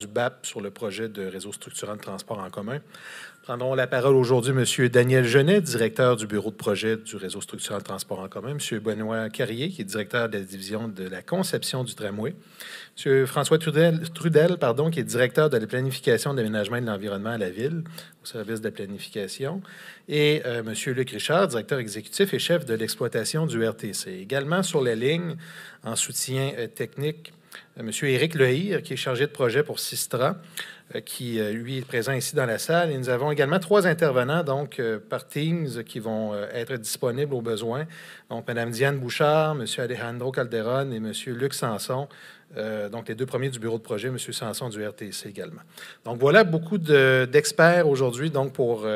du BAP sur le projet de réseau structurant de transport en commun. Prendront la parole aujourd'hui M. Daniel Genet, directeur du bureau de projet du réseau structurant de transport en commun, M. Benoît Carrier, qui est directeur de la division de la conception du tramway, M. François Trudel, qui est directeur de la planification de l'aménagement et de l'environnement à la Ville, au service de la planification, et M. Luc Richard, directeur exécutif et chef de l'exploitation du RTC. Également sur la ligne, en soutien technique, M. Éric Lehir, qui est chargé de projet pour Sistra, qui, lui, est présent ici dans la salle. Et nous avons également 3 intervenants, donc, par Teams, qui vont être disponibles au besoin. Donc, Mme Diane Bouchard, M. Alejandro Calderon et M. Luc Sanson, donc les 2 premiers du bureau de projet, M. Sanson du RTC également. Donc, voilà beaucoup d'experts aujourd'hui, donc, pour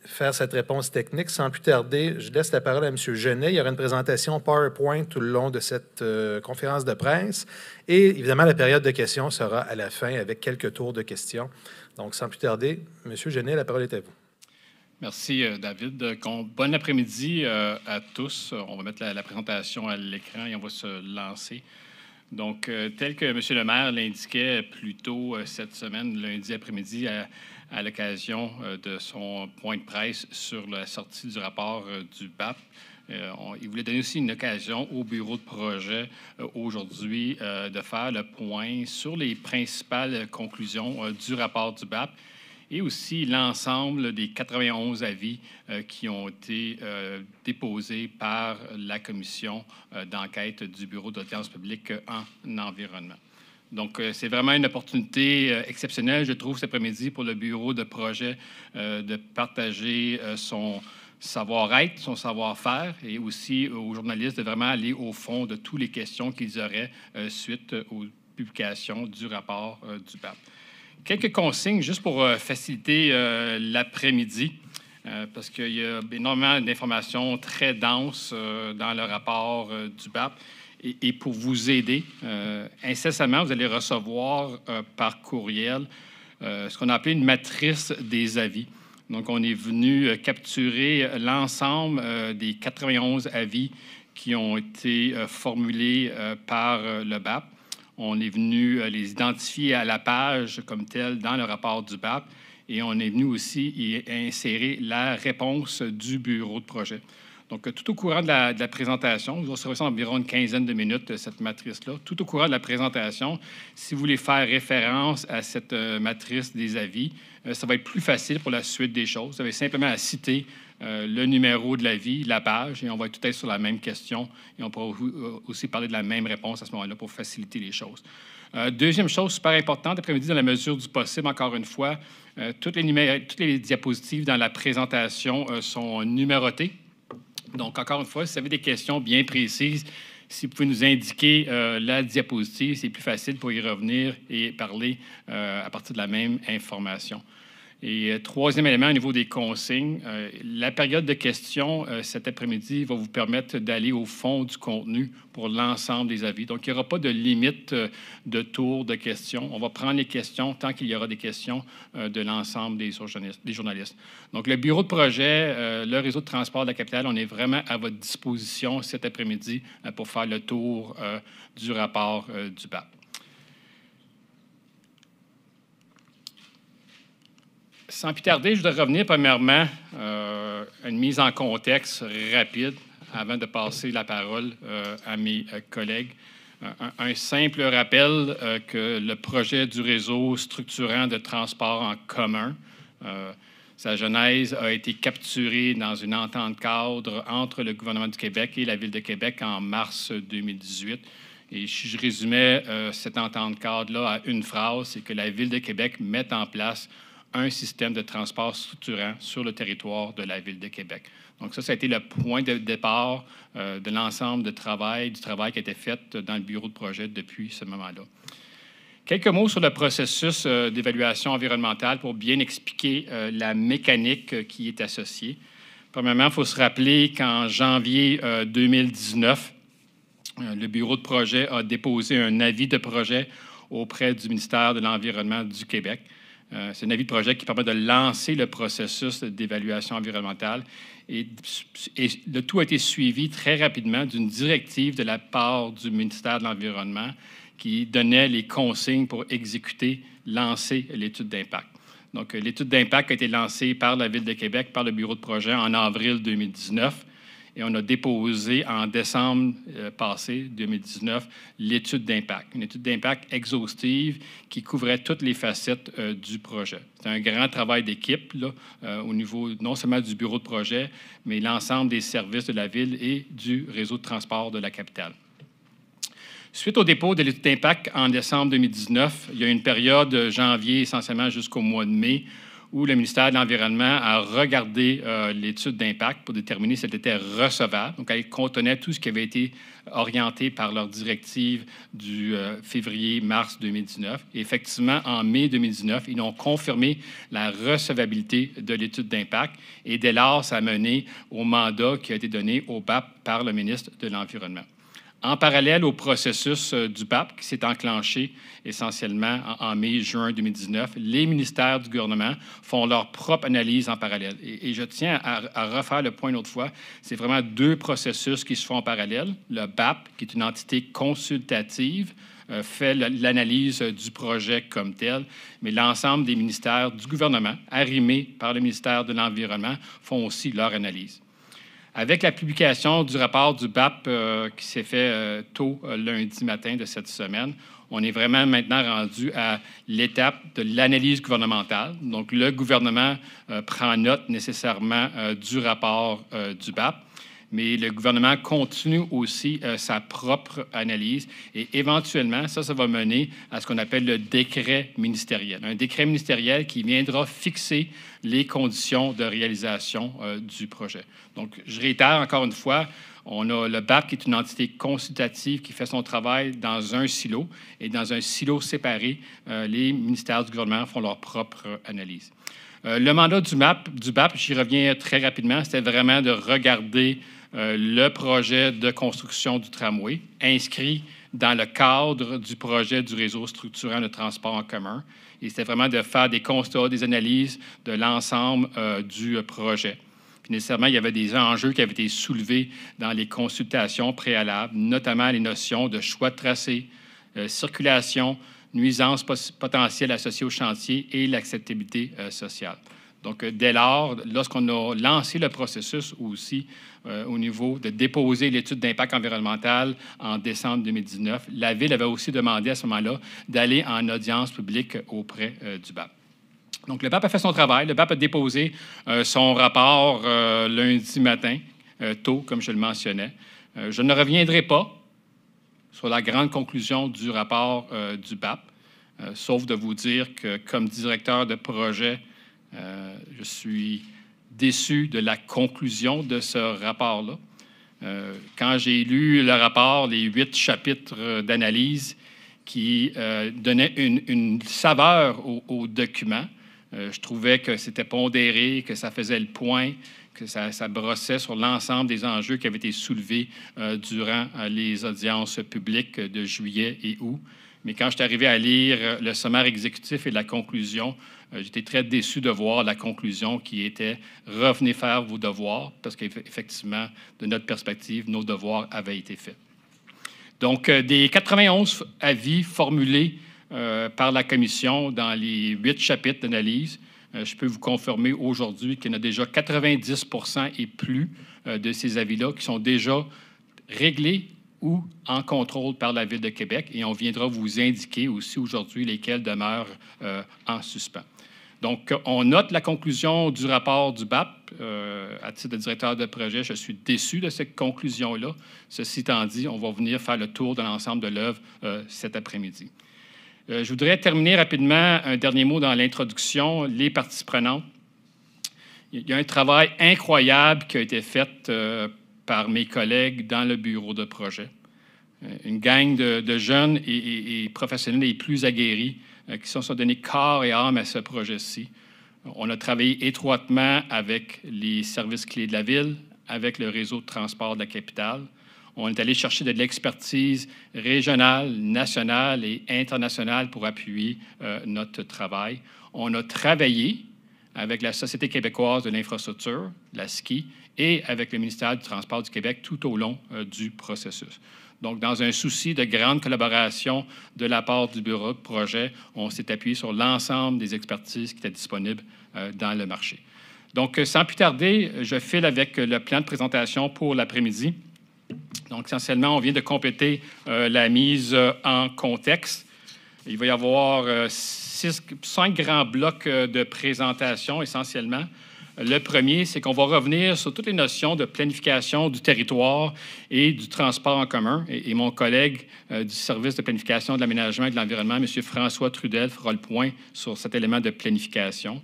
faire cette réponse technique. Sans plus tarder, je laisse la parole à M. Genet. Il y aura une présentation PowerPoint tout le long de cette conférence de presse. Et évidemment, la période de questions sera à la fin avec quelques tours de questions. Donc, sans plus tarder, M. Genet, la parole est à vous. Merci, David. Bon après-midi à tous. On va mettre la présentation à l'écran et on va se lancer. Donc, tel que M. le maire l'indiquait plus tôt cette semaine, lundi après-midi, à l'occasion de son point de presse sur la sortie du rapport du BAP. Il voulait donner aussi une occasion au bureau de projet aujourd'hui de faire le point sur les principales conclusions du rapport du BAP et aussi l'ensemble des 91 avis qui ont été déposés par la commission d'enquête du bureau d'audience publique en environnement. Donc, c'est vraiment une opportunité exceptionnelle, je trouve, cet après-midi pour le bureau de projet de partager son savoir-être, son savoir-faire et aussi aux journalistes de vraiment aller au fond de toutes les questions qu'ils auraient suite aux publications du rapport du BAP. Quelques consignes juste pour faciliter l'après-midi, parce qu'il y a énormément d'informations très denses dans le rapport du BAP. Et pour vous aider, incessamment, vous allez recevoir par courriel ce qu'on a appelé une matrice des avis. Donc, on est venu capturer l'ensemble des 91 avis qui ont été formulés par le BAP. On est venu les identifier à la page comme telle dans le rapport du BAP et on est venu aussi y insérer la réponse du bureau de projet. Donc, tout au courant de la présentation, vous recevrez ça environ une quinzaine de minutes, cette matrice-là. Tout au courant de la présentation, si vous voulez faire référence à cette matrice des avis, ça va être plus facile pour la suite des choses. Vous avez simplement à citer le numéro de l'avis, la page, et on va tout être sur la même question. Et on pourra aussi parler de la même réponse à ce moment-là pour faciliter les choses. Deuxième chose super importante, après-midi, dans la mesure du possible, encore une fois, toutes les diapositives dans la présentation sont numérotées. Donc, encore une fois, si vous avez des questions bien précises, si vous pouvez nous indiquer la diapositive, c'est plus facile pour y revenir et parler à partir de la même information. Et troisième élément, au niveau des consignes, la période de questions cet après-midi va vous permettre d'aller au fond du contenu pour l'ensemble des avis. Donc, il n'y aura pas de limite de tour de questions. On va prendre les questions tant qu'il y aura des questions de l'ensemble des journalistes. Donc, le bureau de projet, le réseau de transport de la capitale, on est vraiment à votre disposition cet après-midi pour faire le tour du rapport du BAP. Sans plus tarder, je voudrais revenir premièrement à une mise en contexte rapide avant de passer la parole à mes collègues. Un simple rappel que le projet du réseau structurant de transport en commun, sa genèse a été capturée dans une entente cadre entre le gouvernement du Québec et la Ville de Québec en mars 2018. Et si je résumais cette entente cadre-là à une phrase, c'est que la Ville de Québec met en place un système de transport structurant sur le territoire de la Ville de Québec. Donc ça a été le point de départ de l'ensemble du travail qui a été fait dans le bureau de projet depuis ce moment-là. Quelques mots sur le processus d'évaluation environnementale pour bien expliquer la mécanique qui est associée. Premièrement, il faut se rappeler qu'en janvier 2019, le bureau de projet a déposé un avis de projet auprès du ministère de l'Environnement du Québec. C'est un avis de projet qui permet de lancer le processus d'évaluation environnementale et le tout a été suivi très rapidement d'une directive de la part du ministère de l'Environnement qui donnait les consignes pour exécuter, lancer l'étude d'impact. Donc, l'étude d'impact a été lancée par la Ville de Québec, par le bureau de projet en avril 2019. Et on a déposé en décembre passé, 2019, l'étude d'impact. Une étude d'impact exhaustive qui couvrait toutes les facettes du projet. C'est un grand travail d'équipe au niveau non seulement du bureau de projet, mais l'ensemble des services de la Ville et du réseau de transport de la capitale. Suite au dépôt de l'étude d'impact en décembre 2019, il y a une période de janvier essentiellement jusqu'au mois de mai où le ministère de l'Environnement a regardé l'étude d'impact pour déterminer si elle était recevable. Donc, elle contenait tout ce qui avait été orienté par leur directive du février-mars 2019. Et effectivement, en mai 2019, ils ont confirmé la recevabilité de l'étude d'impact. Et dès lors, ça a mené au mandat qui a été donné au BAP par le ministre de l'Environnement. En parallèle au processus du BAP qui s'est enclenché essentiellement en mai-juin 2019, les ministères du gouvernement font leur propre analyse en parallèle. Et je tiens à refaire le point une autre fois. C'est vraiment deux processus qui se font en parallèle. Le BAP, qui est une entité consultative, fait l'analyse du projet comme tel, mais l'ensemble des ministères du gouvernement, arrimés par le ministère de l'Environnement, font aussi leur analyse. Avec la publication du rapport du BAP qui s'est fait tôt lundi matin de cette semaine, on est vraiment maintenant rendu à l'étape de l'analyse gouvernementale. Donc, le gouvernement prend note nécessairement du rapport du BAP, mais le gouvernement continue aussi sa propre analyse et éventuellement, ça va mener à ce qu'on appelle le décret ministériel. Un décret ministériel qui viendra fixer les conditions de réalisation du projet. Donc, je réitère encore une fois, on a le BAP qui est une entité consultative qui fait son travail dans un silo et dans un silo séparé, les ministères du gouvernement font leur propre analyse. Le mandat du BAP, j'y reviens très rapidement, c'était vraiment de regarder le projet de construction du tramway inscrit dans le cadre du projet du réseau structurant de transport en commun. Et c'était vraiment de faire des constats, des analyses de l'ensemble du projet. Puis nécessairement, il y avait des enjeux qui avaient été soulevés dans les consultations préalables, notamment les notions de choix de tracé, circulation, nuisances potentielles associées au chantier et l'acceptabilité sociale. Donc, dès lors, lorsqu'on a lancé le processus aussi au niveau de déposer l'étude d'impact environnemental en décembre 2019, la Ville avait aussi demandé à ce moment-là d'aller en audience publique auprès du BAP. Donc, le BAP a fait son travail. Le BAP a déposé son rapport lundi matin, tôt, comme je le mentionnais. Je ne reviendrai pas sur la grande conclusion du rapport du BAP, sauf de vous dire que, comme directeur de projet, je suis déçu de la conclusion de ce rapport-là. Quand j'ai lu le rapport, les 8 chapitres d'analyse qui donnaient une saveur au document, je trouvais que c'était pondéré, que ça faisait le point, que ça brossait sur l'ensemble des enjeux qui avaient été soulevés durant les audiences publiques de juillet et août. Mais quand je suis arrivé à lire le sommaire exécutif et la conclusion, j'étais très déçu de voir la conclusion qui était « Revenez faire vos devoirs », parce qu'effectivement, de notre perspective, nos devoirs avaient été faits. Donc, des 91 avis formulés par la Commission dans les 8 chapitres d'analyse, je peux vous confirmer aujourd'hui qu'il y en a déjà 90 % et plus de ces avis-là qui sont déjà réglés ou en contrôle par la Ville de Québec, et on viendra vous indiquer aussi aujourd'hui lesquels demeurent en suspens. Donc, on note la conclusion du rapport du BAP. À titre de directeur de projet, je suis déçu de cette conclusion-là. Ceci étant dit, on va venir faire le tour de l'ensemble de l'œuvre cet après-midi. Je voudrais terminer rapidement un dernier mot dans l'introduction. Les parties prenantes. Il y a un travail incroyable qui a été fait par mes collègues dans le bureau de projet. Une gang de jeunes et professionnels les plus aguerris qui se sont donnés corps et âme à ce projet-ci. On a travaillé étroitement avec les services clés de la Ville, avec le réseau de transport de la capitale. On est allé chercher de l'expertise régionale, nationale et internationale pour appuyer notre travail. On a travaillé avec la Société québécoise de l'infrastructure, la SCI, et avec le ministère du Transport du Québec tout au long du processus. Donc, dans un souci de grande collaboration de la part du bureau de projet, on s'est appuyé sur l'ensemble des expertises qui étaient disponibles dans le marché. Donc, sans plus tarder, je file avec le plan de présentation pour l'après-midi. Donc, essentiellement, on vient de compléter la mise en contexte. Il va y avoir 5 grands blocs de présentation, essentiellement. Le premier, c'est qu'on va revenir sur toutes les notions de planification du territoire et du transport en commun. Et mon collègue du service de planification de l'aménagement et de l'environnement, M. François Trudel, fera le point sur cet élément de planification.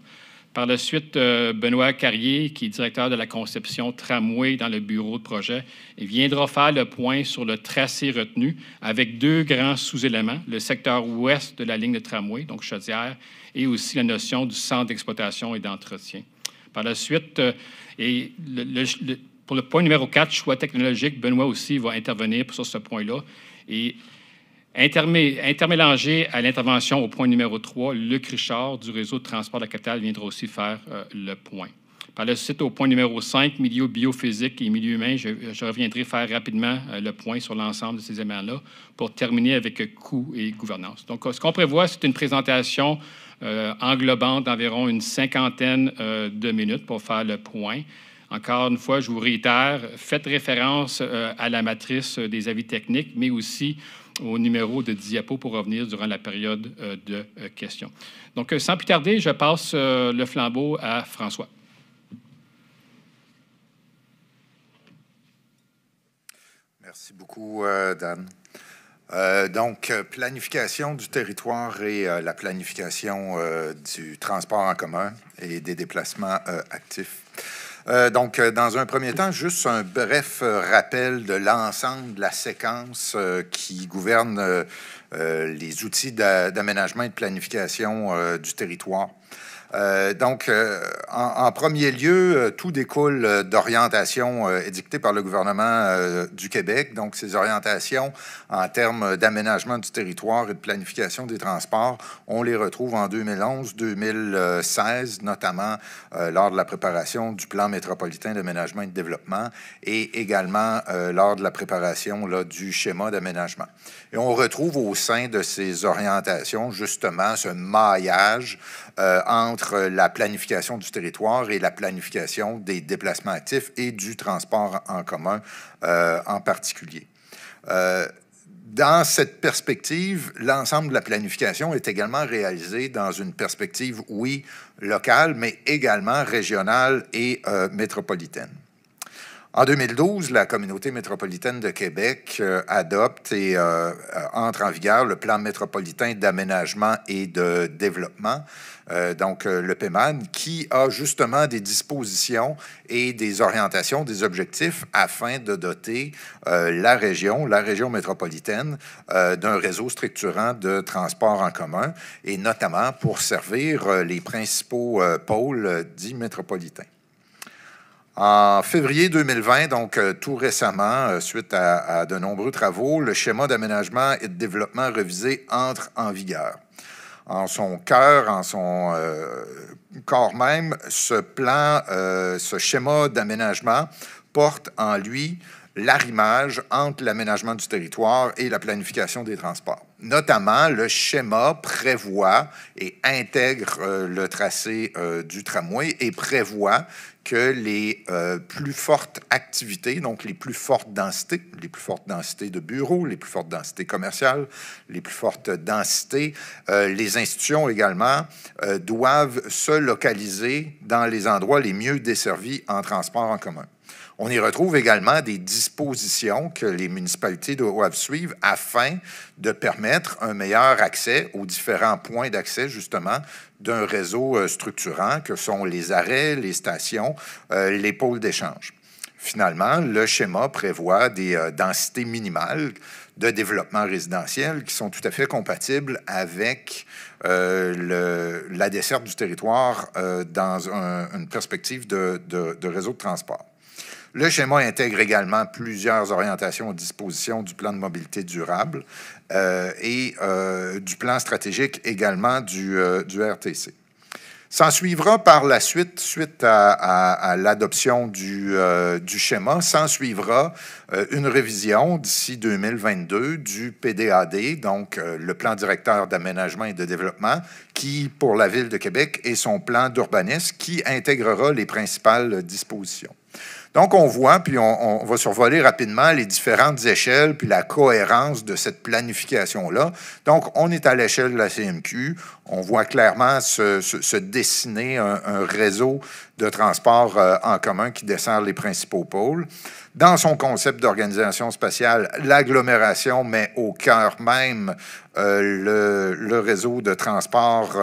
Par la suite, Benoît Carrier, qui est directeur de la conception tramway dans le bureau de projet, viendra faire le point sur le tracé retenu avec 2 grands sous-éléments, le secteur ouest de la ligne de tramway, donc Chaudière, et aussi la notion du centre d'exploitation et d'entretien. Par la suite, pour le point numéro 4, choix technologique, Benoît aussi va intervenir sur ce point-là. Et intermélangé à l'intervention au point numéro 3, Luc Richard du réseau de transport de la capitale viendra aussi faire le point. Par la suite, au point numéro 5, milieu biophysique et milieu humain, je reviendrai faire rapidement le point sur l'ensemble de ces éléments-là pour terminer avec coûts et gouvernance. Donc, ce qu'on prévoit, c'est une présentation englobante d'environ une 50aine de minutes pour faire le point. Encore une fois, je vous réitère, faites référence à la matrice des avis techniques, mais aussi au numéro de diapo pour revenir durant la période de questions. Donc, sans plus tarder, je passe le flambeau à François. Merci beaucoup, Dan. Donc, planification du territoire et la planification du transport en commun et des déplacements actifs. Donc, dans un premier temps, juste un bref rappel de l'ensemble de la séquence qui gouverne les outils d'aménagement et de planification du territoire. Donc, en premier lieu, tout découle d'orientations édictées par le gouvernement du Québec. Donc, ces orientations en termes d'aménagement du territoire et de planification des transports, on les retrouve en 2011-2016, notamment lors de la préparation du plan métropolitain d'aménagement et de développement et également lors de la préparation là, du schéma d'aménagement. Et on retrouve au sein de ces orientations, justement, ce maillage entre la planification du territoire et la planification des déplacements actifs et du transport en commun en particulier. Dans cette perspective, l'ensemble de la planification est également réalisé dans une perspective, oui, locale, mais également régionale et métropolitaine. En 2012, la Communauté métropolitaine de Québec adopte et entre en vigueur le plan métropolitain d'aménagement et de développement, donc le PEMAD, qui a justement des dispositions et des orientations, des objectifs afin de doter la région métropolitaine d'un réseau structurant de transport en commun et notamment pour servir les principaux pôles dits métropolitains. En février 2020, donc tout récemment, suite à de nombreux travaux, le schéma d'aménagement et de développement révisé entre en vigueur. En son cœur, en son corps même, ce plan, ce schéma d'aménagement porte en lui l'arrimage entre l'aménagement du territoire et la planification des transports. Notamment, le schéma prévoit et intègre le tracé du tramway et prévoit que les plus fortes activités, donc les plus fortes densités de bureaux, les plus fortes densités commerciales, les plus fortes densités, les institutions également, doivent se localiser dans les endroits les mieux desservis en transport en commun. On y retrouve également des dispositions que les municipalités doivent suivre afin de permettre un meilleur accès aux différents points d'accès, justement, d'un réseau structurant que sont les arrêts, les stations, les pôles d'échange. Finalement, le schéma prévoit des densités minimales de développement résidentiel qui sont tout à fait compatibles avec la desserte du territoire dans une perspective de réseau de transport. Le schéma intègre également plusieurs orientations aux dispositions du plan de mobilité durable et du plan stratégique également du RTC. S'en suivra par la suite à l'adoption du schéma, s'en suivra une révision d'ici 2022 du PDAD, donc le plan directeur d'aménagement et de développement, qui, pour la Ville de Québec, est son plan d'urbanisme qui intégrera les principales dispositions. Donc, on voit, puis on va survoler rapidement les différentes échelles puis la cohérence de cette planification-là. Donc, on est à l'échelle de la CMQ. On voit clairement se dessiner un réseau de transport en commun qui dessert les principaux pôles. Dans son concept d'organisation spatiale, l'agglomération met au cœur même le réseau de transport,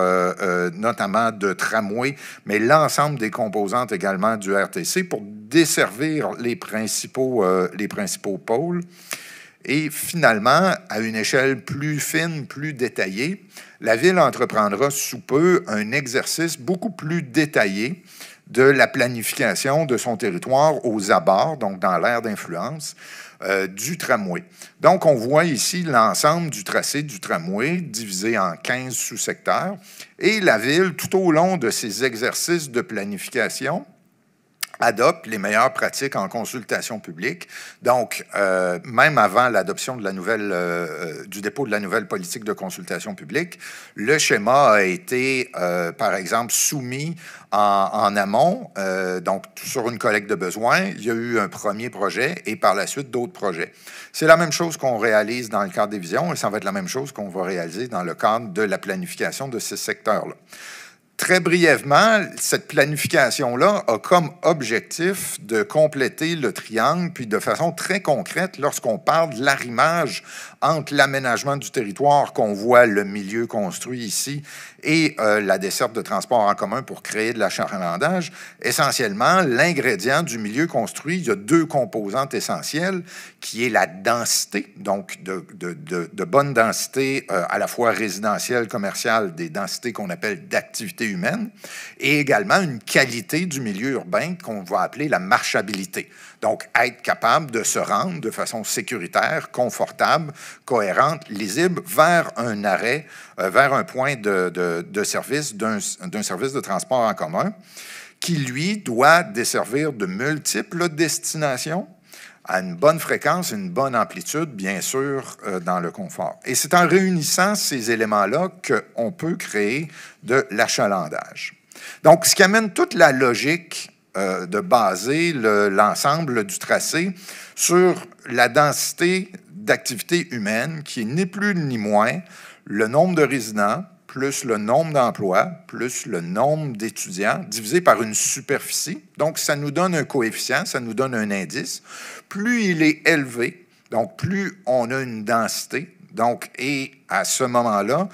notamment de tramway, mais l'ensemble des composantes également du RTC pour desservir les principaux pôles. Et finalement, à une échelle plus fine, plus détaillée, la Ville entreprendra sous peu un exercice beaucoup plus détaillé de la planification de son territoire aux abords, donc dans l'aire d'influence, du tramway. Donc, on voit ici l'ensemble du tracé du tramway divisé en 15 sous-secteurs. Et la Ville, tout au long de ces exercices de planification, adopte les meilleures pratiques en consultation publique. Donc, même avant l'adoption de la nouvelle, du dépôt de la nouvelle politique de consultation publique, le schéma a été, par exemple, soumis en amont, donc sur une collecte de besoins. Il y a eu un premier projet et par la suite d'autres projets. C'est la même chose qu'on réalise dans le cadre des visions et ça va être la même chose qu'on va réaliser dans le cadre de la planification de ces secteurs-là. Très brièvement, cette planification-là a comme objectif de compléter le triangle, puis de façon très concrète, lorsqu'on parle de l'arrimage entre l'aménagement du territoire, qu'on voit le milieu construit ici, et la desserte de transport en commun pour créer de l'achalandage, essentiellement, l'ingrédient du milieu construit, il y a deux composantes essentielles, qui est la densité, donc de bonne densité à la fois résidentielle, commerciale, des densités qu'on appelle d'activité humaine, et également une qualité du milieu urbain qu'on va appeler la marchabilité. Donc, être capable de se rendre de façon sécuritaire, confortable, cohérente, lisible, vers un arrêt, vers un point de service d'un service de transport en commun qui, lui, doit desservir de multiples destinations à une bonne fréquence, une bonne amplitude, bien sûr, dans le confort. Et c'est en réunissant ces éléments-là qu'on peut créer de l'achalandage. Donc, ce qui amène toute la logique de baser l'ensemble du tracé sur la densité d'activité humaine, qui est ni plus ni moins le nombre de résidents, plus le nombre d'emplois, plus le nombre d'étudiants, divisé par une superficie. Donc, ça nous donne un coefficient, ça nous donne un indice. Plus il est élevé, donc plus on a une densité, donc, et à ce moment-là,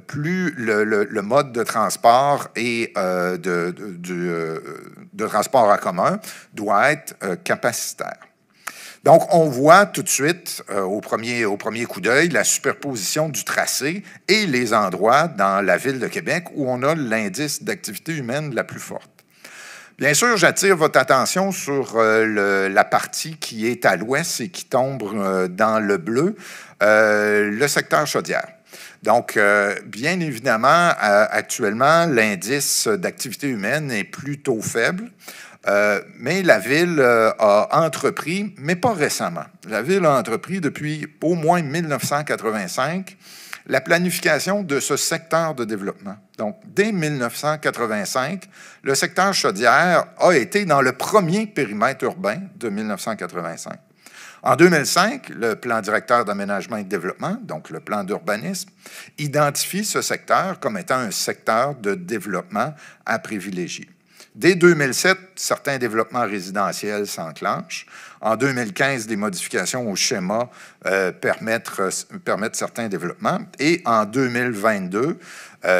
plus le mode de transport et de transport en commun doit être capacitaire. Donc, on voit tout de suite, au premier coup d'œil, la superposition du tracé et les endroits dans la Ville de Québec où on a l'indice d'activité humaine la plus forte. Bien sûr, j'attire votre attention sur la partie qui est à l'ouest et qui tombe dans le bleu, le secteur Chaudière. Donc, bien évidemment, actuellement, l'indice d'activité humaine est plutôt faible. Mais la Ville a entrepris, mais pas récemment, la Ville a entrepris depuis au moins 1985 la planification de ce secteur de développement. Donc, dès 1985, le secteur Chaudière a été dans le premier périmètre urbain de 1985. En 2005, le plan directeur d'aménagement et de développement, donc le plan d'urbanisme, identifie ce secteur comme étant un secteur de développement à privilégier. Dès 2007, certains développements résidentiels s'enclenchent. En 2015, des modifications au schéma permettent certains développements. Et en 2022,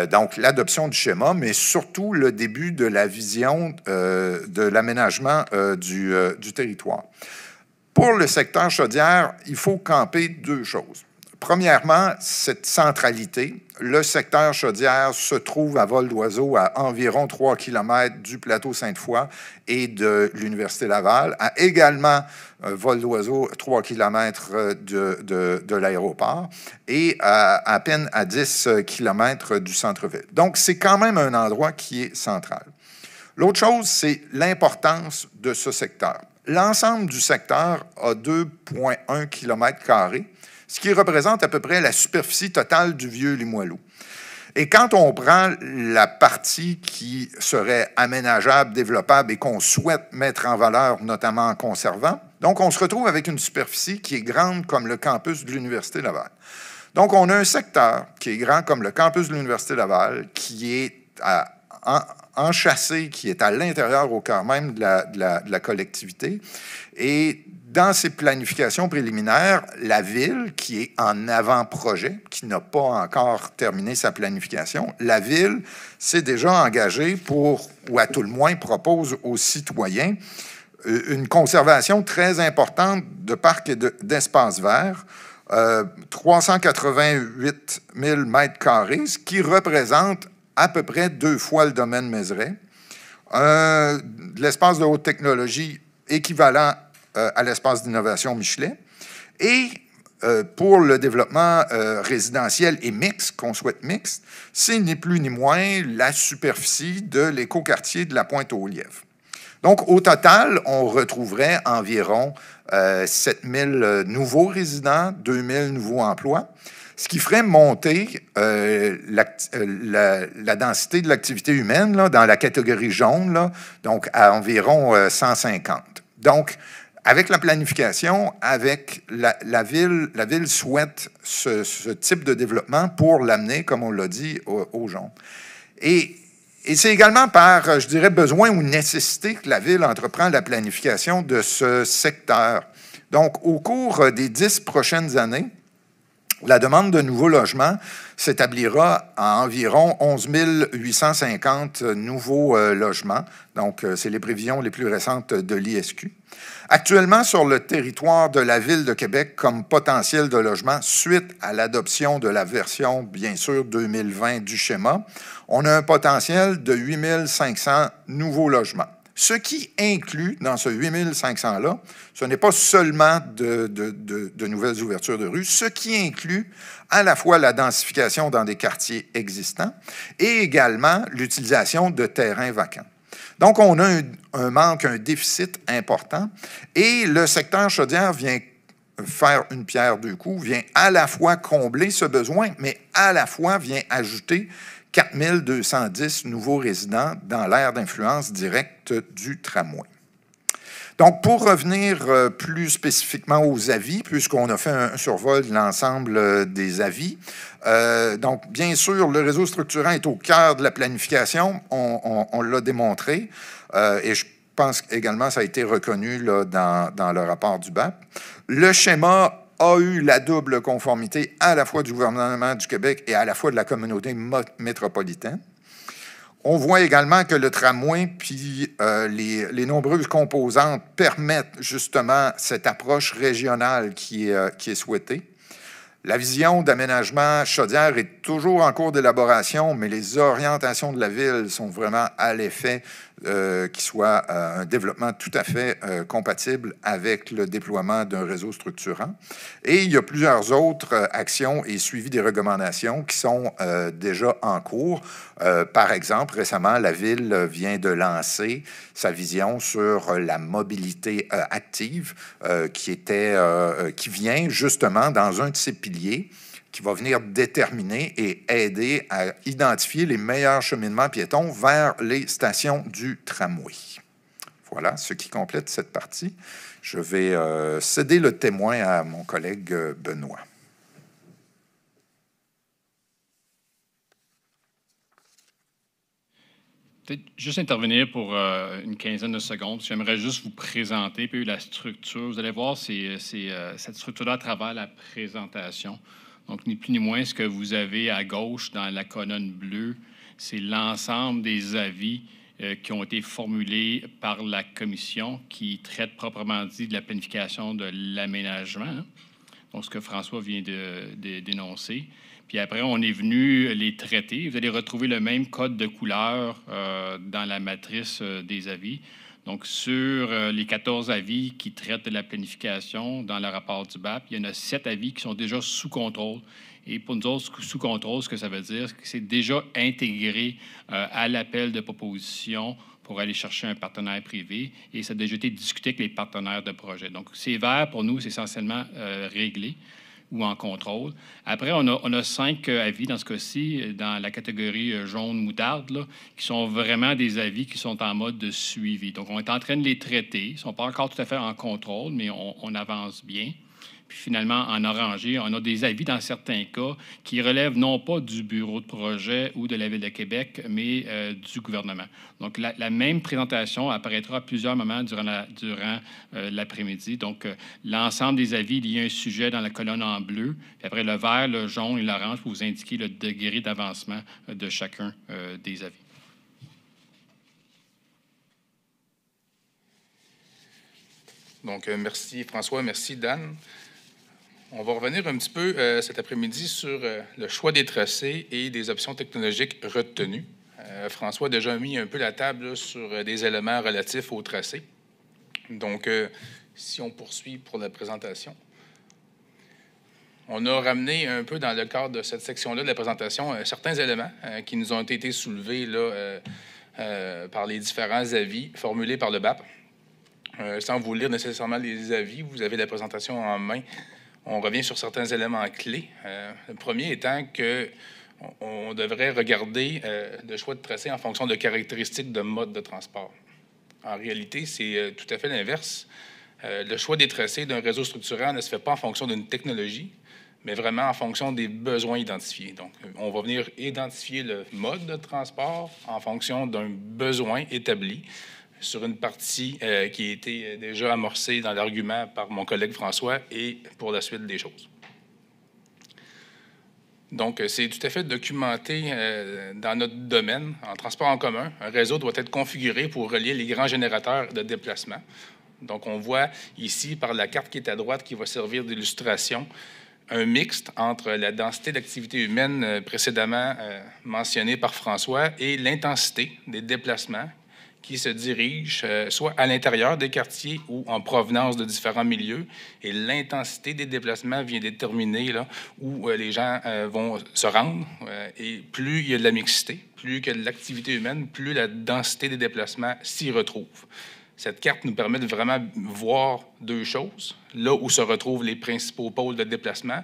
donc l'adoption du schéma, mais surtout le début de la vision de l'aménagement du territoire. Pour le secteur Chaudière, il faut camper deux choses. Premièrement, cette centralité. Le secteur Chaudière se trouve à vol d'oiseau à environ 3 km du plateau Sainte-Foy et de l'Université Laval, a également vol d'oiseau 3 km de l'aéroport et à peine à 10 km du centre-ville. Donc, c'est quand même un endroit qui est central. L'autre chose, c'est l'importance de ce secteur. L'ensemble du secteur a 2,1 km², ce qui représente à peu près la superficie totale du vieux Limoilou. Et quand on prend la partie qui serait aménageable, développable et qu'on souhaite mettre en valeur, notamment en conservant, donc on se retrouve avec une superficie qui est grande comme le campus de l'Université Laval. Donc on a un secteur qui est grand comme le campus de l'Université Laval, qui est enchâssé, qui est à l'intérieur au cœur même de la collectivité. Et dans ces planifications préliminaires, la Ville, qui est en avant-projet, qui n'a pas encore terminé sa planification, la Ville s'est déjà engagée pour, ou à tout le moins propose aux citoyens, une conservation très importante de parcs et d'espaces verts, 388 000 m², ce qui représente à peu près 2 fois le domaine Mézeray, de l'espace de haute technologie équivalent à l'espace d'innovation Michelet, et pour le développement résidentiel et mixte, qu'on souhaite mixte, c'est ni plus ni moins la superficie de l'écoquartier de la Pointe-aux-Lièvres. Donc, au total, on retrouverait environ 7 000 nouveaux résidents, 2 000 nouveaux emplois, ce qui ferait monter la densité de l'activité humaine là, dans la catégorie jaune, là, donc à environ 150. Donc, avec la planification, avec la Ville souhaite ce type de développement pour l'amener, comme on l'a dit, aux gens. Et c'est également par, je dirais, besoin ou nécessité que la Ville entreprend la planification de ce secteur. Donc, au cours des 10 prochaines années, la demande de nouveaux logements s'établira à environ 11 850 nouveaux logements. Donc, c'est les prévisions les plus récentes de l'ISQ. Actuellement, sur le territoire de la Ville de Québec, comme potentiel de logement, suite à l'adoption de la version, bien sûr, 2020 du schéma, on a un potentiel de 8 500 nouveaux logements. Ce qui inclut, dans ce 8 500-là, ce n'est pas seulement de nouvelles ouvertures de rues, ce qui inclut à la fois la densification dans des quartiers existants et également l'utilisation de terrains vacants. Donc, on a un manque, un déficit important, et le secteur Chaudière vient faire une pierre deux coups, vient à la fois combler ce besoin, mais à la fois vient ajouter 4 210 nouveaux résidents dans l'aire d'influence directe du tramway. Donc, pour revenir plus spécifiquement aux avis, puisqu'on a fait un survol de l'ensemble des avis, donc, bien sûr, le réseau structurant est au cœur de la planification, on l'a démontré, et je pense également que ça a été reconnu là, dans le rapport du BAP. Le schéma a eu la double conformité à la fois du gouvernement du Québec et à la fois de la communauté métropolitaine. On voit également que le tramway puis les nombreuses composantes permettent justement cette approche régionale qui est souhaitée. La vision d'aménagement Chaudière est toujours en cours d'élaboration, mais les orientations de la Ville sont vraiment à l'effet qu'il soit un développement tout à fait compatible avec le déploiement d'un réseau structurant. Et il y a plusieurs autres actions et suivis des recommandations qui sont déjà en cours. Par exemple, récemment, la Ville vient de lancer sa vision sur la mobilité active qui vient justement dans un de ses piliers qui va venir déterminer et aider à identifier les meilleurs cheminements piétons vers les stations du tramway. Voilà ce qui complète cette partie. Je vais céder le témoin à mon collègue Benoît. Peut-être juste intervenir pour une quinzaine de secondes. J'aimerais juste vous présenter puis la structure. Vous allez voir, c'est cette structure-là à travers la présentation. Donc, ni plus ni moins, ce que vous avez à gauche dans la colonne bleue, c'est l'ensemble des avis qui ont été formulés par la commission qui traite proprement dit de la planification de l'aménagement. donc ce que François vient d'énoncer. Puis après, on est venu les traiter. Vous allez retrouver le même code de couleur dans la matrice des avis. Donc, sur les 14 avis qui traitent de la planification dans le rapport du BAP, il y en a 7 avis qui sont déjà sous contrôle. Et pour nous autres, sous contrôle, ce que ça veut dire, c'est que c'est déjà intégré à l'appel de proposition pour aller chercher un partenaire privé. Et ça a déjà été discuté avec les partenaires de projet. Donc, c'est vert, pour nous, c'est essentiellement réglé ou en contrôle. Après, on a 5 avis dans ce cas-ci, dans la catégorie jaune moutarde, là, qui sont vraiment des avis qui sont en mode de suivi. Donc, on est en train de les traiter. Ils ne sont pas encore tout à fait en contrôle, mais on avance bien. Puis finalement, en orangé, on a des avis dans certains cas qui relèvent non pas du bureau de projet ou de la Ville de Québec, mais du gouvernement. Donc, la même présentation apparaîtra à plusieurs moments durant l'après-midi. Donc, l'ensemble des avis, il y a un sujet dans la colonne en bleu. Puis après, le vert, le jaune et l'orange pour vous indiquer le degré d'avancement de chacun des avis. Donc, merci François, merci Dan. On va revenir un petit peu cet après-midi sur le choix des tracés et des options technologiques retenues. François a déjà mis un peu la table là, sur des éléments relatifs au tracé. Donc, si on poursuit pour la présentation. On a ramené un peu dans le cadre de cette section-là de la présentation certains éléments qui nous ont été soulevés là, par les différents avis formulés par le BAP. Sans vous lire nécessairement les avis, vous avez la présentation en main. On revient sur certains éléments clés. Le premier étant qu'on devrait regarder le choix de tracé en fonction de caractéristiques de mode de transport. En réalité, c'est tout à fait l'inverse. Le choix des tracés d'un réseau structurant ne se fait pas en fonction d'une technologie, mais vraiment en fonction des besoins identifiés. Donc, on va venir identifier le mode de transport en fonction d'un besoin établi sur une partie qui a été déjà amorcée dans l'argument par mon collègue François et pour la suite des choses. Donc, c'est tout à fait documenté dans notre domaine. En transport en commun, un réseau doit être configuré pour relier les grands générateurs de déplacement. Donc, on voit ici, par la carte qui est à droite, qui va servir d'illustration, un mixte entre la densité d'activité humaine précédemment mentionnée par François et l'intensité des déplacements qui se dirigent soit à l'intérieur des quartiers ou en provenance de différents milieux. Et l'intensité des déplacements vient déterminer là, où les gens vont se rendre. Et plus il y a de la mixité, plus il y a de l'activité humaine, plus la densité des déplacements s'y retrouve. Cette carte nous permet de vraiment voir deux choses, là où se retrouvent les principaux pôles de déplacement,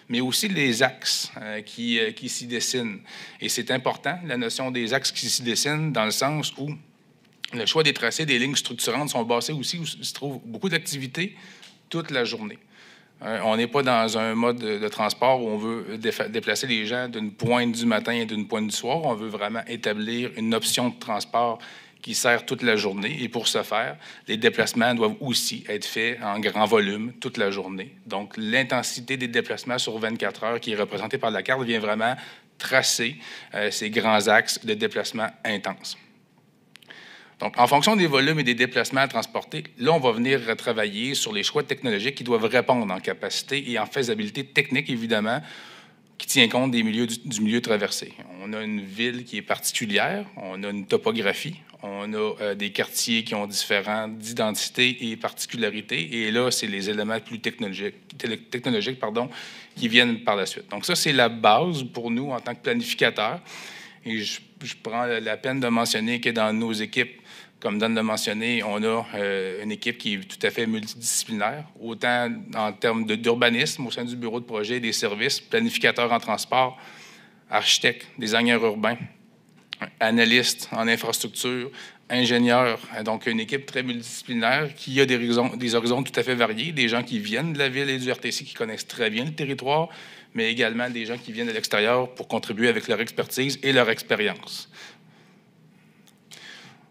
mais aussi les axes qui s'y dessinent. Et c'est important, la notion des axes qui s'y dessinent, dans le sens où le choix des tracés des lignes structurantes sont basés aussi où se trouve beaucoup d'activités toute la journée. On n'est pas dans un mode de transport où on veut déplacer les gens d'une pointe du matin et d'une pointe du soir. On veut vraiment établir une option de transport qui sert toute la journée. Et pour ce faire, les déplacements doivent aussi être faits en grand volume toute la journée. Donc, l'intensité des déplacements sur 24 heures qui est représentée par la carte vient vraiment tracer ces grands axes de déplacement intenses. Donc, en fonction des volumes et des déplacements à transporter, là, on va venir retravailler sur les choix technologiques qui doivent répondre en capacité et en faisabilité technique, évidemment, qui tient compte des milieux du milieu traversé. On a une ville qui est particulière, on a une topographie, on a des quartiers qui ont différentes identités et particularités, et là, c'est les éléments plus technologiques qui viennent par la suite. Donc ça, c'est la base pour nous en tant que planificateurs. Et je prends la peine de mentionner que dans nos équipes, comme Dan l'a mentionné, on a une équipe qui est tout à fait multidisciplinaire, autant en termes d'urbanisme au sein du bureau de projet, des services, planificateurs en transport, architectes, designers urbains, analystes en infrastructure, ingénieurs. Donc, une équipe très multidisciplinaire qui a des horizons tout à fait variés, des gens qui viennent de la ville et du RTC qui connaissent très bien le territoire, mais également des gens qui viennent de l'extérieur pour contribuer avec leur expertise et leur expérience.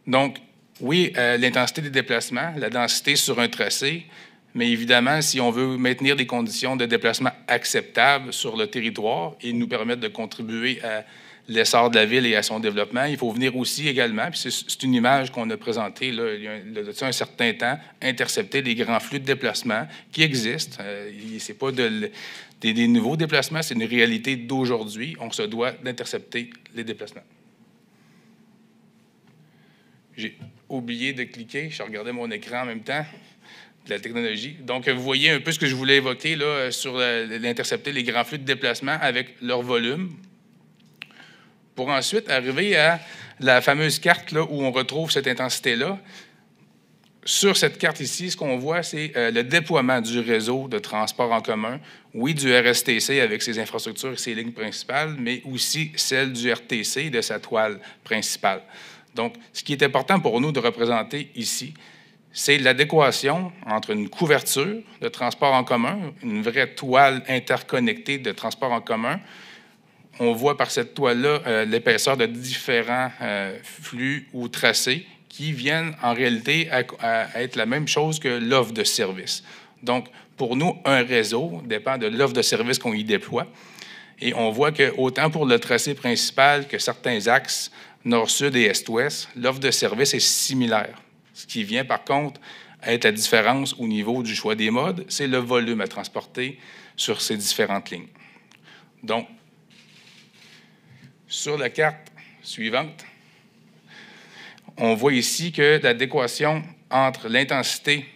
Donc, oui, l'intensité des déplacements, la densité sur un tracé, mais évidemment, si on veut maintenir des conditions de déplacement acceptables sur le territoire et nous permettre de contribuer à l'essor de la ville et à son développement. Il faut venir aussi également, puis c'est une image qu'on a présentée là, il y a un certain temps, intercepter les grands flux de déplacement qui existent. Ce n'est pas des nouveaux déplacements, c'est une réalité d'aujourd'hui. On se doit d'intercepter les déplacements. J'ai oublié de cliquer, je regardais mon écran en même temps, de la technologie. Donc, vous voyez un peu ce que je voulais évoquer là, sur l'intercepter les grands flux de déplacement avec leur volume, pour ensuite arriver à la fameuse carte là, où on retrouve cette intensité-là. Sur cette carte ici, ce qu'on voit, c'est le déploiement du réseau de transport en commun, oui, du RSTC avec ses infrastructures et ses lignes principales, mais aussi celle du RTC et de sa toile principale. Donc, ce qui est important pour nous de représenter ici, c'est l'adéquation entre une couverture de transport en commun, une vraie toile interconnectée de transport en commun. On voit par cette toile-là l'épaisseur de différents flux ou tracés qui viennent en réalité à être la même chose que l'offre de service. Donc, pour nous, un réseau dépend de l'offre de service qu'on y déploie. Et on voit que autant pour le tracé principal que certains axes nord-sud et est-ouest, l'offre de service est similaire. Ce qui vient, par contre, à être la différence au niveau du choix des modes, c'est le volume à transporter sur ces différentes lignes. Donc, sur la carte suivante, on voit ici que l'adéquation entre l'intensité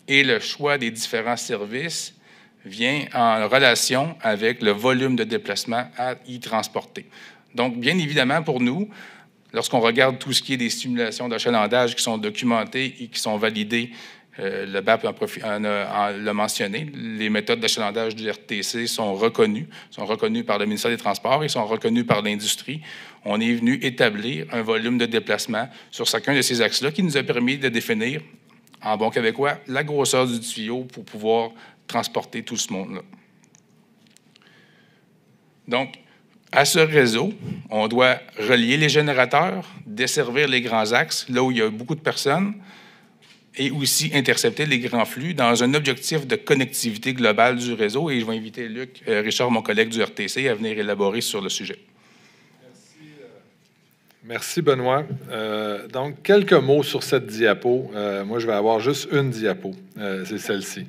et le choix des différents services vient en relation avec le volume de déplacement à y transporter. Donc, bien évidemment, pour nous, lorsqu'on regarde tout ce qui est des simulations d'achalandage qui sont documentées et qui sont validées, le BAP l'a mentionné, les méthodes d'achalandage du RTC sont reconnues par le ministère des Transports et sont reconnues par l'industrie. On est venu établir un volume de déplacement sur chacun de ces axes-là qui nous a permis de définir, en bon québécois, la grosseur du tuyau pour pouvoir transporter tout ce monde-là. Donc, à ce réseau, on doit relier les générateurs, desservir les grands axes, là où il y a beaucoup de personnes, et aussi intercepter les grands flux dans un objectif de connectivité globale du réseau. Et je vais inviter Luc Richard, mon collègue du RTC, à venir élaborer sur le sujet. Merci, Benoît. Donc, quelques mots sur cette diapo. Moi, je vais avoir juste une diapo. C'est celle-ci.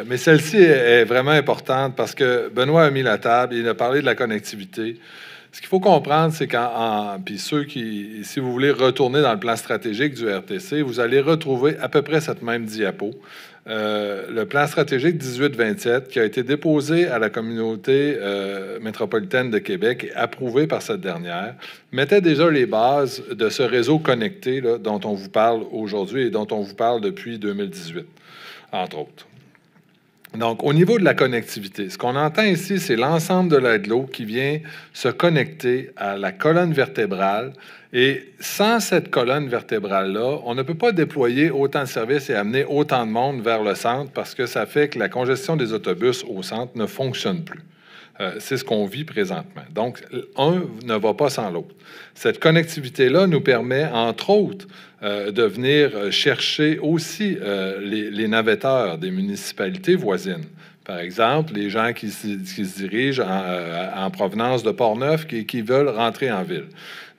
Mais celle-ci est vraiment importante parce que Benoît a mis la table, il a parlé de la connectivité. Ce qu'il faut comprendre, c'est puis si vous voulez retourner dans le plan stratégique du RTC, vous allez retrouver à peu près cette même diapo. Le plan stratégique 18-27 qui a été déposé à la communauté métropolitaine de Québec et approuvé par cette dernière, mettait déjà les bases de ce réseau connecté là, dont on vous parle aujourd'hui et dont on vous parle depuis 2018, entre autres. Donc, au niveau de la connectivité, ce qu'on entend ici, c'est l'ensemble de l'ADLO qui vient se connecter à la colonne vertébrale. Et sans cette colonne vertébrale-là, on ne peut pas déployer autant de services et amener autant de monde vers le centre parce que ça fait que la congestion des autobus au centre ne fonctionne plus. C'est ce qu'on vit présentement. Donc, un ne va pas sans l'autre. Cette connectivité-là nous permet, entre autres, de venir chercher aussi les navetteurs des municipalités voisines. Par exemple, les gens qui se dirigent en provenance de Portneuf qui veulent rentrer en ville.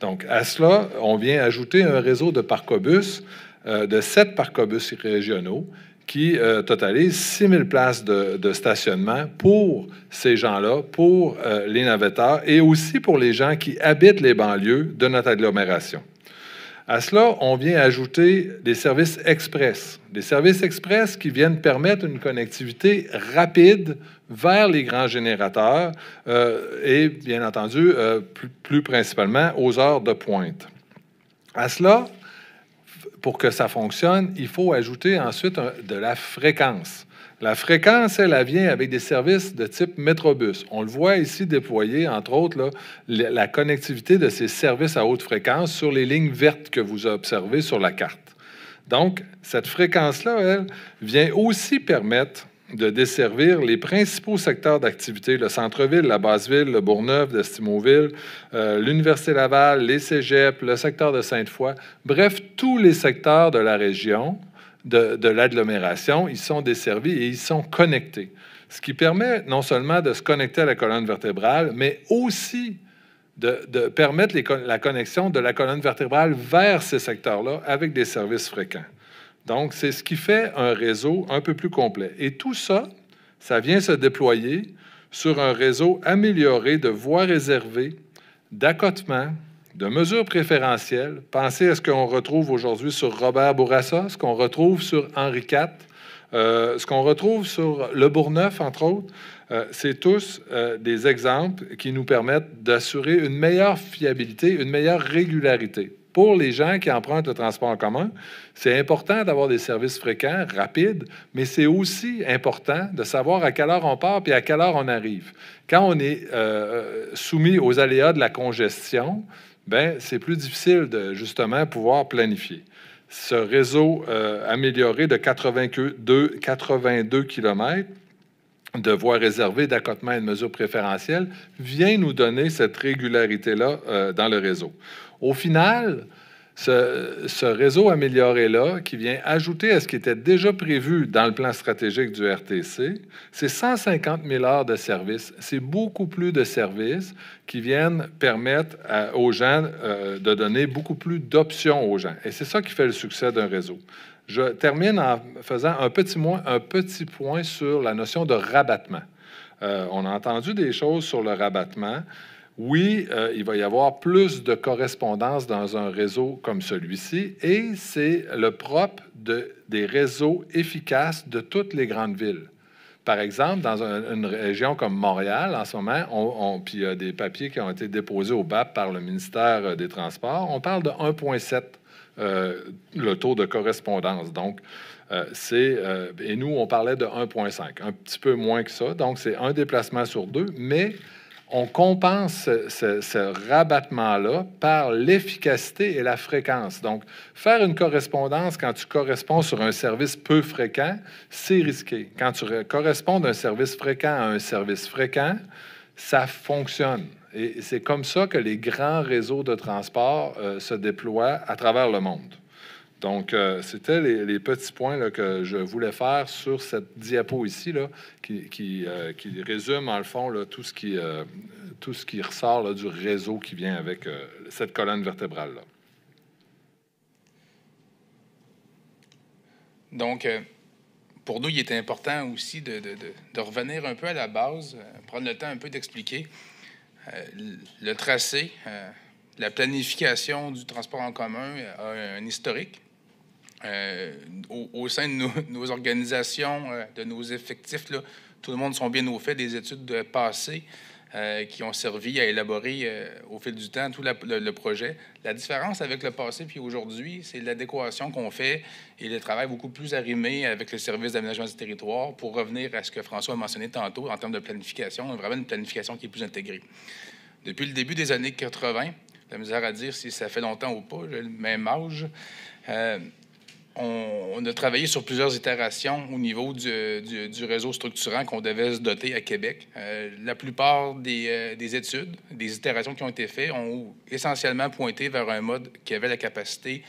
Donc, à cela, on vient ajouter un réseau de parcobus, de 7 parcobus régionaux, qui totalise 6 000 places de stationnement pour ces gens-là, pour les navetteurs et aussi pour les gens qui habitent les banlieues de notre agglomération. À cela, on vient ajouter des services express. Des services express qui viennent permettre une connectivité rapide vers les grands générateurs et, bien entendu, plus principalement aux heures de pointe. À cela, pour que ça fonctionne, il faut ajouter ensuite de la fréquence. La fréquence, elle vient avec des services de type Métrobus. On le voit ici déployer, entre autres, là, la connectivité de ces services à haute fréquence sur les lignes vertes que vous observez sur la carte. Donc, cette fréquence-là, elle, vient aussi permettre de desservir les principaux secteurs d'activité, le centre-ville, la basse-ville, le Bourgneuf, d'Estimauville, l'Université Laval, les cégeps, le secteur de Sainte-Foy, bref, tous les secteurs de la région, de l'agglomération, ils sont desservis et ils sont connectés. Ce qui permet non seulement de se connecter à la colonne vertébrale, mais aussi de permettre la connexion de la colonne vertébrale vers ces secteurs-là avec des services fréquents. Donc, c'est ce qui fait un réseau un peu plus complet. Et tout ça, ça vient se déployer sur un réseau amélioré de voies réservées, d'accotements, de mesures préférentielles. Pensez à ce qu'on retrouve aujourd'hui sur Robert Bourassa, ce qu'on retrouve sur Henri IV, ce qu'on retrouve sur Le Bourgneuf, entre autres. C'est tous des exemples qui nous permettent d'assurer une meilleure fiabilité, une meilleure régularité. Pour les gens qui empruntent le transport en commun, c'est important d'avoir des services fréquents, rapides, mais c'est aussi important de savoir à quelle heure on part et à quelle heure on arrive. Quand on est soumis aux aléas de la congestion, ben, c'est plus difficile de justement pouvoir planifier. Ce réseau amélioré de 82 km de voies réservées, d'accotements et de mesures préférentielles vient nous donner cette régularité-là dans le réseau. Au final, ce réseau amélioré-là, qui vient ajouter à ce qui était déjà prévu dans le plan stratégique du RTC, c'est 150 000 heures de services. C'est beaucoup plus de services qui viennent permettre aux gens de donner beaucoup plus d'options aux gens. Et c'est ça qui fait le succès d'un réseau. Je termine en faisant un petit point sur la notion de rabattement. On a entendu des choses sur le rabattement. Oui, il va y avoir plus de correspondance dans un réseau comme celui-ci, et c'est le propre des réseaux efficaces de toutes les grandes villes. Par exemple, dans une région comme Montréal, en ce moment, puis il y a des papiers qui ont été déposés au BAP par le ministère des Transports, on parle de 1,7 le taux de correspondance. Donc, et nous, on parlait de 1,5, un petit peu moins que ça. Donc, c'est un déplacement sur 2, mais on compense ce rabattement-là par l'efficacité et la fréquence. Donc, faire une correspondance quand tu corresponds sur un service peu fréquent, c'est risqué. Quand tu corresponds d'un service fréquent à un service fréquent, ça fonctionne. Et c'est comme ça que les grands réseaux de transport se déploient à travers le monde. Donc, c'était les petits points là, que je voulais faire sur cette diapo ici, là, qui résume, en le fond, là, tout ce qui ressort là, du réseau qui vient avec cette colonne vertébrale-là. Donc, pour nous, il était important aussi de revenir un peu à la base, prendre le temps un peu d'expliquer le tracé, la planification du transport en commun a un historique. Au sein de nos organisations, de nos effectifs, là, tout le monde sont bien au fait des études passées qui ont servi à élaborer au fil du temps tout le projet. La différence avec le passé puis aujourd'hui, c'est l'adéquation qu'on fait et le travail beaucoup plus arrimé avec le service d'aménagement du territoire pour revenir à ce que François a mentionné tantôt en termes de planification, vraiment une planification qui est plus intégrée. Depuis le début des années 80, la misère à dire si ça fait longtemps ou pas, j'ai le même âge, on a travaillé sur plusieurs itérations au niveau du réseau structurant qu'on devait se doter à Québec. La plupart des études, des itérations qui ont été faites ont essentiellement pointé vers un mode qui avait la capacité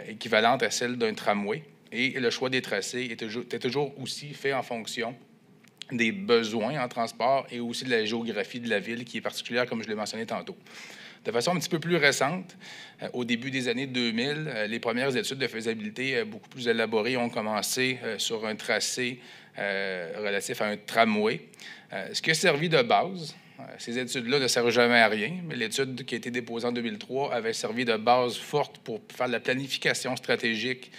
équivalente à celle d'un tramway. Et le choix des tracés était toujours aussi fait en fonction des besoins en transport et aussi de la géographie de la ville qui est particulière, comme je l'ai mentionné tantôt. De façon un petit peu plus récente, au début des années 2000, les premières études de faisabilité beaucoup plus élaborées ont commencé sur un tracé relatif à un tramway, ce qui a servi de base. Ces études-là ne servent jamais à rien, mais l'étude qui a été déposée en 2003 avait servi de base forte pour faire la planification stratégique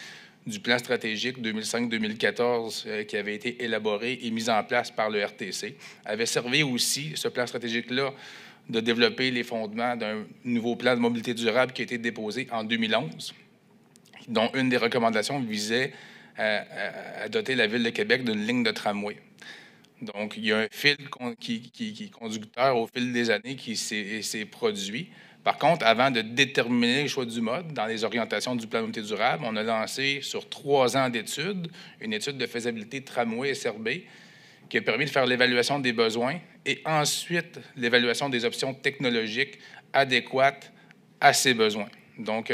du plan stratégique 2005-2014 qui avait été élaboré et mis en place par le RTC. Avait servi aussi, ce plan stratégique-là, de développer les fondements d'un nouveau plan de mobilité durable qui a été déposé en 2011, dont une des recommandations visait à doter la Ville de Québec d'une ligne de tramway. Donc, il y a un fil qui conducteur au fil des années qui s'est produit. Par contre, avant de déterminer le choix du mode dans les orientations du plan de mobilité durable, on a lancé sur 3 ans d'études une étude de faisabilité tramway-SRB qui a permis de faire l'évaluation des besoins et ensuite l'évaluation des options technologiques adéquates à ces besoins. Donc,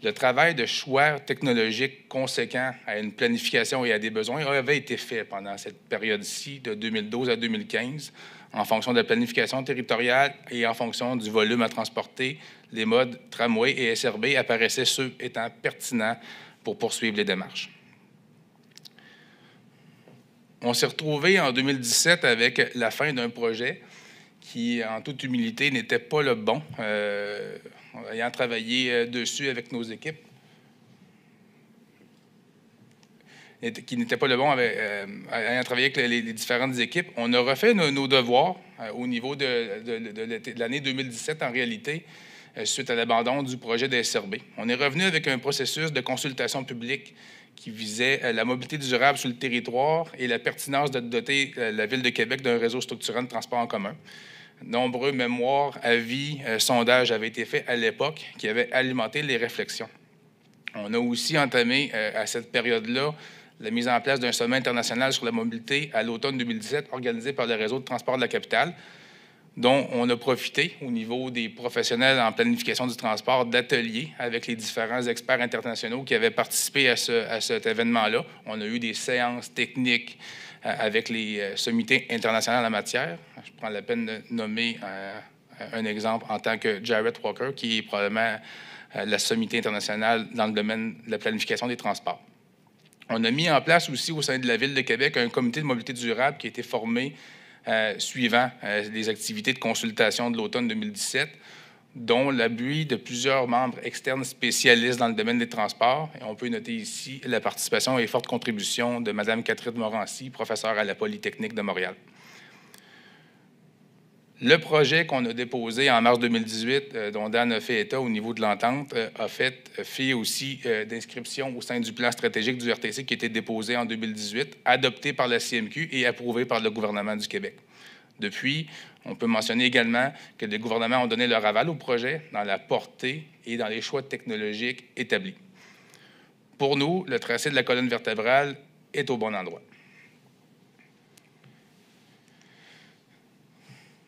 Le travail de choix technologique conséquent à une planification et à des besoins avait été fait pendant cette période-ci, de 2012 à 2015, en fonction de la planification territoriale et en fonction du volume à transporter. Les modes tramway et SRB apparaissaient ceux étant pertinents pour poursuivre les démarches. On s'est retrouvé en 2017 avec la fin d'un projet qui, en toute humilité, n'était pas le bon, ayant travaillé dessus avec nos équipes, qui n'était pas le bon, ayant travaillé avec les différentes équipes. On a refait nos devoirs au niveau de l'année 2017, en réalité, suite à l'abandon du projet de SRB. On est revenu avec un processus de consultation publique qui visait la mobilité durable sur le territoire et la pertinence de doter la Ville de Québec d'un réseau structurant de transport en commun. Nombreux mémoires, avis, sondages avaient été faits à l'époque qui avaient alimenté les réflexions. On a aussi entamé à cette période-là la mise en place d'un sommet international sur la mobilité à l'automne 2017 organisé par le réseau de transport de la capitale, dont on a profité au niveau des professionnels en planification du transport d'ateliers avec les différents experts internationaux qui avaient participé à cet événement-là. On a eu des séances techniques avec les sommités internationales en la matière. Je prends la peine de nommer un exemple en tant que Jarrett Walker, qui est probablement la sommité internationale dans le domaine de la planification des transports. On a mis en place aussi au sein de la Ville de Québec un comité de mobilité durable qui a été formé suivant les activités de consultation de l'automne 2017, dont l'appui de plusieurs membres externes spécialistes dans le domaine des transports. Et on peut noter ici la participation et forte contribution de Mme Catherine Morancy, professeure à la Polytechnique de Montréal. Le projet qu'on a déposé en mars 2018, dont Dan a fait état au niveau de l'entente, a fait fi aussi d'inscription au sein du plan stratégique du RTC qui a été déposé en 2018, adopté par la CMQ et approuvé par le gouvernement du Québec. Depuis, on peut mentionner également que les gouvernements ont donné leur aval au projet dans la portée et dans les choix technologiques établis. Pour nous, le tracé de la colonne vertébrale est au bon endroit.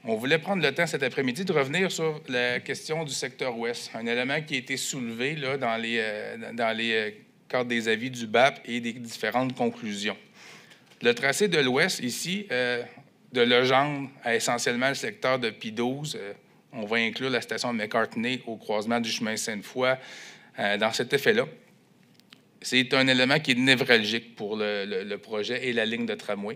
On voulait prendre le temps cet après-midi de revenir sur la question du secteur ouest, un élément qui a été soulevé là, dans les cadres des avis du BAP et des différentes conclusions. Le tracé de l'ouest, ici, de Legendre à essentiellement le secteur de P12, on va inclure la station McCartney au croisement du chemin Sainte-Foy dans cet effet-là. C'est un élément qui est névralgique pour le projet et la ligne de tramway.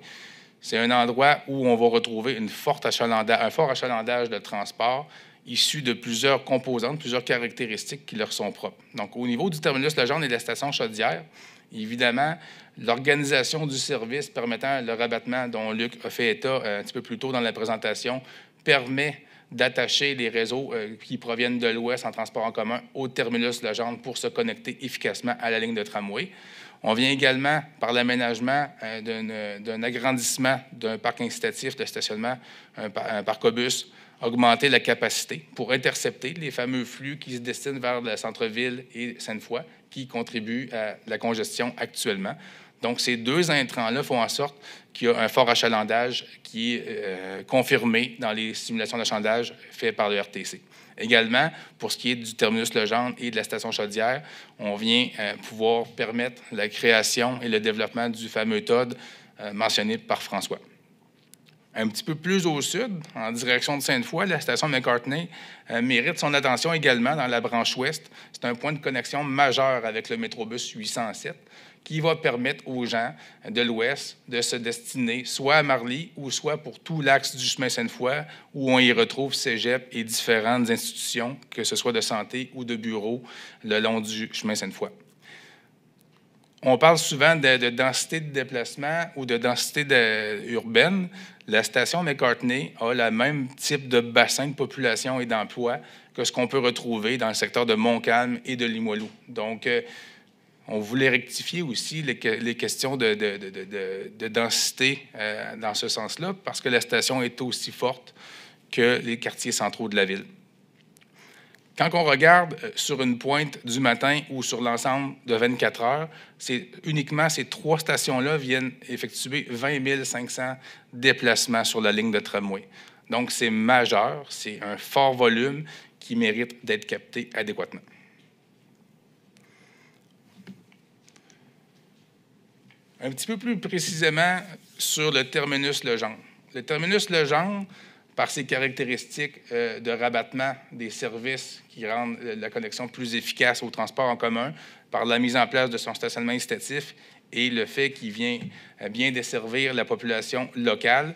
C'est un endroit où on va retrouver un fort achalandage de transport issu de plusieurs composantes, plusieurs caractéristiques qui leur sont propres. Donc, au niveau du terminus Legendre et de la station Chaudière, évidemment, l'organisation du service permettant le rabattement dont Luc a fait état un petit peu plus tôt dans la présentation permet d'attacher les réseaux qui proviennent de l'ouest en transport en commun au terminus Legendre pour se connecter efficacement à la ligne de tramway. On vient également, par l'aménagement d'un agrandissement d'un parc incitatif de stationnement, un parc-bus, augmenter la capacité pour intercepter les fameux flux qui se destinent vers le centre-ville et Sainte-Foy, qui contribuent à la congestion actuellement. Donc, ces deux intrants-là font en sorte qu'il y a un fort achalandage qui est confirmé dans les simulations d'achalandage faites par le RTC. Également, pour ce qui est du terminus Legendre et de la station Chaudière, on vient pouvoir permettre la création et le développement du fameux TOD mentionné par François. Un petit peu plus au sud, en direction de Sainte-Foy, la station McCartney mérite son attention également dans la branche ouest. C'est un point de connexion majeur avec le Métrobus 807 qui va permettre aux gens de l'ouest de se destiner soit à Marly ou soit pour tout l'axe du chemin Sainte-Foy où on y retrouve cégep et différentes institutions, que ce soit de santé ou de bureaux, le long du chemin Sainte-Foy. On parle souvent de densité de déplacement ou de densité urbaine. La station McCartney a le même type de bassin de population et d'emploi que ce qu'on peut retrouver dans le secteur de Montcalm et de Limoilou. Donc, on voulait rectifier aussi les questions de densité dans ce sens-là, parce que la station est aussi forte que les quartiers centraux de la ville. Quand on regarde sur une pointe du matin ou sur l'ensemble de 24 heures, uniquement ces trois stations-là viennent effectuer 20 500 déplacements sur la ligne de tramway. Donc, c'est majeur, c'est un fort volume qui mérite d'être capté adéquatement. Un petit peu plus précisément sur le terminus Legendre. Le terminus Legendre, par ses caractéristiques de rabattement des services qui rendent la connexion plus efficace au transport en commun, par la mise en place de son stationnement incitatif et le fait qu'il vient bien desservir la population locale,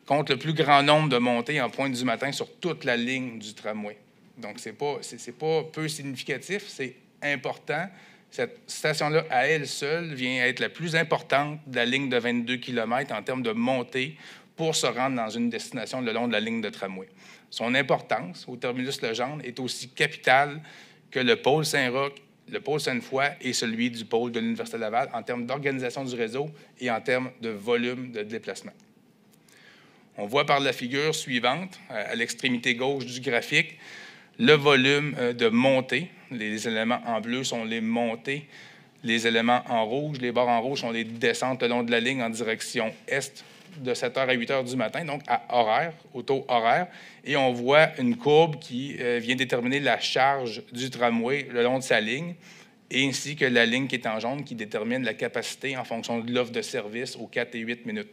compte le plus grand nombre de montées en pointe du matin sur toute la ligne du tramway. Donc, ce n'est pas peu significatif, c'est important. Cette station-là, à elle seule, vient être la plus importante de la ligne de 22 km en termes de montée pour se rendre dans une destination le long de la ligne de tramway. Son importance au terminus Legendre est aussi capitale que le pôle Saint-Roch, le pôle Sainte-Foy et celui du pôle de l'Université Laval en termes d'organisation du réseau et en termes de volume de déplacement. On voit par la figure suivante, à l'extrémité gauche du graphique, le volume de montée. Les éléments en bleu sont les montées. Les éléments en rouge, les barres en rouge sont les descentes le long de la ligne en direction est de 7h à 8h du matin, donc à horaire, au taux horaire. Et on voit une courbe qui vient déterminer la charge du tramway le long de sa ligne, ainsi que la ligne qui est en jaune qui détermine la capacité en fonction de l'offre de service aux 4 et 8 minutes.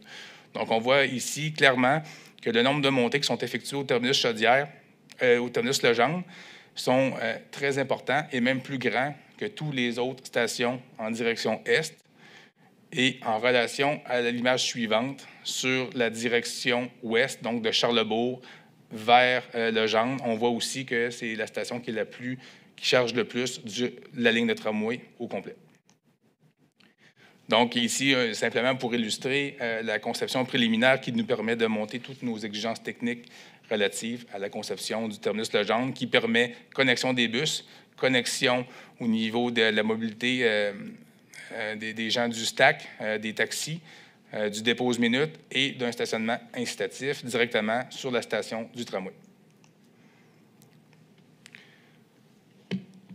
Donc, on voit ici clairement que le nombre de montées qui sont effectuées au terminus Chaudière, au terminus Legendre, sont très importants et même plus grands que toutes les autres stations en direction est. Et en relation à l'image suivante, sur la direction ouest, donc de Charlesbourg vers Legendre, on voit aussi que c'est la station qui charge le plus de la ligne de tramway au complet. Donc ici, simplement pour illustrer la conception préliminaire qui nous permet de monter toutes nos exigences techniques relatives à la conception du terminus Legendre, qui permet connexion des bus, connexion au niveau de la mobilité des gens du STAC, des taxis, du dépose-minute et d'un stationnement incitatif directement sur la station du tramway.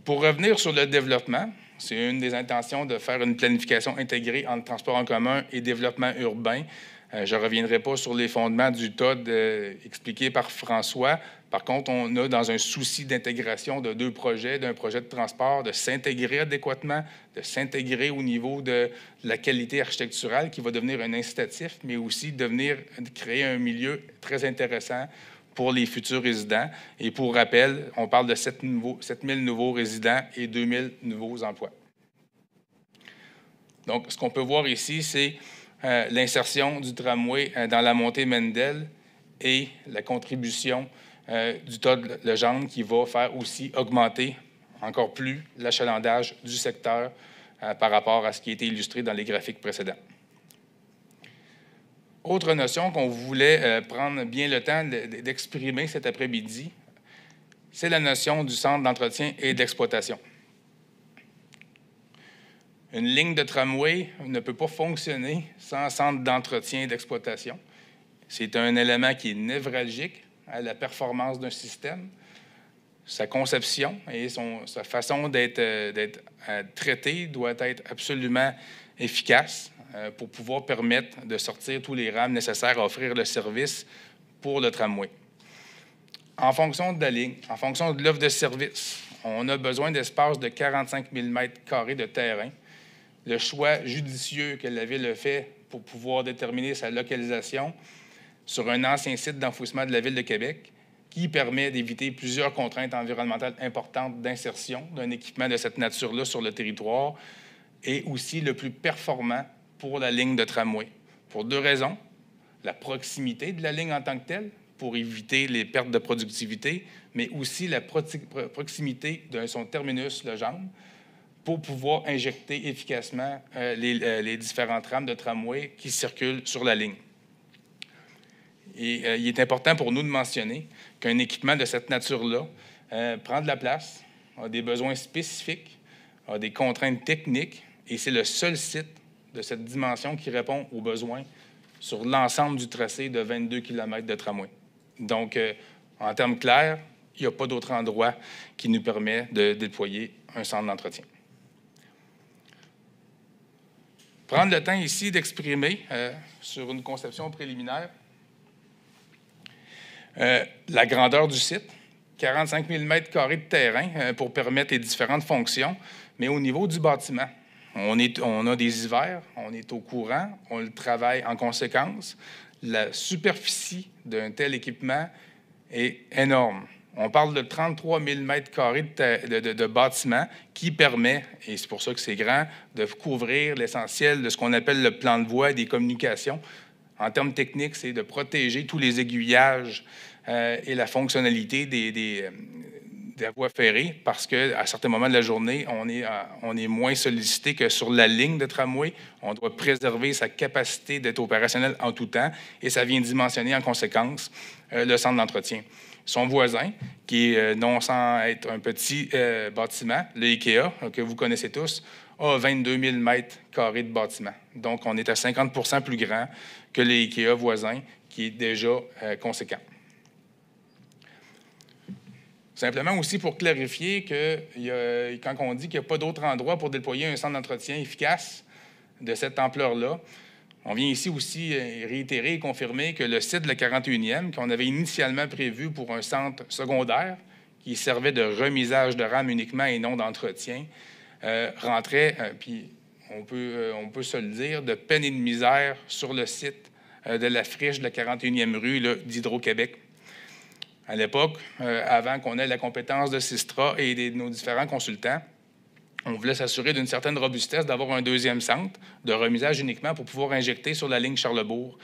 Pour revenir sur le développement, c'est une des intentions de faire une planification intégrée entre transport en commun et développement urbain. Je ne reviendrai pas sur les fondements du TOD expliqués par François. Par contre, on a, dans un souci d'intégration de deux projets, d'un projet de transport, de s'intégrer adéquatement, de s'intégrer au niveau de la qualité architecturale qui va devenir un incitatif, mais aussi de créer un milieu très intéressant pour les futurs résidents. Et pour rappel, on parle de 7 000 nouveaux résidents et 2 000 nouveaux emplois. Donc, ce qu'on peut voir ici, c'est l'insertion du tramway dans la montée Mendel et la contribution du TOD Legendre qui va faire aussi augmenter encore plus l'achalandage du secteur par rapport à ce qui a été illustré dans les graphiques précédents. Autre notion qu'on voulait prendre bien le temps d'exprimer cet après-midi, c'est la notion du centre d'entretien et d'exploitation. Une ligne de tramway ne peut pas fonctionner sans centre d'entretien et d'exploitation. C'est un élément qui est névralgique à la performance d'un système. Sa conception et sa façon d'être traitée doit être absolument efficace pour pouvoir permettre de sortir tous les rames nécessaires à offrir le service pour le tramway. En fonction de la ligne, en fonction de l'offre de service, on a besoin d'espace de 45 000 m² de terrain. Le choix judicieux que la Ville a fait pour pouvoir déterminer sa localisation sur un ancien site d'enfouissement de la Ville de Québec qui permet d'éviter plusieurs contraintes environnementales importantes d'insertion d'un équipement de cette nature-là sur le territoire et aussi le plus performant pour la ligne de tramway. Pour deux raisons. La proximité de la ligne en tant que telle, pour éviter les pertes de productivité, mais aussi la proximité de son terminus Legendre, pour pouvoir injecter efficacement les différentes rames de tramway qui circulent sur la ligne. Et il est important pour nous de mentionner qu'un équipement de cette nature-là prend de la place, a des besoins spécifiques, a des contraintes techniques, et c'est le seul site de cette dimension qui répond aux besoins sur l'ensemble du tracé de 22 km de tramway. Donc, en termes clairs, il n'y a pas d'autre endroit qui nous permet de déployer un centre d'entretien. Prendre le temps ici d'exprimer sur une conception préliminaire la grandeur du site, 45 000 m² de terrain pour permettre les différentes fonctions, mais au niveau du bâtiment, On a des hivers, on est au courant, on le travaille en conséquence. La superficie d'un tel équipement est énorme. On parle de 33 000 mètres carrés de bâtiment qui permet, et c'est pour ça que c'est grand, de couvrir l'essentiel de ce qu'on appelle le plan de voie et des communications. En termes techniques, c'est de protéger tous les aiguillages et la fonctionnalité des voies ferrées, parce qu'à certains moments de la journée, on est moins sollicité que sur la ligne de tramway. On doit préserver sa capacité d'être opérationnel en tout temps, et ça vient dimensionner en conséquence le centre d'entretien. Son voisin, qui est non sans être un petit bâtiment, le IKEA, que vous connaissez tous, a 22 000 mètres carrés de bâtiment. Donc, on est à 50 % plus grand que le IKEA voisin, qui est déjà conséquent. Simplement aussi pour clarifier que quand on dit qu'il n'y a pas d'autre endroit pour déployer un centre d'entretien efficace de cette ampleur-là, on vient ici aussi réitérer et confirmer que le site de la 41e, qu'on avait initialement prévu pour un centre secondaire qui servait de remisage de rames uniquement et non d'entretien, rentrait, puis on peut se le dire, de peine et de misère sur le site de la friche de la 41e rue d'Hydro-Québec. À l'époque, avant qu'on ait la compétence de Sistra et de nos différents consultants, on voulait s'assurer d'une certaine robustesse d'avoir un deuxième centre de remisage uniquement pour pouvoir injecter sur la ligne Charlesbourg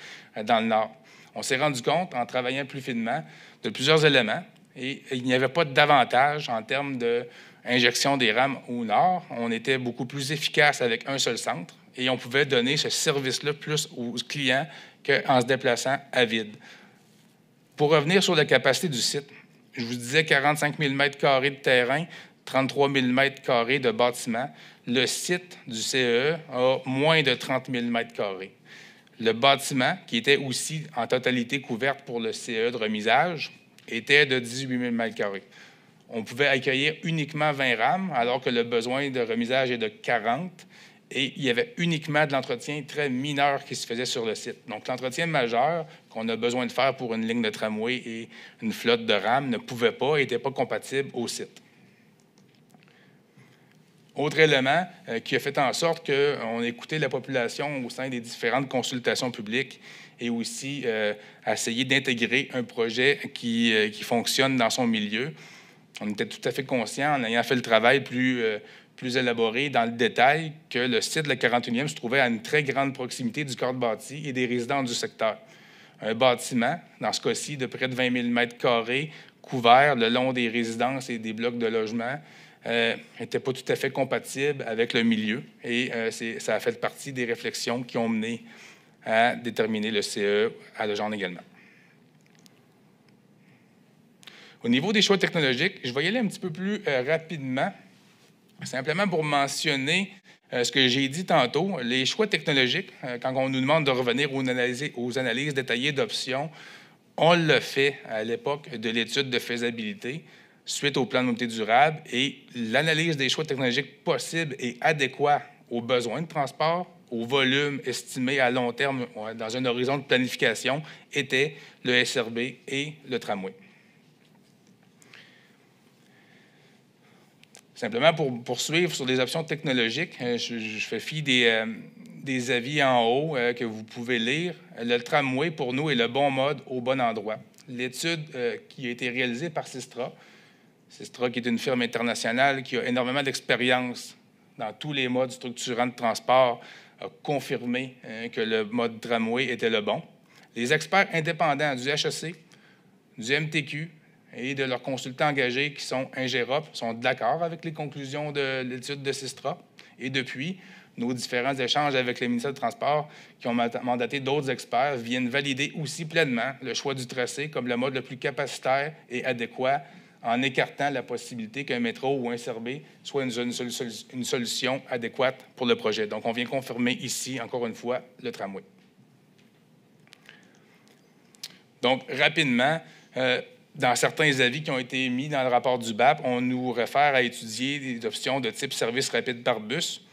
dans le nord. On s'est rendu compte, en travaillant plus finement, de plusieurs éléments, et il n'y avait pas d'avantage en termes d'injection des rames au nord. On était beaucoup plus efficace avec un seul centre, et on pouvait donner ce service-là plus aux clients qu'en se déplaçant à vide. Pour revenir sur la capacité du site, je vous disais 45 000 mètres carrés de terrain, 33 000 mètres carrés de bâtiment. Le site du CEE a moins de 30 000 mètres carrés. Le bâtiment, qui était aussi en totalité couverte pour le CEE de remisage, était de 18 000 mètres carrés. On pouvait accueillir uniquement 20 rames, alors que le besoin de remisage est de 40. Et il y avait uniquement de l'entretien très mineur qui se faisait sur le site. Donc, l'entretien majeur qu'on a besoin de faire pour une ligne de tramway et une flotte de rames ne pouvait pas et n'était pas compatible au site. Autre élément qui a fait en sorte qu'on écoutait la population au sein des différentes consultations publiques et aussi essayer d'intégrer un projet qui fonctionne dans son milieu. On était tout à fait conscient, en ayant fait le travail plus élaboré dans le détail, que le site de la 41e se trouvait à une très grande proximité du corps bâti et des résidents du secteur. Un bâtiment, dans ce cas-ci, de près de 20 000 mètres carrés, couvert le long des résidences et des blocs de logement, n'était pas tout à fait compatible avec le milieu. Et ça a fait partie des réflexions qui ont mené à déterminer le CE à Legendre également. Au niveau des choix technologiques, je vais y aller un petit peu plus rapidement, simplement pour mentionner ce que j'ai dit tantôt. Les choix technologiques, quand on nous demande de revenir aux analyses détaillées d'options, on l'a fait à l'époque de l'étude de faisabilité suite au plan de mobilité durable, et l'analyse des choix technologiques possibles et adéquats aux besoins de transport, au volume estimé à long terme dans un horizon de planification, était le SRB et le tramway. Simplement pour poursuivre sur les options technologiques, je fais fi des avis en haut que vous pouvez lire. Le tramway, pour nous, est le bon mode au bon endroit. L'étude qui a été réalisée par Sistra, qui est une firme internationale qui a énormément d'expérience dans tous les modes structurants de transport, a confirmé que le mode tramway était le bon. Les experts indépendants du HEC, du MTQ, et de leurs consultants engagés qui sont Ingérop sont d'accord avec les conclusions de l'étude de Sistra. Et depuis, nos différents échanges avec les ministères des Transports qui ont mandaté d'autres experts viennent valider aussi pleinement le choix du tracé comme le mode le plus capacitaire et adéquat, en écartant la possibilité qu'un métro ou un SRB soit une solution adéquate pour le projet. Donc, on vient confirmer ici, encore une fois, le tramway. Donc, rapidement, dans certains avis qui ont été émis dans le rapport du BAP, on nous réfère à étudier des options de type service rapide par bus.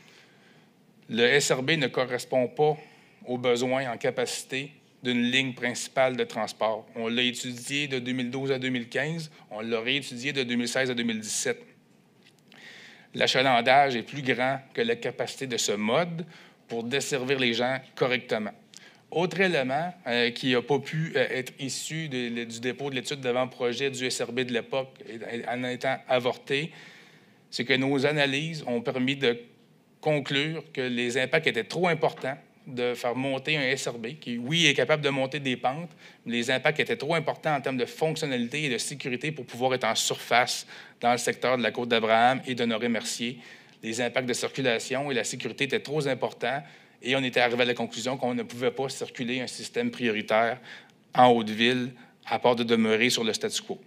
Le SRB ne correspond pas aux besoins en capacité d'une ligne principale de transport. On l'a étudié de 2012 à 2015, on l'a réétudié de 2016 à 2017. L'achalandage est plus grand que la capacité de ce mode pour desservir les gens correctement. Autre élément qui n'a pas pu être issu du dépôt de l'étude d'avant-projet du SRB de l'époque en étant avorté, c'est que nos analyses ont permis de conclure que les impacts étaient trop importants de faire monter un SRB qui, oui, est capable de monter des pentes, mais les impacts étaient trop importants en termes de fonctionnalité et de sécurité pour pouvoir être en surface dans le secteur de la Côte d'Abraham et d'Honoré-Mercier. Les impacts de circulation et la sécurité étaient trop importants et on était arrivé à la conclusion qu'on ne pouvait pas circuler un système prioritaire en Haute-Ville à part de demeurer sur le statu quo.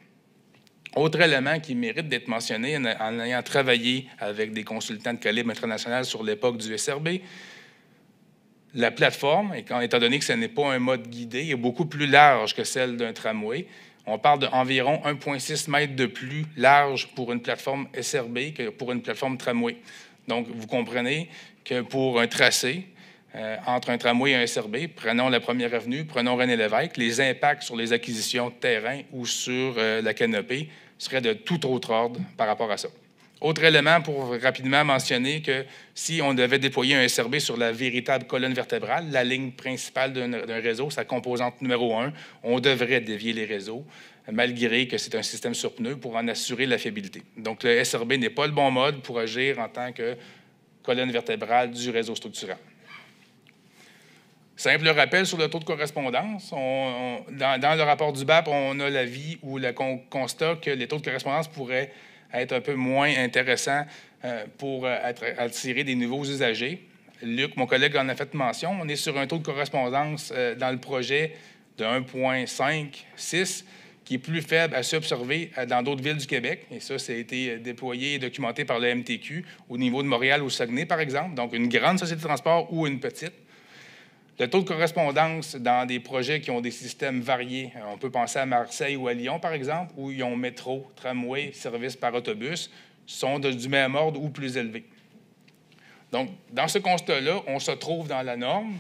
Autre élément qui mérite d'être mentionné en ayant travaillé avec des consultants de calibre international sur l'époque du SRB, la plateforme, étant donné que ce n'est pas un mode guidé, est beaucoup plus large que celle d'un tramway. On parle d'environ 1,6 mètres de plus large pour une plateforme SRB que pour une plateforme tramway. Donc, vous comprenez que pour un tracé entre un tramway et un SRB, prenons la première avenue, prenons René-Lévesque, les impacts sur les acquisitions de terrain ou sur la canopée seraient de tout autre ordre par rapport à ça. Autre élément pour rapidement mentionner que si on devait déployer un SRB sur la véritable colonne vertébrale, la ligne principale d'un réseau, sa composante numéro 1, on devrait dévier les réseaux, malgré que c'est un système sur pneus pour en assurer la fiabilité. Donc, le SRB n'est pas le bon mode pour agir en tant que colonne vertébrale du réseau structurant. Simple rappel sur le taux de correspondance. Dans le rapport du BAP, on a l'avis ou le constat que les taux de correspondance pourraient être un peu moins intéressants pour attirer des nouveaux usagers. Luc, mon collègue, en a fait mention. On est sur un taux de correspondance dans le projet de 1,56, qui est plus faible à s'observer dans d'autres villes du Québec. Et ça a été déployé et documenté par le MTQ au niveau de Montréal ou Saguenay, par exemple. Donc, une grande société de transport ou une petite. Le taux de correspondance dans des projets qui ont des systèmes variés, on peut penser à Marseille ou à Lyon, par exemple, où ils ont métro, tramway, service par autobus, sont du même ordre ou plus élevés. Donc, dans ce constat-là, on se trouve dans la norme,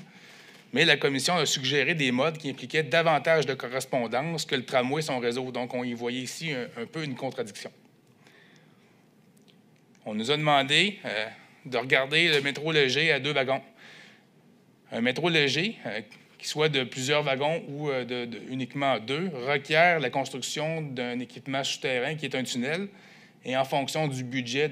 mais la Commission a suggéré des modes qui impliquaient davantage de correspondance que le tramway et son réseau. Donc, on y voyait ici un peu une contradiction. On nous a demandé de regarder le métro léger à 2 wagons. Un métro léger, qui soit de plusieurs wagons ou uniquement 2, requiert la construction d'un équipement souterrain qui est un tunnel. Et en fonction du budget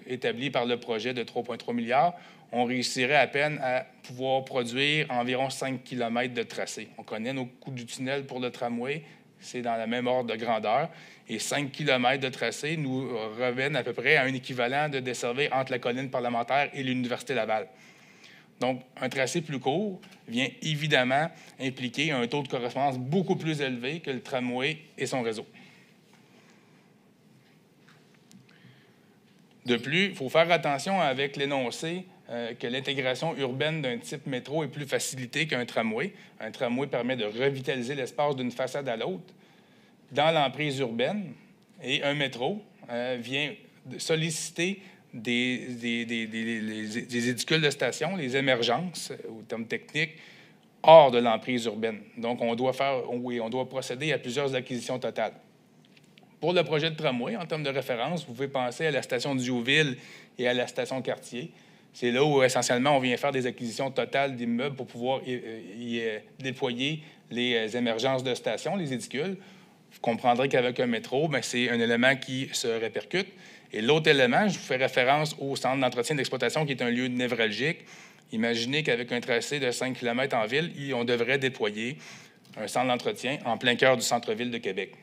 établi par le projet de 3,3 milliards, on réussirait à peine à pouvoir produire environ 5 km de tracé. On connaît nos coûts du tunnel pour le tramway, c'est dans la même ordre de grandeur. Et 5 km de tracé nous reviennent à peu près à un équivalent de desservir entre la colline parlementaire et l'Université Laval. Donc, un tracé plus court vient évidemment impliquer un taux de correspondance beaucoup plus élevé que le tramway et son réseau. De plus, il faut faire attention avec l'énoncé que l'intégration urbaine d'un type métro est plus facilitée qu'un tramway. Un tramway permet de revitaliser l'espace d'une façade à l'autre dans l'emprise urbaine et un métro vient solliciter des édicules de station, les émergences, au terme technique, hors de l'emprise urbaine. Donc, on doit procéder à plusieurs acquisitions totales. Pour le projet de tramway, en termes de référence, vous pouvez penser à la station Diouville et à la station Cartier. C'est là où, essentiellement, on vient faire des acquisitions totales d'immeubles pour pouvoir y déployer les émergences de station, les édicules. Vous comprendrez qu'avec un métro, c'est un élément qui se répercute. Et l'autre élément, je vous fais référence au centre d'entretien d'exploitation qui est un lieu névralgique. Imaginez qu'avec un tracé de 5 km en ville, on devrait déployer un centre d'entretien en plein cœur du centre-ville de Québec.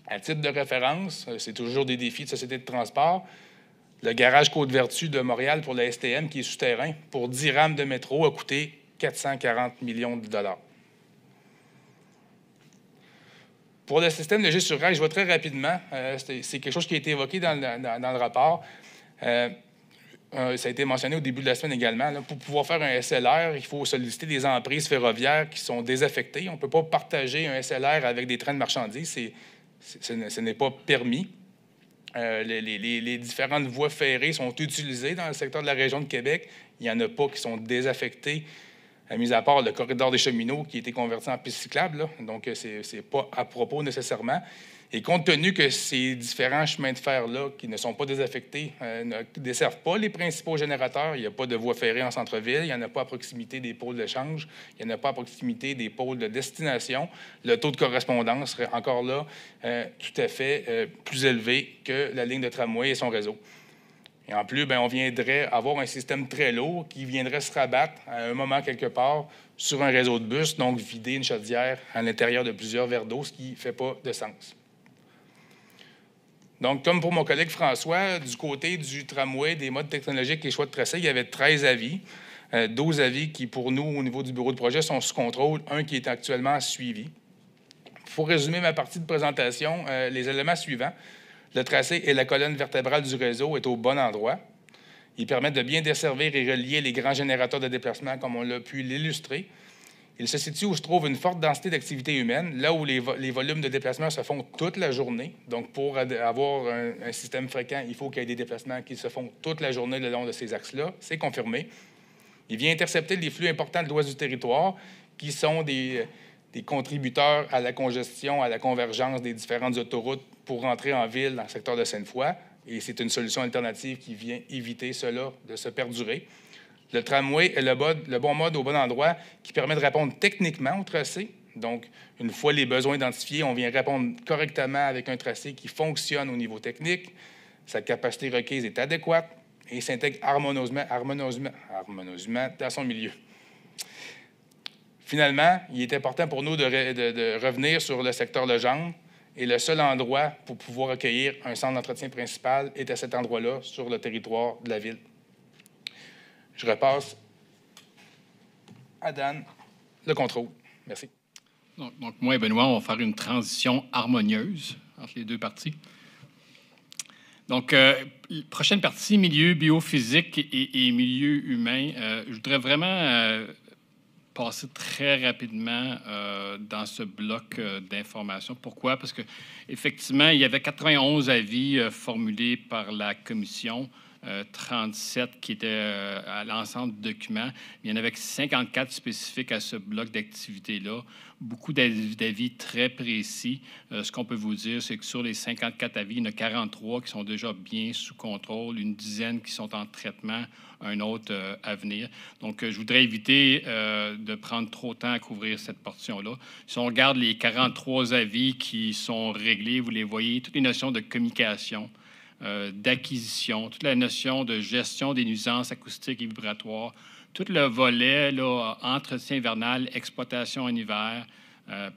À titre de référence, c'est toujours des défis de société de transport. Le garage Côte-Vertu de Montréal pour la STM, qui est souterrain, pour 10 rames de métro, a coûté 440 millions de dollars. Pour le système de G-sur-rail, je vais très rapidement. C'est quelque chose qui a été évoqué dans le rapport. Ça a été mentionné au début de la semaine également. Là, pour pouvoir faire un SLR, il faut solliciter des emprises ferroviaires qui sont désaffectées. On ne peut pas partager un SLR avec des trains de marchandises. Ce n'est pas permis. Les différentes voies ferrées sont utilisées dans le secteur de la région de Québec. Il n'y en a pas qui sont désaffectées, mis à part le corridor des cheminots qui a été converti en piste cyclable. Là. Donc, ce n'est pas à propos nécessairement. Et compte tenu que ces différents chemins de fer-là, qui ne sont pas désaffectés, ne desservent pas les principaux générateurs, il n'y a pas de voie ferrée en centre-ville, il n'y en a pas à proximité des pôles d'échange, il n'y en a pas à proximité des pôles de destination, le taux de correspondance serait encore là tout à fait plus élevé que la ligne de tramway et son réseau. Et en plus, on viendrait avoir un système très lourd qui viendrait se rabattre à un moment quelque part sur un réseau de bus, donc vider une chaudière à l'intérieur de plusieurs verres d'eau, ce qui ne fait pas de sens. Donc, comme pour mon collègue François, du côté du tramway, des modes technologiques et choix de tracé, il y avait 13 avis, 12 avis qui, pour nous, au niveau du bureau de projet, sont sous contrôle, un qui est actuellement suivi. Pour résumer ma partie de présentation, les éléments suivants. Le tracé et la colonne vertébrale du réseau est au bon endroit. Ils permettent de bien desservir et relier les grands générateurs de déplacement, comme on l'a pu l'illustrer. Il se situe où se trouve une forte densité d'activité humaine, là où les volumes de déplacement se font toute la journée. Donc, pour avoir un système fréquent, il faut qu'il y ait des déplacements qui se font toute la journée le long de ces axes-là. C'est confirmé. Il vient intercepter les flux importants de l'ouest du territoire, qui sont des contributeurs à la congestion, à la convergence des différentes autoroutes pour rentrer en ville dans le secteur de Sainte-Foy. Et c'est une solution alternative qui vient éviter cela de se perdurer. Le tramway est le bon mode au bon endroit qui permet de répondre techniquement au tracé. Donc, une fois les besoins identifiés, on vient répondre correctement avec un tracé qui fonctionne au niveau technique. Sa capacité requise est adéquate et s'intègre harmonieusement dans son milieu. Finalement, il est important pour nous de revenir sur le secteur Legendre. Et le seul endroit pour pouvoir accueillir un centre d'entretien principal est à cet endroit-là, sur le territoire de la ville. Je repasse à Dan le contrôle. Merci. Donc, moi et Benoît, on va faire une transition harmonieuse entre les deux parties. Donc, prochaine partie, milieu biophysique et milieu humain. Je voudrais vraiment passer très rapidement dans ce bloc d'informations. Pourquoi? Parce qu'effectivement, il y avait 91 avis formulés par la commission, 37 qui étaient à l'ensemble du document. Il y en avait 54 spécifiques à ce bloc d'activité-là. Beaucoup d'avis très précis. Ce qu'on peut vous dire, c'est que sur les 54 avis, il y en a 43 qui sont déjà bien sous contrôle, une dizaine qui sont en traitement, un autre à venir. Donc, je voudrais éviter de prendre trop de temps à couvrir cette portion-là. Si on regarde les 43 avis qui sont réglés, vous les voyez, toutes les notions de communication, d'acquisition, toute la notion de gestion des nuisances acoustiques et vibratoires, tout le volet là, entretien hivernal, exploitation en hiver,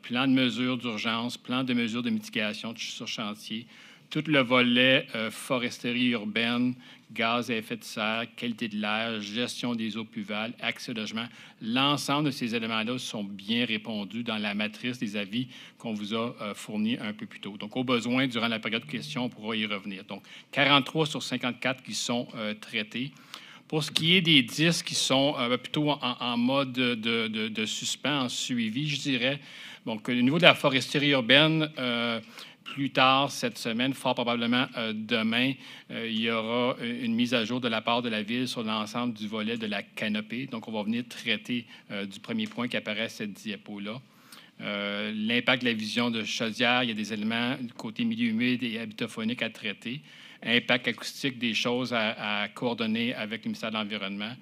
plan de mesures d'urgence, plan de mesures de mitigation sur chantier, tout le volet foresterie urbaine, gaz à effet de serre, qualité de l'air, gestion des eaux pluviales, accès au logement. L'ensemble de ces éléments-là sont bien répondus dans la matrice des avis qu'on vous a fournis un peu plus tôt. Donc, au besoin, durant la période de questions, on pourra y revenir. Donc, 43 sur 54 qui sont traités. Pour ce qui est des 10 qui sont plutôt en mode de suspens, en suivi, je dirais, donc, au niveau de la foresterie urbaine, plus tard cette semaine, fort probablement demain, il y aura une mise à jour de la part de la Ville sur l'ensemble du volet de la canopée. Donc, on va venir traiter du premier point qui apparaît à cette diapo-là. L'impact de la vision de chaudière, il y a des éléments du côté milieu humide et habitaphonique à traiter. Impact acoustique, des choses à coordonner avec le ministère de l'Environnement.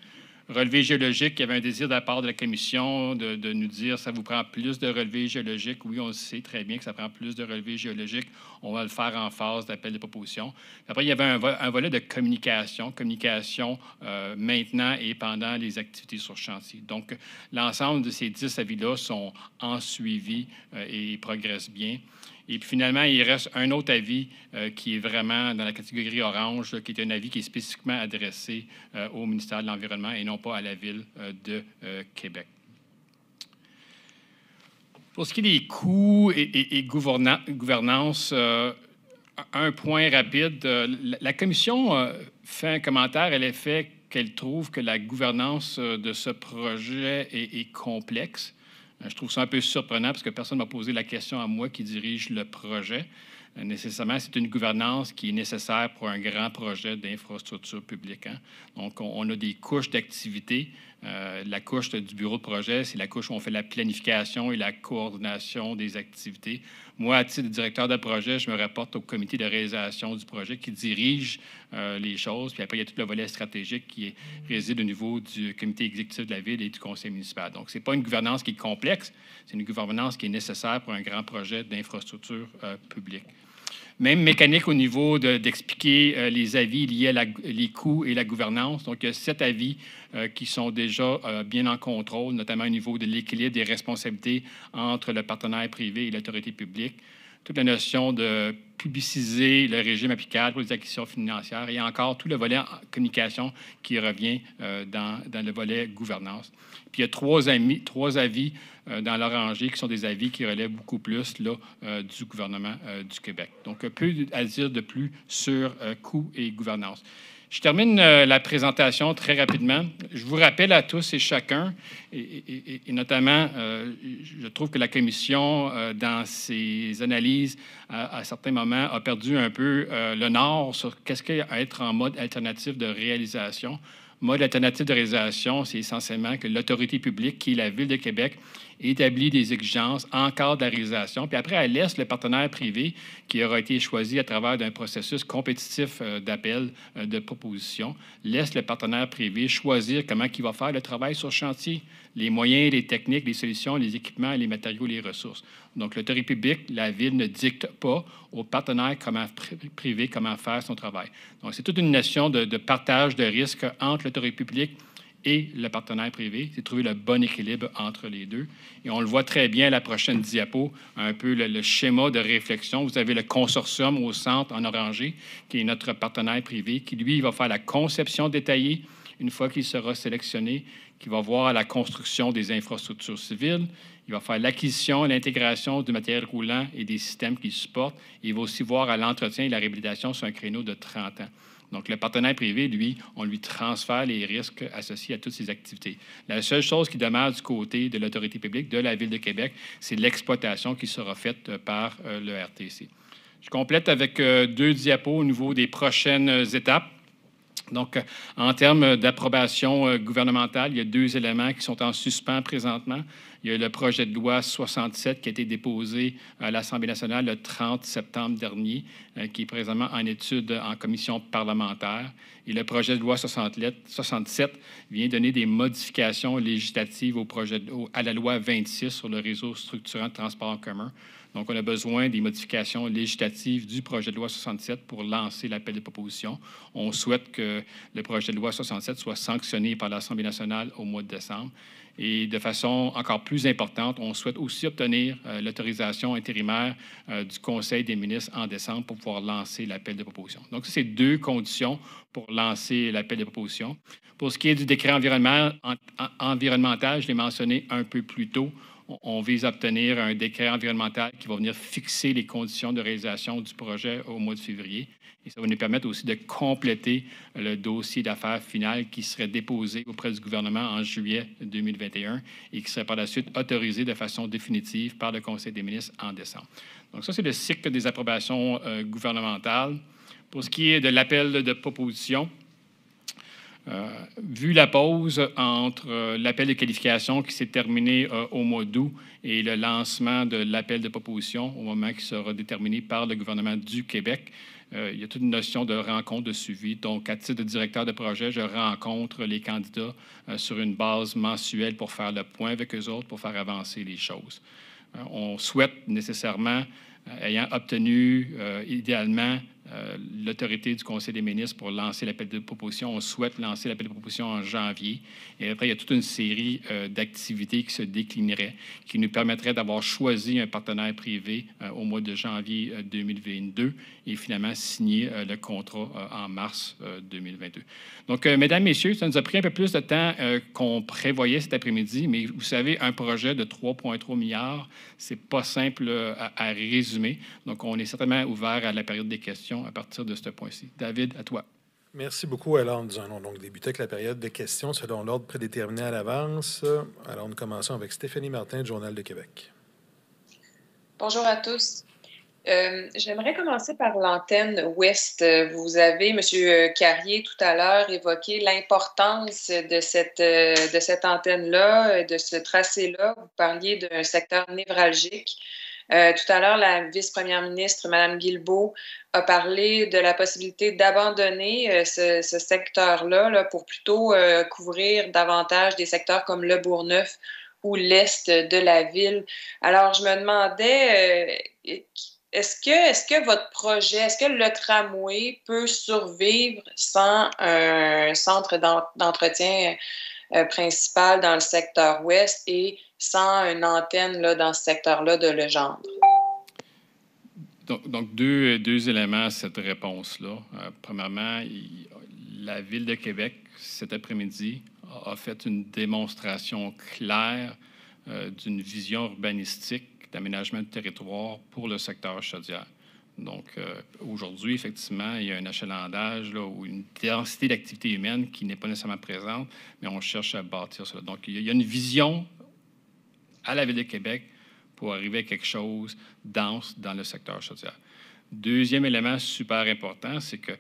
Relevé géologique, il y avait un désir de la part de la Commission de nous dire ça vous prend plus de relevés géologiques. Oui, on le sait très bien que ça prend plus de relevés géologiques. On va le faire en phase d'appel de proposition. Après, il y avait un volet de communication maintenant et pendant les activités sur chantier. Donc, l'ensemble de ces 10 avis-là sont en suivi et progressent bien. Et puis finalement, il reste un autre avis qui est vraiment dans la catégorie orange, là, qui est un avis qui est spécifiquement adressé au ministère de l'Environnement et non pas à la Ville de Québec. Pour ce qui est des coûts et gouvernance, un point rapide. La Commission fait un commentaire à l'effet qu'elle trouve que la gouvernance de ce projet est complexe. Je trouve ça un peu surprenant parce que personne ne m'a posé la question à moi qui dirige le projet. nécessairement, c'est une gouvernance qui est nécessaire pour un grand projet d'infrastructure publique. Hein. Donc, on a des couches d'activité. La couche du bureau de projet, c'est la couche où on fait la planification et la coordination des activités. Moi, à titre de directeur de projet, je me rapporte au comité de réalisation du projet qui dirige les choses. Puis après, il y a tout le volet stratégique qui réside au niveau du comité exécutif de la ville et du conseil municipal. Donc, ce n'est pas une gouvernance qui est complexe, c'est une gouvernance qui est nécessaire pour un grand projet d'infrastructure publique. Même mécanique au niveau d'expliquer les avis liés à les coûts et la gouvernance. Donc, il y a 7 avis qui sont déjà bien en contrôle, notamment au niveau de l'équilibre des responsabilités entre le partenaire privé et l'autorité publique. Toute la notion de publiciser le régime applicable pour les acquisitions financières et encore tout le volet communication qui revient dans le volet gouvernance. Puis il y a 3 avis dans l'Oranger qui sont des avis qui relèvent beaucoup plus là, du gouvernement du Québec. Donc, peu à dire de plus sur coûts et gouvernance. Je termine la présentation très rapidement. Je vous rappelle à tous et chacun, et notamment, je trouve que la Commission, dans ses analyses, à certains moments, a perdu un peu le nord sur qu'est-ce qu'est être en mode alternatif de réalisation. Mode alternatif de réalisation, c'est essentiellement que l'autorité publique, qui est la Ville de Québec, établit des exigences, encadre la réalisation, puis après, elle laisse le partenaire privé, qui aura été choisi à travers d'un processus compétitif d'appel de proposition, laisse le partenaire privé choisir comment il va faire le travail sur chantier, les moyens, les techniques, les solutions, les équipements, les matériaux, les ressources. Donc, l'autorité publique, la Ville, ne dicte pas aux partenaires privés comment faire son travail. Donc, c'est toute une notion de partage de risques entre l'autorité publique et le partenaire privé. C'est trouver le bon équilibre entre les deux. Et on le voit très bien à la prochaine diapo, un peu le schéma de réflexion. Vous avez le consortium au centre en orangé, qui est notre partenaire privé, qui, lui, va faire la conception détaillée une fois qu'il sera sélectionné, qui va voir la construction des infrastructures civiles. Il va faire l'acquisition et l'intégration du matériel roulant et des systèmes qu'il supporte. Il va aussi voir à l'entretien et la réhabilitation sur un créneau de 30 ans. Donc, le partenaire privé, lui, on lui transfère les risques associés à toutes ces activités. La seule chose qui demeure du côté de l'autorité publique, de la Ville de Québec, c'est l'exploitation qui sera faite par le RTC. Je complète avec 2 diapos au niveau des prochaines étapes. Donc, en termes d'approbation gouvernementale, il y a 2 éléments qui sont en suspens présentement. Il y a le projet de loi 67 qui a été déposé à l'Assemblée nationale le 30 septembre dernier, qui est présentement en étude en commission parlementaire. Et le projet de loi 67 vient donner des modifications législatives à la loi 26 sur le réseau structurant de transport en commun. Donc, on a besoin des modifications législatives du projet de loi 67 pour lancer l'appel de proposition. On souhaite que le projet de loi 67 soit sanctionné par l'Assemblée nationale au mois de décembre. Et de façon encore plus importante, on souhaite aussi obtenir l'autorisation intérimaire du Conseil des ministres en décembre pour pouvoir lancer l'appel de proposition. Donc, ça, c'est 2 conditions pour lancer l'appel de proposition. Pour ce qui est du décret environnemental, je l'ai mentionné un peu plus tôt, on vise à obtenir un décret environnemental qui va venir fixer les conditions de réalisation du projet au mois de février. Et ça va nous permettre aussi de compléter le dossier d'affaires final qui serait déposé auprès du gouvernement en juillet 2021 et qui serait par la suite autorisé de façon définitive par le Conseil des ministres en décembre. Donc ça, c'est le cycle des approbations gouvernementales. Pour ce qui est de l'appel de proposition, vu la pause entre l'appel de qualification qui s'est terminé au mois d'août et le lancement de l'appel de proposition au moment qui sera déterminé par le gouvernement du Québec, il y a toute une notion de rencontre de suivi. Donc, à titre de directeur de projet, je rencontre les candidats sur une base mensuelle pour faire le point avec eux autres, pour faire avancer les choses. On souhaite nécessairement, ayant obtenu idéalement l'autorité du Conseil des ministres pour lancer l'appel de proposition. On souhaite lancer l'appel de proposition en janvier. Et après, il y a toute une série d'activités qui se déclineraient, qui nous permettraient d'avoir choisi un partenaire privé au mois de janvier 2022 et finalement signer le contrat en mars 2022. Donc, mesdames, messieurs, ça nous a pris un peu plus de temps qu'on prévoyait cet après-midi, mais vous savez, un projet de 3,3 milliards, c'est pas simple à résumer. Donc, on est certainement ouvert à la période des questions à partir de ce point-ci. David, à toi. Merci beaucoup. Alors, nous allons donc débuter avec la période de questions selon l'ordre prédéterminé à l'avance. Alors, nous commençons avec Stéphanie Martin du Journal de Québec. Bonjour à tous. J'aimerais commencer par l'antenne ouest. Vous avez, M. Carrier, tout à l'heure évoqué l'importance de cette antenne-là, de ce tracé-là. Vous parliez d'un secteur névralgique. Tout à l'heure, la vice-première ministre, Mme Guilbeault, a parlé de la possibilité d'abandonner ce secteur-là pour plutôt couvrir davantage des secteurs comme le Bourgneuf ou l'est de la ville. Alors, je me demandais, est-ce que votre projet, est-ce que le tramway peut survivre sans un centre d'entretien principal dans le secteur ouest et sans une antenne là, dans ce secteur-là de Legendre? Donc deux éléments à cette réponse-là. Premièrement, la Ville de Québec, cet après-midi, a fait une démonstration claire d'une vision urbanistique d'aménagement du territoire pour le secteur Chaudière. Donc, aujourd'hui, effectivement, il y a un achalandage là, ou une densité d'activité humaine qui n'est pas nécessairement présente, mais on cherche à bâtir cela. Donc, il y a une vision à la Ville de Québec pour arriver à quelque chose dense dans le secteur Chaudière. Deuxième élément super important, c'est que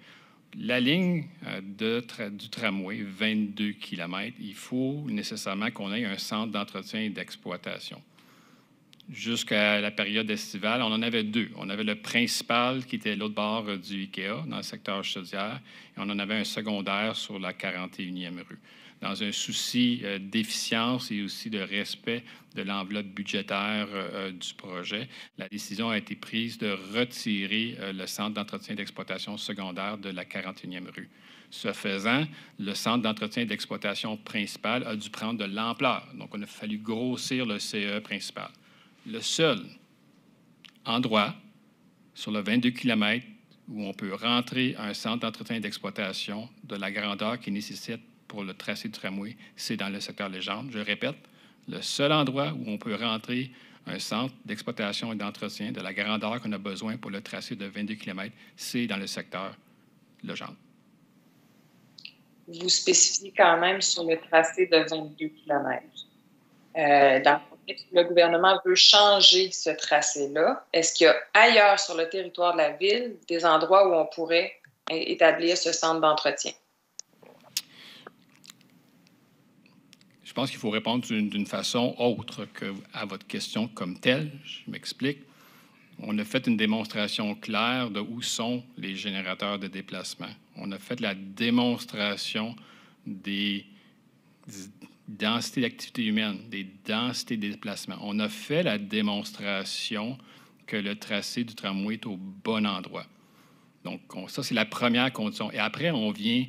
la ligne du tramway, 22 km, il faut nécessairement qu'on ait un centre d'entretien et d'exploitation. Jusqu'à la période estivale, on en avait deux. On avait le principal qui était l'autre bord du IKEA, dans le secteur Chaudière, et on en avait un secondaire sur la 41e rue. Dans un souci d'efficience et aussi de respect de l'enveloppe budgétaire du projet, la décision a été prise de retirer le centre d'entretien et d'exploitation secondaire de la 41e rue. Ce faisant, le centre d'entretien et d'exploitation principal a dû prendre de l'ampleur. Donc, on a fallu grossir le CE principal. Le seul endroit sur le 22 km où on peut rentrer un centre d'entretien et d'exploitation de la grandeur qui nécessite pour le tracé du tramway, c'est dans le secteur Legendre. Je répète, le seul endroit où on peut rentrer un centre d'exploitation et d'entretien de la grandeur qu'on a besoin pour le tracé de 22 km, c'est dans le secteur Legendre. Vous spécifiez quand même sur le tracé de 22 km. Dans le gouvernement veut changer ce tracé-là. Est-ce qu'il y a ailleurs sur le territoire de la ville des endroits où on pourrait établir ce centre d'entretien? Je pense qu'il faut répondre d'une façon autre qu'à votre question comme telle. Je m'explique. On a fait une démonstration claire de où sont les générateurs de déplacement. On a fait la démonstration des densités d'activité humaine, des densités de déplacement. On a fait la démonstration que le tracé du tramway est au bon endroit. Donc, ça, c'est la première condition. Et après, on vient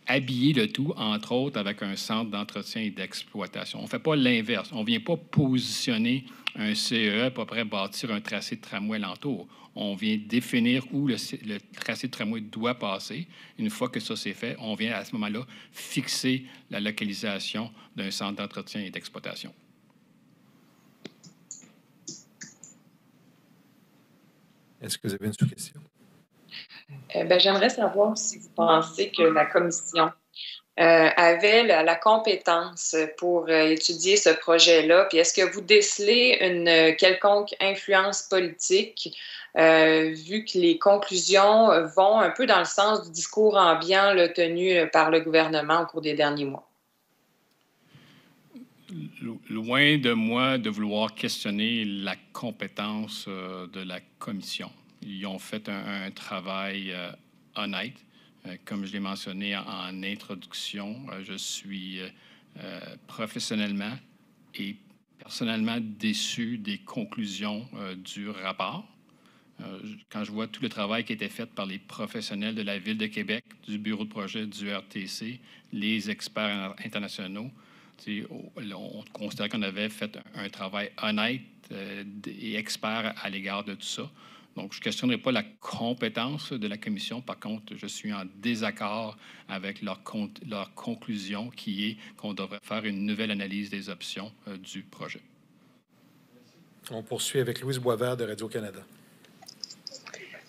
habiller le tout, entre autres, avec un centre d'entretien et d'exploitation. On ne fait pas l'inverse. On ne vient pas positionner un CEE pour après bâtir un tracé de tramway alentour. On vient définir où le tracé de tramway doit passer. Une fois que ça c'est fait, on vient à ce moment-là fixer la localisation d'un centre d'entretien et d'exploitation. Est-ce que vous avez une sous-question? J'aimerais savoir si vous pensez que la commission avait la compétence pour étudier ce projet-là, puis est-ce que vous décelez une quelconque influence politique, vu que les conclusions vont un peu dans le sens du discours ambiant tenu par le gouvernement au cours des derniers mois? Loin de moi de vouloir questionner la compétence de la commission. Ils ont fait un travail honnête. Comme je l'ai mentionné en introduction, je suis professionnellement et personnellement déçu des conclusions du rapport. Quand je vois tout le travail qui a été fait par les professionnels de la Ville de Québec, du bureau de projet du RTC, les experts internationaux, on considère qu'on avait fait un travail honnête et expert à l'égard de tout ça. Donc, je ne questionnerai pas la compétence de la commission. Par contre, je suis en désaccord avec leur conclusion qui est qu'on devrait faire une nouvelle analyse des options du projet. On poursuit avec Louise Boisvert de Radio-Canada.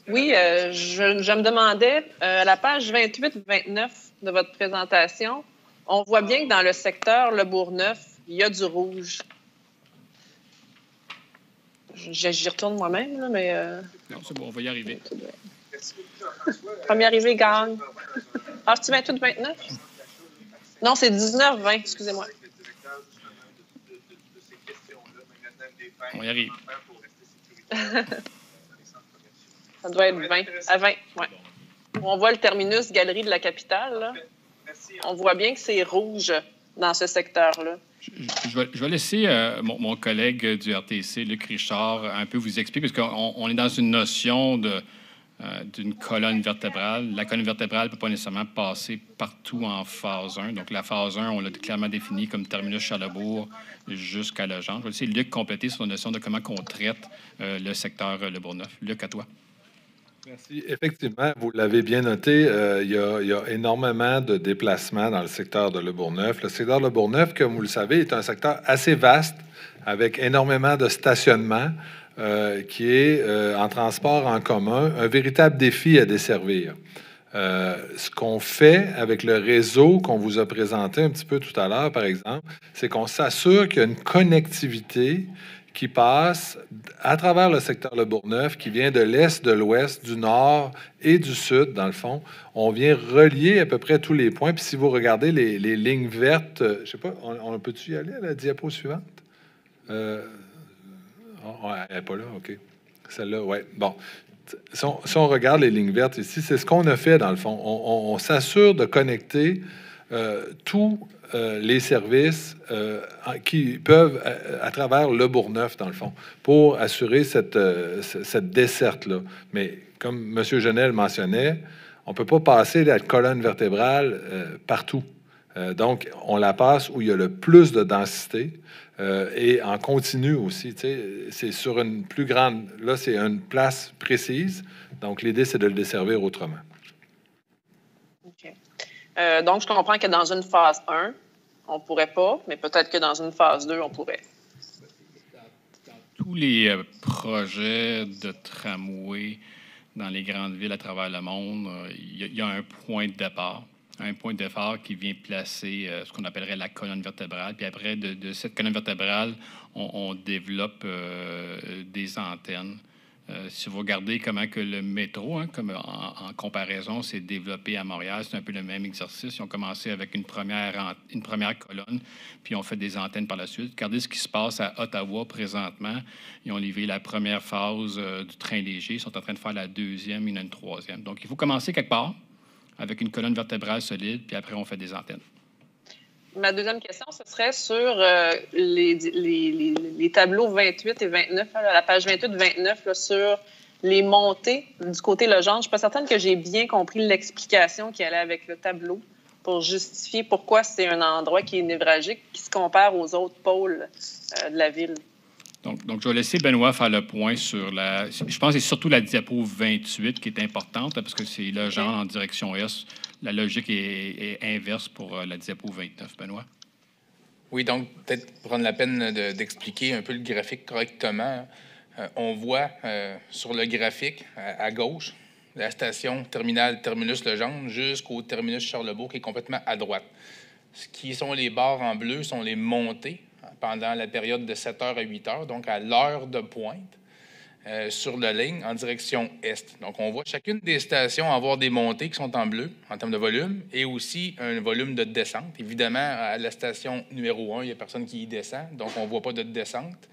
Oui, je me demandais, à la page 28-29 de votre présentation, on voit bien que dans le secteur Le Bourgneuf, il y a du rouge. J'y retourne moi-même, là, mais... Non, c'est bon, on va y arriver. Premier arrivé gagne. Ah, c'est-tu 28-29? Non, c'est 19-20, excusez-moi. On y arrive. Ça doit être 20. À 20, oui. On voit le terminus Galerie de la Capitale, là. On voit bien que c'est rouge dans ce secteur-là. Je vais laisser mon collègue du RTC, Luc Richard, un peu vous expliquer, parce qu'on est dans une notion d'une colonne vertébrale. La colonne vertébrale ne peut pas nécessairement passer partout en phase 1. Donc, la phase 1, on l'a clairement définie comme terminus Charlebourg jusqu'à Legendre. Je vais laisser Luc compléter sur la notion de comment on traite le secteur Le Bourgneuf. Luc, à toi. Merci. Effectivement, vous l'avez bien noté, il y a énormément de déplacements dans le secteur de Le Bourgneuf. Le secteur de Le Bourgneuf, comme vous le savez, est un secteur assez vaste avec énormément de stationnements qui est en transport en commun, un véritable défi à desservir. Ce qu'on fait avec le réseau qu'on vous a présenté un petit peu tout à l'heure, par exemple, c'est qu'on s'assure qu'il y a une connectivité qui passe à travers le secteur Le Bourgneuf, qui vient de l'est, de l'ouest, du nord et du sud, dans le fond. On vient relier à peu près tous les points. Puis si vous regardez les lignes vertes, je ne sais pas, on peut-tu y aller à la diapo suivante? Elle n'est pas là, OK. Celle-là, oui. Bon. Si on regarde les lignes vertes ici, c'est ce qu'on a fait, dans le fond. On s'assure de connecter tous les services qui peuvent, à travers Le Bourgneuf, dans le fond, pour assurer cette desserte-là. Mais comme M. Genel mentionnait, on ne peut pas passer la colonne vertébrale partout. Donc, on la passe où il y a le plus de densité et en continu aussi. C'est sur une plus grande... Là, c'est une place précise. Donc, l'idée, c'est de le desservir autrement. OK. Donc, je comprends que dans une phase 1, on ne pourrait pas, mais peut-être que dans une phase 2, on pourrait. Dans tous les projets de tramway dans les grandes villes à travers le monde, il y a un point de départ. Un point de départ qui vient placer ce qu'on appellerait la colonne vertébrale. Puis après, de cette colonne vertébrale, on développe des antennes. Si vous regardez comment que le métro, comme en comparaison, s'est développé à Montréal, c'est un peu le même exercice. Ils ont commencé avec une première colonne, puis on fait des antennes par la suite. Regardez ce qui se passe à Ottawa présentement. Ils ont livré la première phase du train léger. Ils sont en train de faire la deuxième, il y en a une troisième. Donc, il faut commencer quelque part avec une colonne vertébrale solide, puis après, on fait des antennes. Ma deuxième question, ce serait sur les tableaux 28 et 29, là, la page 28-29, sur les montées du côté Legendre. Je ne suis pas certaine que j'ai bien compris l'explication qui allait avec le tableau pour justifier pourquoi c'est un endroit qui est névralgique, qui se compare aux autres pôles de la ville. Donc, je vais laisser Benoît faire le point sur la... Je pense que c'est surtout la diapo 28 qui est importante, parce que c'est Legendre en direction est. La logique est inverse pour la diapo 29. Benoît? Oui, donc peut-être prendre la peine d'expliquer un peu le graphique correctement. On voit sur le graphique, à gauche, la station terminus Legendre jusqu'au terminus Charlebourg qui est complètement à droite. Ce qui sont les barres en bleu sont les montées pendant la période de 7h à 8h, donc à l'heure de pointe, sur la ligne en direction est. Donc, on voit chacune des stations avoir des montées qui sont en bleu en termes de volume et aussi un volume de descente. Évidemment, à la station numéro 1, il n'y a personne qui y descend, donc on ne voit pas de descente.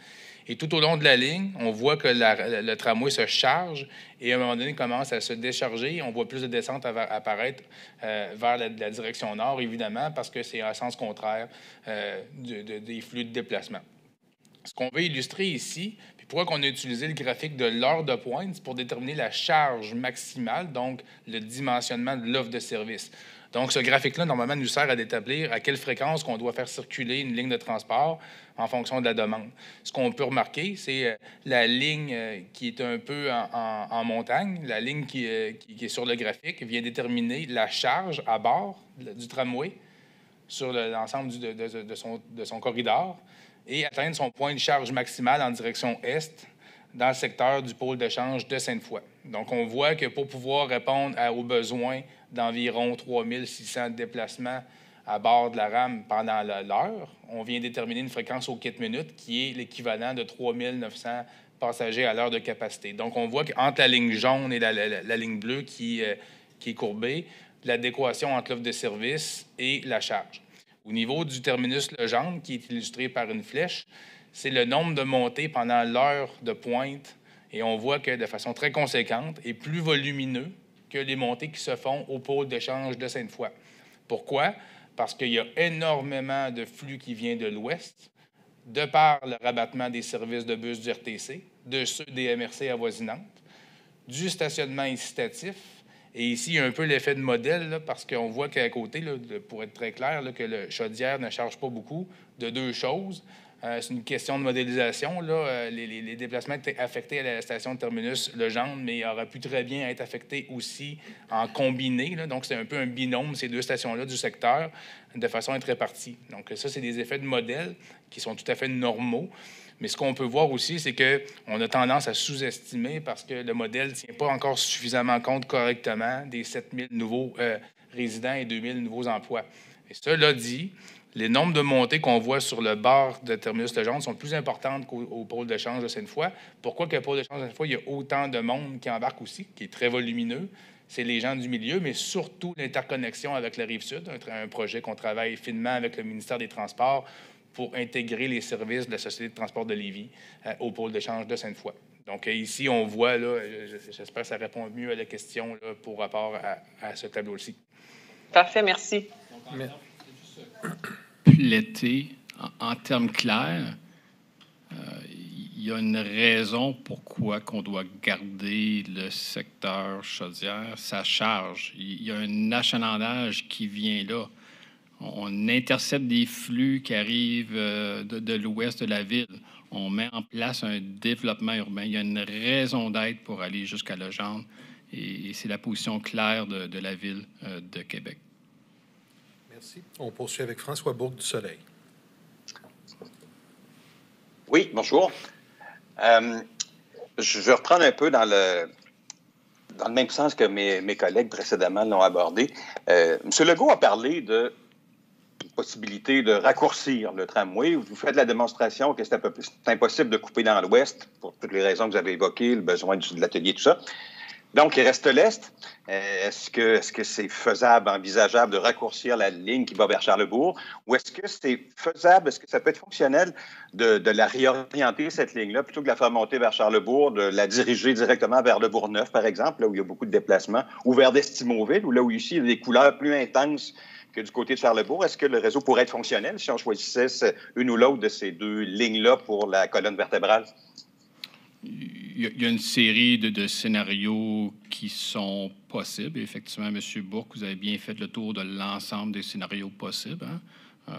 Et tout au long de la ligne, on voit que le tramway se charge et à un moment donné commence à se décharger. On voit plus de descente apparaître vers la direction nord, évidemment, parce que c'est en sens contraire des flux de déplacement. Ce qu'on veut illustrer ici, puis pourquoi on a utilisé le graphique de l'heure de pointe, c'est pour déterminer la charge maximale, donc le dimensionnement de l'offre de service. Donc, ce graphique-là, normalement, nous sert à d'établir à quelle fréquence qu'on doit faire circuler une ligne de transport en fonction de la demande. Ce qu'on peut remarquer, c'est la ligne qui est un peu en montagne, la ligne qui est sur le graphique, vient déterminer la charge à bord du tramway sur l'ensemble de son corridor et atteindre son point de charge maximale en direction est dans le secteur du pôle d'échange de Sainte-Foy. Donc, on voit que pour pouvoir répondre aux besoins d'environ 3600 déplacements à bord de la rame pendant l'heure, on vient déterminer une fréquence au km qui est l'équivalent de 3900 passagers à l'heure de capacité. Donc, on voit qu'entre la ligne jaune et la ligne bleue qui est courbée, l'adéquation entre l'offre de service et la charge. Au niveau du terminus Legendre, qui est illustré par une flèche, c'est le nombre de montées pendant l'heure de pointe. Et on voit que de façon très conséquente et plus volumineux que les montées qui se font au pôle d'échange de Sainte-Foy. Pourquoi? Parce qu'il y a énormément de flux qui vient de l'ouest, de par le rabattement des services de bus du RTC, de ceux des MRC avoisinantes, du stationnement incitatif. Et ici, il y a un peu l'effet de modèle, là, parce qu'on voit qu'à côté, là, pour être très clair, là, que le Chaudière ne charge pas beaucoup de deux choses. C'est une question de modélisation. Là. Les déplacements étaient affectés à la station de terminus Legendre, mais auraient pu très bien être affectés aussi en combiné. Là. Donc, c'est un peu un binôme, ces deux stations-là du secteur, de façon à être réparties. Donc, ça, c'est des effets de modèle qui sont tout à fait normaux. Mais ce qu'on peut voir aussi, c'est qu'on a tendance à sous-estimer parce que le modèle ne tient pas encore suffisamment compte correctement des 7 000 nouveaux résidents et 2 000 nouveaux emplois. Et cela dit, les nombres de montées qu'on voit sur le bord de terminus Legendre sont plus importantes qu'au pôle d'échange de Sainte-Foy. Pourquoi qu'au pôle d'échange de Sainte-Foy, il y a autant de monde qui embarque aussi, qui est très volumineux? C'est les gens du milieu, mais surtout l'interconnexion avec la Rive-Sud, un projet qu'on travaille finement avec le ministère des Transports pour intégrer les services de la Société de transport de Lévis au pôle d'échange de Sainte-Foy. Donc ici, on voit, là, j'espère que ça répond mieux à la question là, pour rapport à ce tableau-ci. Parfait, merci. L'été, en termes clairs, il y a une raison pourquoi on doit garder le secteur Chaudière, sa charge. Il y a un achalandage qui vient là. On intercepte des flux qui arrivent de l'ouest de la ville. On met en place un développement urbain. Il y a une raison d'être pour aller jusqu'à Legendre. Et c'est la position claire de la ville de Québec. Merci. On poursuit avec François Bourque du Soleil. Oui, bonjour. Je vais reprendre un peu dans le même sens que mes collègues précédemment l'ont abordé. M. Legault a parlé de possibilité de raccourcir le tramway. Vous faites la démonstration que c'est impossible de couper dans l'ouest pour toutes les raisons que vous avez évoquées, le besoin de l'atelier, tout ça. Donc, il reste l'Est. Est-ce que c'est faisable, envisageable de raccourcir la ligne qui va vers Charlesbourg? Ou est-ce que c'est faisable, est-ce que ça peut être fonctionnel de la réorienter, cette ligne-là, plutôt que de la faire monter vers Charlesbourg, de la diriger directement vers le Bourgneuf, par exemple, là où il y a beaucoup de déplacements, ou vers Destimoville, où là où ici, il y a des couleurs plus intenses que du côté de Charlesbourg. Est-ce que le réseau pourrait être fonctionnel si on choisissait une ou l'autre de ces deux lignes-là pour la colonne vertébrale? Il y a une série de scénarios qui sont possibles. Effectivement, M. Bourque, vous avez bien fait le tour de l'ensemble des scénarios possibles. Hein?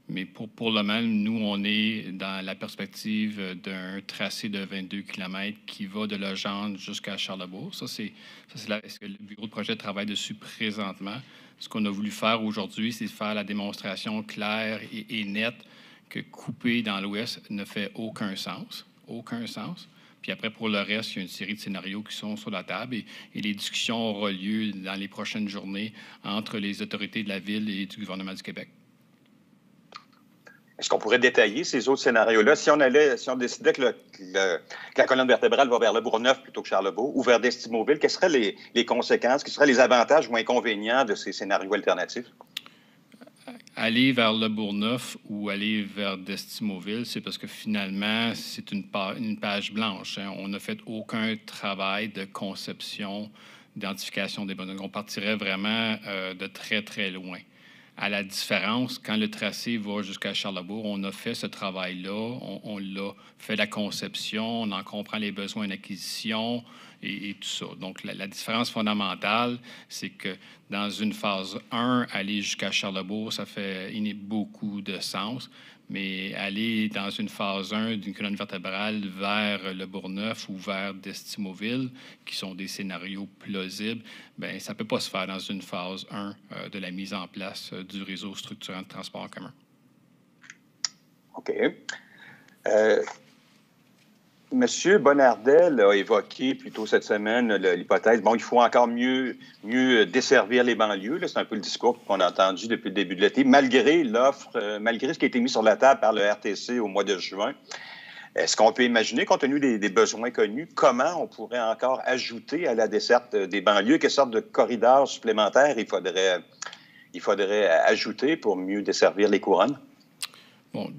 Mais pour le moment, nous, on est dans la perspective d'un tracé de 22 km qui va de Legendre jusqu'à Charlesbourg. Ça, c'est ce que le bureau de projet travaille dessus présentement. Ce qu'on a voulu faire aujourd'hui, c'est faire la démonstration claire et nette que couper dans l'Ouest ne fait aucun sens. Aucun sens. Puis après, pour le reste, il y a une série de scénarios qui sont sur la table et les discussions auront lieu dans les prochaines journées entre les autorités de la Ville et du gouvernement du Québec. Est-ce qu'on pourrait détailler ces autres scénarios-là? Si on décidait que la colonne vertébrale va vers le Bourgneuf plutôt que Charlesbourg ou vers Destimoville, quelles seraient les conséquences, quels seraient les avantages ou inconvénients de ces scénarios alternatifs? Aller vers le Bourgneuf ou aller vers Destimoville, c'est parce que finalement, c'est une page blanche. Hein. On n'a fait aucun travail de conception, d'identification des besoins. On partirait vraiment de très, très loin. À la différence, quand le tracé va jusqu'à Charlesbourg, on a fait ce travail-là, on l'a fait la conception, on en comprend les besoins d'acquisition et tout ça. Donc, la différence fondamentale, c'est que dans une phase 1, aller jusqu'à Charlesbourg, ça fait beaucoup de sens. Mais aller dans une phase 1 d'une colonne vertébrale vers le Bourgneuf ou vers Destimoville, qui sont des scénarios plausibles, bien, ça ne peut pas se faire dans une phase 1 de la mise en place du réseau structurant de transport en commun. OK. Monsieur Bonnardel a évoqué plus tôt cette semaine l'hypothèse, il faut encore mieux desservir les banlieues. C'est un peu le discours qu'on a entendu depuis le début de l'été, malgré l'offre, malgré ce qui a été mis sur la table par le RTC au mois de juin. Est-ce qu'on peut imaginer, compte tenu des besoins connus, comment on pourrait encore ajouter à la desserte des banlieues? Quelle sorte de corridor supplémentaire il faudrait ajouter pour mieux desservir les couronnes? Bon,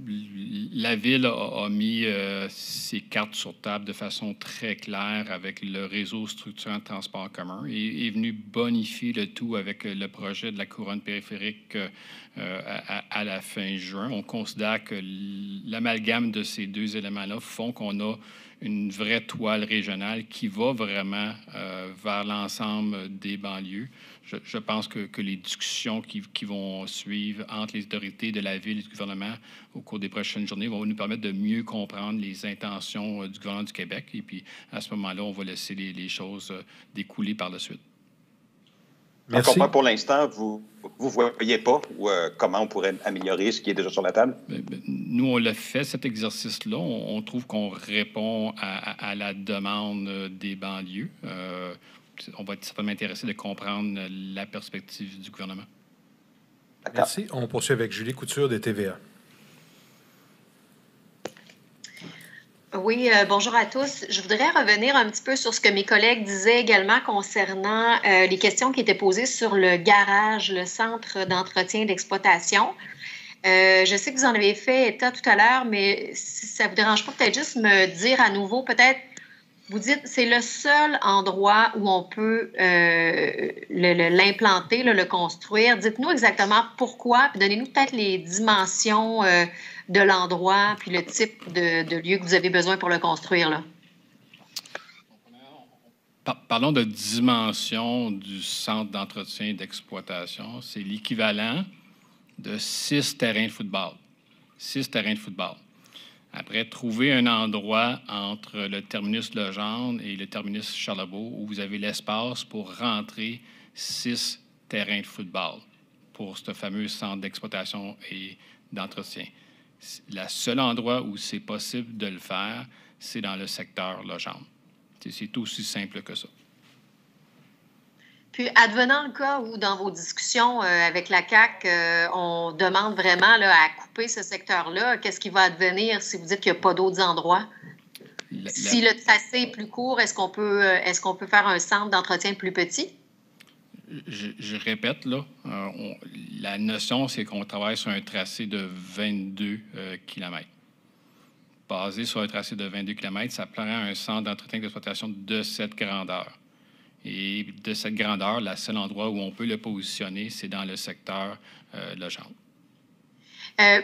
la Ville a mis ses cartes sur table de façon très claire avec le réseau structurant de transport en commun et est venu bonifier le tout avec le projet de la couronne périphérique à la fin juin. On considère que l'amalgame de ces deux éléments-là font qu'on a une vraie toile régionale qui va vraiment vers l'ensemble des banlieues. Je pense que les discussions qui vont suivre entre les autorités de la Ville et du gouvernement au cours des prochaines journées vont nous permettre de mieux comprendre les intentions du gouvernement du Québec. Et puis, à ce moment-là, on va laisser les choses découler par la suite. Merci. Je comprends, pour l'instant, vous ne voyez pas comment on pourrait améliorer ce qui est déjà sur la table? Nous, on l'a fait, cet exercice-là. On trouve qu'on répond à la demande des banlieues. On va être certainement intéressé de comprendre la perspective du gouvernement. Merci. On poursuit avec Julie Couture de TVA. Oui, bonjour à tous. Je voudrais revenir un petit peu sur ce que mes collègues disaient également concernant les questions qui étaient posées sur le garage, le centre d'entretien et d'exploitation. Je sais que vous en avez fait état tout à l'heure, mais si ça ne vous dérange pas, peut-être juste me dire à nouveau, peut-être, vous dites c'est le seul endroit où on peut l'implanter, le construire. Dites-nous exactement pourquoi, puis donnez-nous peut-être les dimensions de l'endroit, puis le type de lieu que vous avez besoin pour le construire, là. Parlons de dimension du centre d'entretien et d'exploitation. C'est l'équivalent de 6 terrains de football. 6 terrains de football. Après, trouver un endroit entre le terminus Legendre et le terminus Charlebourg où vous avez l'espace pour rentrer 6 terrains de football pour ce fameux centre d'exploitation et d'entretien. Le seul endroit où c'est possible de le faire, c'est dans le secteur Legendre. C'est aussi simple que ça. Puis, advenant le cas où, dans vos discussions avec la CAQ, on demande vraiment là, à couper ce secteur-là, qu'est-ce qui va advenir si vous dites qu'il n'y a pas d'autres endroits? Si le tracé est plus court, est-ce qu'on peut faire un centre d'entretien plus petit? Je répète, là, la notion, c'est qu'on travaille sur un tracé de 22 km. Basé sur un tracé de 22 km, ça prend un centre d'entretien et d'exploitation de cette grandeur. Et de cette grandeur, le seul endroit où on peut le positionner, c'est dans le secteur Legendre.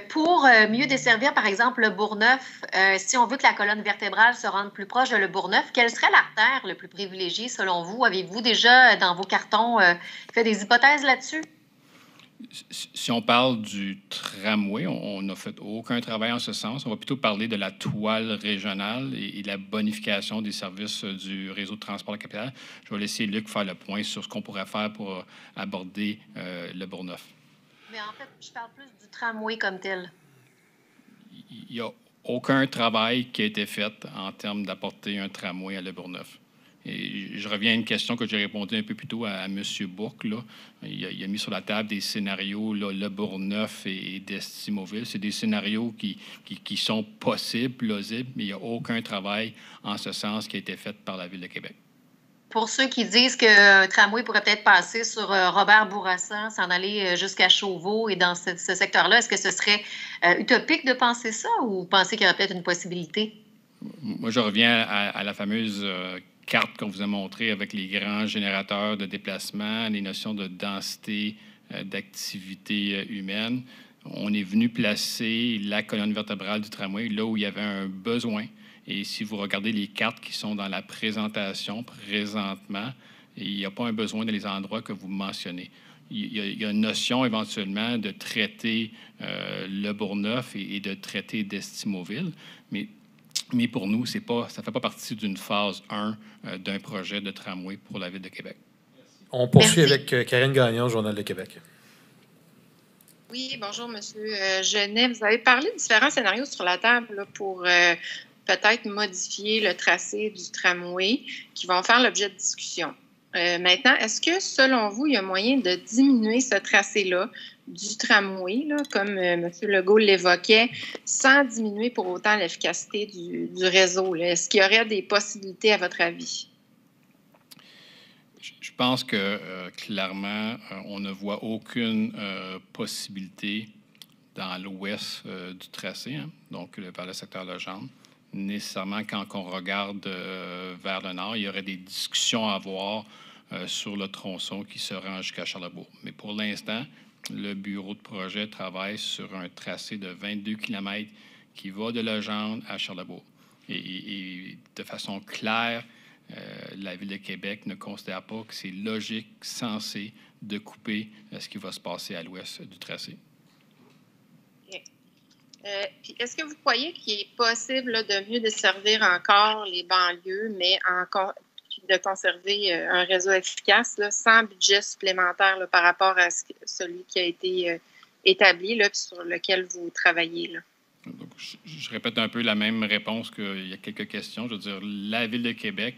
Pour mieux desservir, par exemple, le Bourgneuf, si on veut que la colonne vertébrale se rende plus proche de le Bourgneuf, quelle serait l'artère le plus privilégiée selon vous? Avez-vous déjà, dans vos cartons, fait des hypothèses là-dessus? Si on parle du tramway, on n'a fait aucun travail en ce sens. On va plutôt parler de la toile régionale et de la bonification des services du réseau de transport de la capitale. Je vais laisser Luc faire le point sur ce qu'on pourrait faire pour aborder le Bourgneuf. Mais en fait, je parle plus du tramway comme tel. Il n'y a aucun travail qui a été fait en termes d'apporter un tramway à Le Bourgneuf. Et je reviens à une question que j'ai répondu un peu plus tôt à M. Bourque. Là. Il a mis sur la table des scénarios, là, Le Bourgneuf et d'Estimoville. C'est des scénarios qui sont possibles, plausibles, mais il n'y a aucun travail en ce sens qui a été fait par la Ville de Québec. Pour ceux qui disent qu'un tramway pourrait peut-être passer sur Robert Bourassa, s'en aller jusqu'à Chauveau et dans ce secteur-là, est-ce que ce serait utopique de penser ça ou vous pensez qu'il y aurait peut-être une possibilité? Moi, je reviens à la fameuse carte qu'on vous a montrée avec les grands générateurs de déplacement, les notions de densité d'activité humaine. On est venu placer la colonne vertébrale du tramway là où il y avait un besoin. Et si vous regardez les cartes qui sont dans la présentation présentement, il n'y a pas un besoin dans les endroits que vous mentionnez. Il y a une notion éventuellement de traiter le Bourgneuf et de traiter d'Estimoville, mais pour nous, ça ne fait pas partie d'une phase 1 d'un projet de tramway pour la Ville de Québec. On poursuit avec Karine Gagnon, Journal de Québec. Oui, bonjour, M. Genet. Vous avez parlé de différents scénarios sur la table là, pour peut-être modifier le tracé du tramway qui vont faire l'objet de discussion. Maintenant, est-ce que, selon vous, il y a moyen de diminuer ce tracé-là du tramway, là, comme M. Legault l'évoquait, sans diminuer pour autant l'efficacité du réseau? Est-ce qu'il y aurait des possibilités, à votre avis? Je pense que, clairement, on ne voit aucune possibilité dans l'ouest du tracé, hein, donc vers le secteur Legendre. Nécessairement, quand on regarde vers le nord, il y aurait des discussions à avoir sur le tronçon qui se rend jusqu'à Charlebourg. Mais pour l'instant, le bureau de projet travaille sur un tracé de 22 km qui va de Legendre à Charlebourg. Et de façon claire, la Ville de Québec ne considère pas que c'est logique, sensé, de couper ce qui va se passer à l'ouest du tracé. Puis est-ce que vous croyez qu'il est possible là, de mieux desservir encore les banlieues, mais encore de conserver un réseau efficace là, sans budget supplémentaire là, par rapport à celui qui a été établi là, puis sur lequel vous travaillez? Là? Donc, je répète un peu la même réponse qu'il y a quelques questions. Je veux dire, la Ville de Québec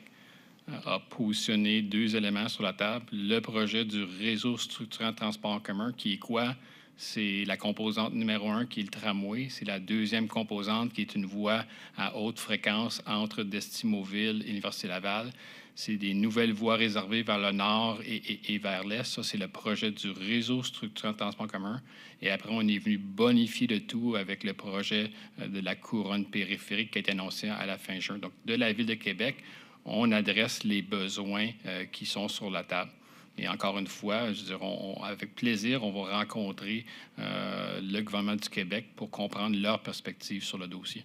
a positionné 2 éléments sur la table. Le projet du réseau structurant de transport en commun, qui est quoi? C'est la composante numéro 1 qui est le tramway. C'est la deuxième composante qui est une voie à haute fréquence entre Destimoville et l'Université Laval. C'est des nouvelles voies réservées vers le nord et vers l'est. Ça, c'est le projet du réseau structurant de transport en commun. Et après, on est venu bonifier le tout avec le projet de la couronne périphérique qui a été annoncé à la fin juin. Donc, de la Ville de Québec, on adresse les besoins qui sont sur la table. Et encore une fois, je veux dire, avec plaisir, on va rencontrer le gouvernement du Québec pour comprendre leur perspective sur le dossier.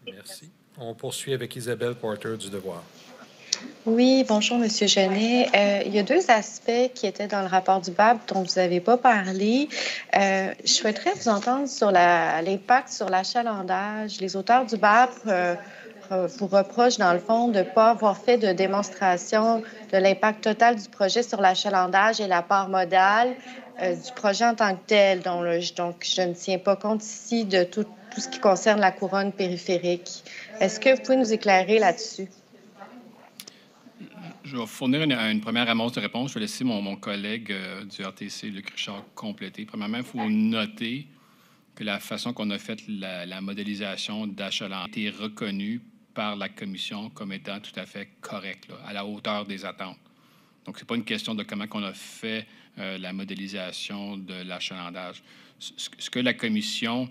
Merci. On poursuit avec Isabelle Porter du Devoir. Oui, bonjour, M. Genet. Il y a 2 aspects qui étaient dans le rapport du BAP dont vous n'avez pas parlé. Je souhaiterais vous entendre sur l'impact sur l'achalandage. Les auteurs du BAP vous reprochent, dans le fond, de ne pas avoir fait de démonstration de l'impact total du projet sur l'achalandage et la part modale du projet en tant que tel. Donc, je ne tiens pas compte ici de tout ce qui concerne la couronne périphérique. Est-ce que vous pouvez nous éclairer là-dessus? Je vais fournir une première amorce de réponse. Je vais laisser mon collègue du RTC, Luc Richard, compléter. Premièrement, il faut noter que la façon qu'on a fait la modélisation d'achalandage a été reconnue par la Commission comme étant tout à fait correcte, là, à la hauteur des attentes. Donc, ce n'est pas une question de comment on a fait la modélisation de l'achalandage. Ce que la Commission,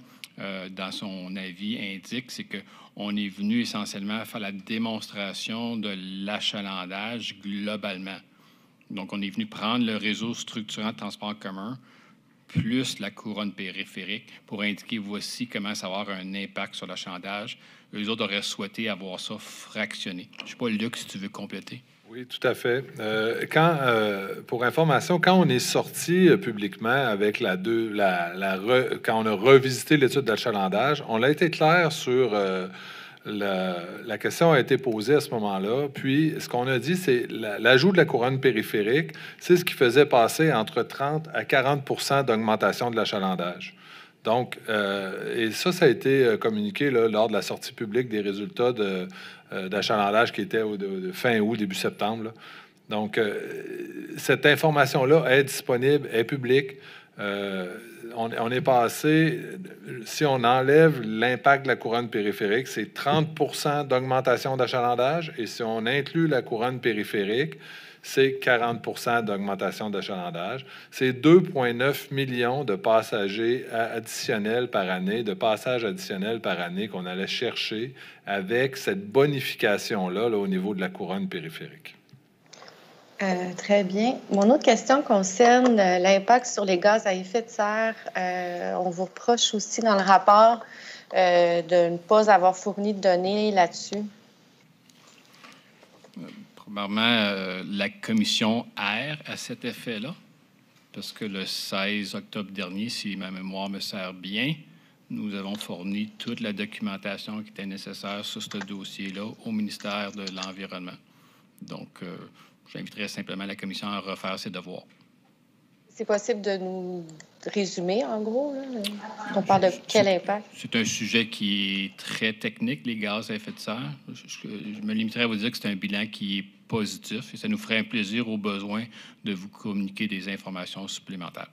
dans son avis, indique, c'est qu'on est venu essentiellement faire la démonstration de l'achalandage globalement. Donc, on est venu prendre le réseau structurant de transport en commun plus la couronne périphérique pour indiquer voici comment ça va avoir un impact sur l'achalandage. Eux autres auraient souhaité avoir ça fractionné. Je ne sais pas, Luc, si tu veux compléter. Oui, tout à fait. Pour information, quand on est sorti publiquement avec quand on a revisité l'étude d'achalandage, on a été clair sur la question a été posée à ce moment-là. Puis, ce qu'on a dit, c'est l'ajout de la couronne périphérique, c'est ce qui faisait passer entre 30 à 40 d'augmentation de l'achalandage. Donc, et ça a été communiqué là, lors de la sortie publique des résultats d'achalandage qui était de fin août, début septembre. Là. Donc, cette information-là est disponible, est publique. On est passé, si on enlève l'impact de la couronne périphérique, c'est 30 d'augmentation d'achalandage. Et si on inclut la couronne périphérique, c'est 40 d'augmentation d'achalandage. C'est 2,9 millions de passagers additionnels par année, de passages additionnels par année qu'on allait chercher avec cette bonification-là là, au niveau de la couronne périphérique. Très bien. Mon autre question concerne l'impact sur les gaz à effet de serre. On vous reproche aussi dans le rapport de ne pas avoir fourni de données là-dessus. Premièrement, la commission erre à cet effet-là, parce que le 16 octobre dernier, si ma mémoire me sert bien, nous avons fourni toute la documentation qui était nécessaire sur ce dossier-là au ministère de l'Environnement. Donc, j'inviterais simplement la commission à refaire ses devoirs. C'est possible de nous résumer, en gros? Là? On parle de quel impact? C'est un sujet qui est très technique, les gaz à effet de serre. Je me limiterais à vous dire que c'est un bilan qui est positif et ça nous ferait un plaisir au besoin de vous communiquer des informations supplémentaires.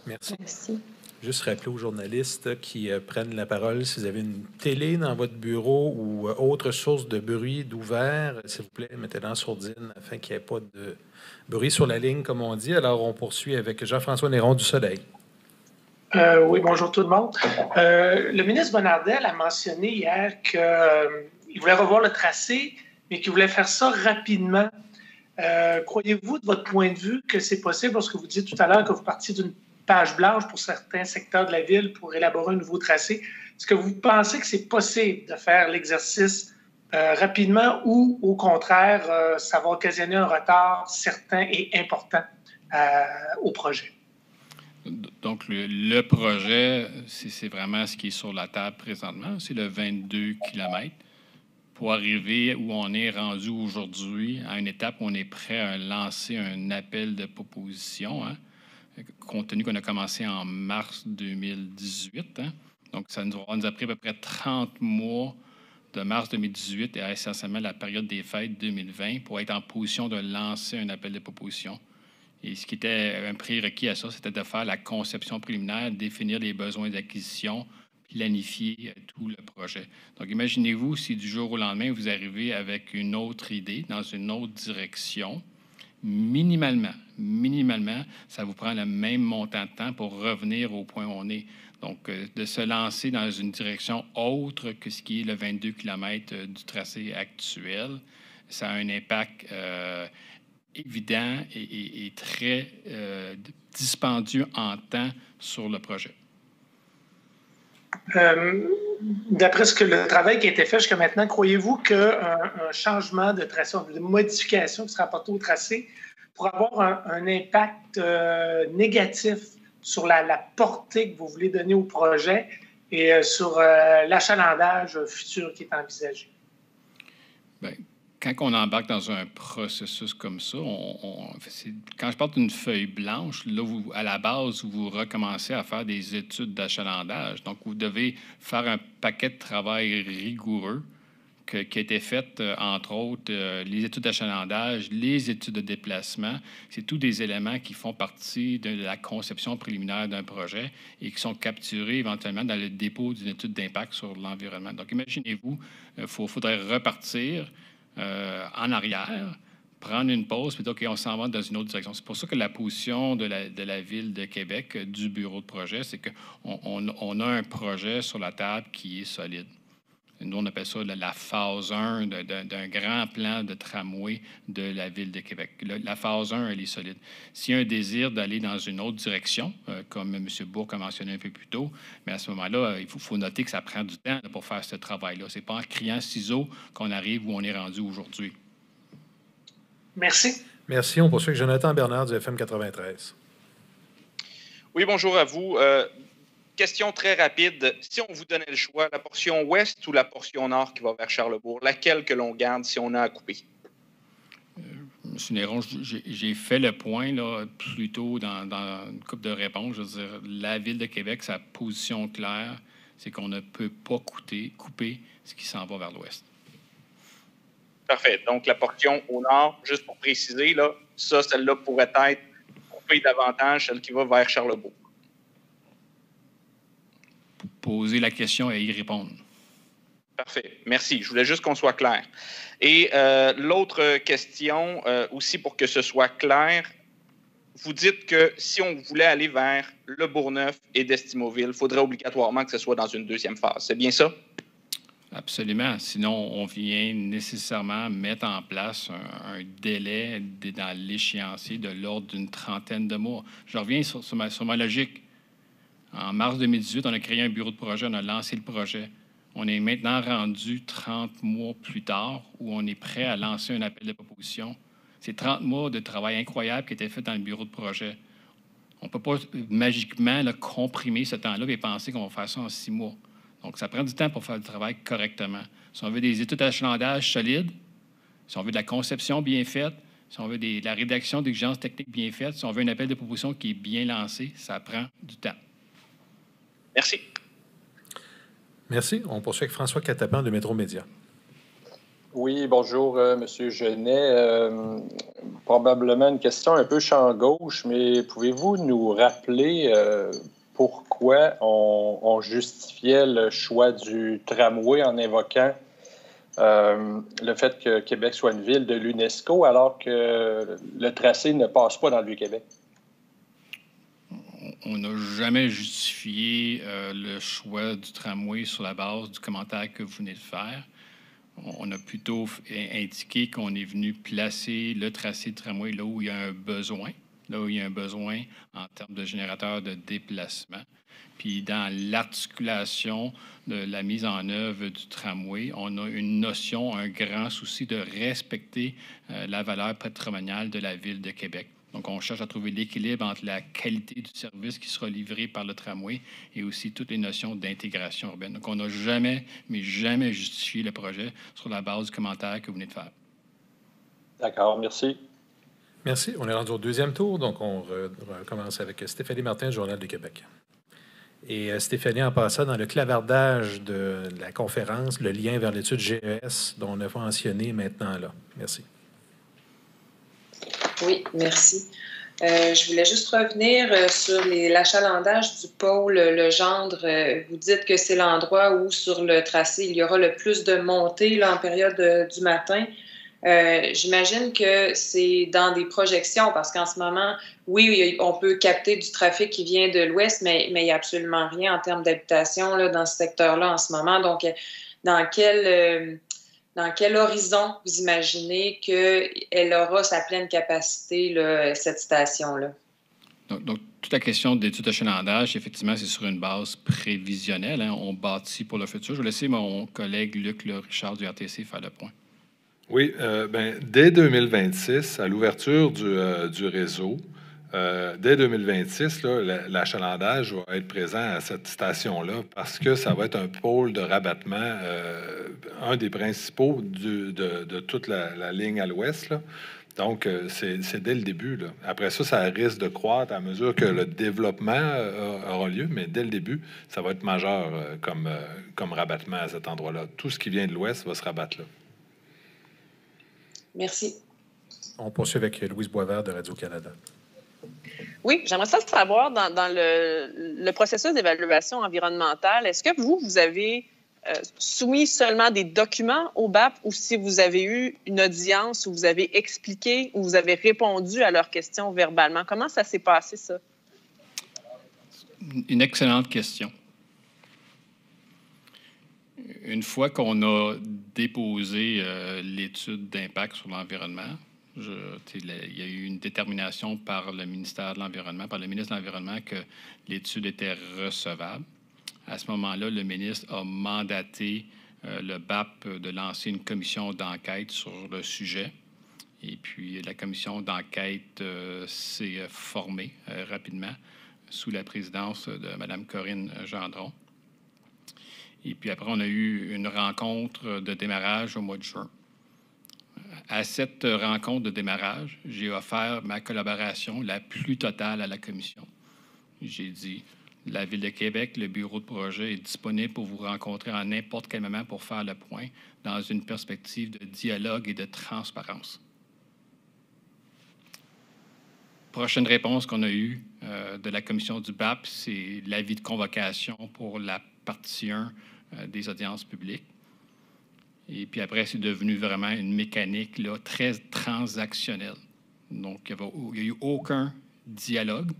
Merci. Merci. Juste rappeler aux journalistes qui prennent la parole, si vous avez une télé dans votre bureau ou autre source de bruit d'ouvert, s'il vous plaît, mettez-la en sourdine afin qu'il n'y ait pas de bruit sur la ligne, comme on dit. Alors, on poursuit avec Jean-François Néron du Soleil. Oui, bonjour tout le monde. Le ministre Bonnardel a mentionné hier qu'il voulait revoir le tracé, mais qu'il voulait faire ça rapidement. Croyez-vous, de votre point de vue, que c'est possible, lorsque vous dites tout à l'heure que vous partiez d'une page blanche pour certains secteurs de la ville pour élaborer un nouveau tracé, est-ce que vous pensez que c'est possible de faire l'exercice rapidement ou, au contraire, ça va occasionner un retard certain et important au projet? Donc, le projet, c'est vraiment ce qui est sur la table présentement, c'est le 22 km. Pour arriver où on est rendu aujourd'hui, à une étape où on est prêt à lancer un appel de proposition, hein, compte tenu qu'on a commencé en mars 2018. Hein. Donc, ça nous a pris à peu près 30 mois de mars 2018 et essentiellement la période des fêtes 2020 pour être en position de lancer un appel de proposition. Et ce qui était un prérequis à ça, c'était de faire la conception préliminaire, définir les besoins d'acquisition, planifier tout le projet. Donc, imaginez-vous si du jour au lendemain, vous arrivez avec une autre idée, dans une autre direction, minimalement, ça vous prend le même montant de temps pour revenir au point où on est. Donc, de se lancer dans une direction autre que ce qui est le 22 km du tracé actuel, ça a un impact évident et très dispendieux en temps sur le projet. D'après le travail qui a été fait jusqu'à maintenant, croyez-vous qu'un changement de tracé, une modification qui sera apportée au tracé pourra avoir un impact négatif sur la portée que vous voulez donner au projet et sur l'achalandage futur qui est envisagé? Bien, quand on embarque dans un processus comme ça, quand je parle d'une feuille blanche, là, à la base, vous recommencez à faire des études d'achalandage. Donc, vous devez faire un paquet de travail rigoureux qui a été fait, entre autres, les études d'achalandage, les études de déplacement. C'est tous des éléments qui font partie de la conception préliminaire d'un projet et qui sont capturés éventuellement dans le dépôt d'une étude d'impact sur l'environnement. Donc, imaginez-vous, il faudrait repartir en arrière, prendre une pause, puis dire, OK, on s'en va dans une autre direction. C'est pour ça que la position de la Ville de Québec, du bureau de projet, c'est qu'on a un projet sur la table qui est solide. Nous, on appelle ça la phase 1 d'un grand plan de tramway de la Ville de Québec. La phase 1, elle est solide. S'il y a un désir d'aller dans une autre direction, comme M. Bourque a mentionné un peu plus tôt, mais à ce moment-là, il faut noter que ça prend du temps pour faire ce travail-là. Ce n'est pas en criant ciseaux qu'on arrive où on est rendu aujourd'hui. Merci. Merci. On poursuit avec Jonathan Bernard du FM 93. Oui, bonjour à vous. Question très rapide. Si on vous donnait le choix, la portion ouest ou la portion nord qui va vers Charlesbourg, laquelle que l'on garde si on a à couper? Monsieur Néron, j'ai fait le point là, plus tôt dans une couple de réponses. Je veux dire, la Ville de Québec, sa position claire, c'est qu'on ne peut pas couper ce qui s'en va vers l'ouest. Parfait. Donc, la portion au nord, juste pour préciser, là, celle-là pourrait être coupée davantage, celle qui va vers Charlesbourg. Poser la question et y répondre. Parfait. Merci. Je voulais juste qu'on soit clair. Et l'autre question, aussi pour que ce soit clair, vous dites que si on voulait aller vers Le Bourgneuf et Destimoville, il faudrait obligatoirement que ce soit dans une deuxième phase. C'est bien ça? Absolument. Sinon, on vient nécessairement mettre en place un délai dans l'échéancier de l'ordre d'une trentaine de mois. Je reviens sur ma logique. En mars 2018, on a créé un bureau de projet, on a lancé le projet. On est maintenant rendu 30 mois plus tard où on est prêt à lancer un appel de proposition. C'est 30 mois de travail incroyable qui a été fait dans le bureau de projet. On ne peut pas magiquement comprimer ce temps-là et penser qu'on va faire ça en 6 mois. Donc, ça prend du temps pour faire le travail correctement. Si on veut des études d'achalandage solides, si on veut de la conception bien faite, si on veut de la rédaction d'exigences techniques bien faites, si on veut un appel de proposition qui est bien lancé, ça prend du temps. Merci. Merci. On poursuit avec François Catapan de Métro Média. Oui, bonjour, Monsieur Genet. Probablement une question un peu champ gauche, mais pouvez-vous nous rappeler pourquoi on justifiait le choix du tramway en invoquant le fait que Québec soit une ville de l'UNESCO alors que le tracé ne passe pas dans le Vieux-Québec? On n'a jamais justifié le choix du tramway sur la base du commentaire que vous venez de faire. On a plutôt indiqué qu'on est venu placer le tracé de tramway là où il y a un besoin, en termes de générateur de déplacement. Puis dans l'articulation de la mise en œuvre du tramway, on a une notion, un grand souci de respecter la valeur patrimoniale de la Ville de Québec. Donc, on cherche à trouver l'équilibre entre la qualité du service qui sera livré par le tramway et aussi toutes les notions d'intégration urbaine. Donc, on n'a jamais, mais jamais justifié le projet sur la base du commentaire que vous venez de faire. D'accord, merci. Merci. On est rendu au deuxième tour, donc on recommence avec Stéphanie Martin, Journal du Québec. Et Stéphanie, en passant dans le clavardage de la conférence, le lien vers l'étude GES dont on a mentionné maintenant là. Merci. Oui, merci. Je voulais juste revenir sur l'achalandage du pôle Legendre. Vous dites que c'est l'endroit où, sur le tracé, il y aura le plus de montées là, en période du matin. J'imagine que c'est dans des projections, parce qu'en ce moment, oui, on peut capter du trafic qui vient de l'ouest, mais il n'y a absolument rien en termes d'habitation là, dans ce secteur-là en ce moment. Donc, dans quel horizon vous imaginez qu'elle aura sa pleine capacité, là, cette station-là? Donc, toute la question d'études d'achalandage, effectivement, c'est sur une base prévisionnelle. Hein. On bâtit pour le futur. Je vais laisser mon collègue Luc Richard du RTC faire le point. Oui, dès 2026, à l'ouverture du réseau, dès 2026, l'achalandage va être présent à cette station-là parce que ça va être un pôle de rabattement, un des principaux de toute la ligne à l'ouest. Là. Donc, c'est dès le début. Là. Après ça, ça risque de croître à mesure que le développement aura lieu, mais dès le début, ça va être majeur comme rabattement à cet endroit-là. Tout ce qui vient de l'ouest va se rabattre là. Merci. On poursuit avec Louise Boisvert de Radio-Canada. Oui, j'aimerais savoir, dans le processus d'évaluation environnementale, est-ce que vous avez soumis seulement des documents au BAP ou si vous avez eu une audience où vous avez expliqué ou vous avez répondu à leurs questions verbalement? Comment ça s'est passé, ça? Une excellente question. Une fois qu'on a déposé l'étude d'impact sur l'environnement, il y a eu une détermination par le ministère de l'Environnement, par le ministre de l'Environnement, que l'étude était recevable. À ce moment-là, le ministre a mandaté le BAP de lancer une commission d'enquête sur le sujet. Et puis, la commission d'enquête s'est formée rapidement sous la présidence de Mme Corinne Gendron. Et puis après, on a eu une rencontre de démarrage au mois de juin. À cette rencontre de démarrage, j'ai offert ma collaboration la plus totale à la commission. J'ai dit, la Ville de Québec, le bureau de projet est disponible pour vous rencontrer à n'importe quel moment pour faire le point dans une perspective de dialogue et de transparence. Prochaine réponse qu'on a eue de la commission du BAP, c'est l'avis de convocation pour la partie 1 des audiences publiques. Et puis après, c'est devenu vraiment une mécanique là, très transactionnelle. Donc, il n'y a eu aucun dialogue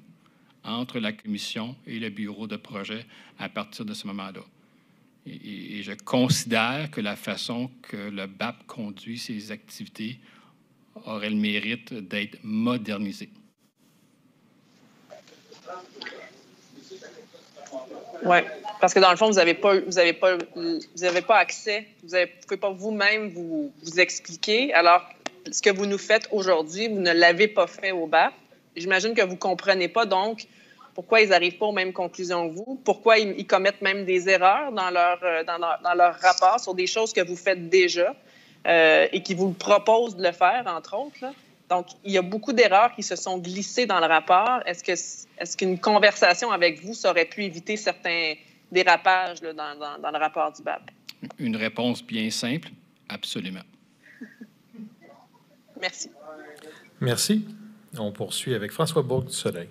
entre la commission et le bureau de projet à partir de ce moment-là. Et je considère que la façon que le BAP conduit ses activités aurait le mérite d'être modernisée. Oui, parce que dans le fond, vous n'avez pas accès, vous ne pouvez pas vous-même vous expliquer. Alors, ce que vous nous faites aujourd'hui, vous ne l'avez pas fait au BAP. J'imagine que vous ne comprenez pas, donc, pourquoi ils n'arrivent pas aux mêmes conclusions que vous, pourquoi ils commettent même des erreurs dans leur rapport sur des choses que vous faites déjà et qui vous proposent de le faire, entre autres, là. Donc, il y a beaucoup d'erreurs qui se sont glissées dans le rapport. Est-ce qu'une conversation avec vous, ça aurait pu éviter certains dérapages là, dans le rapport du BAP? Une réponse bien simple, absolument. Merci. Merci. On poursuit avec François Bourque du Soleil.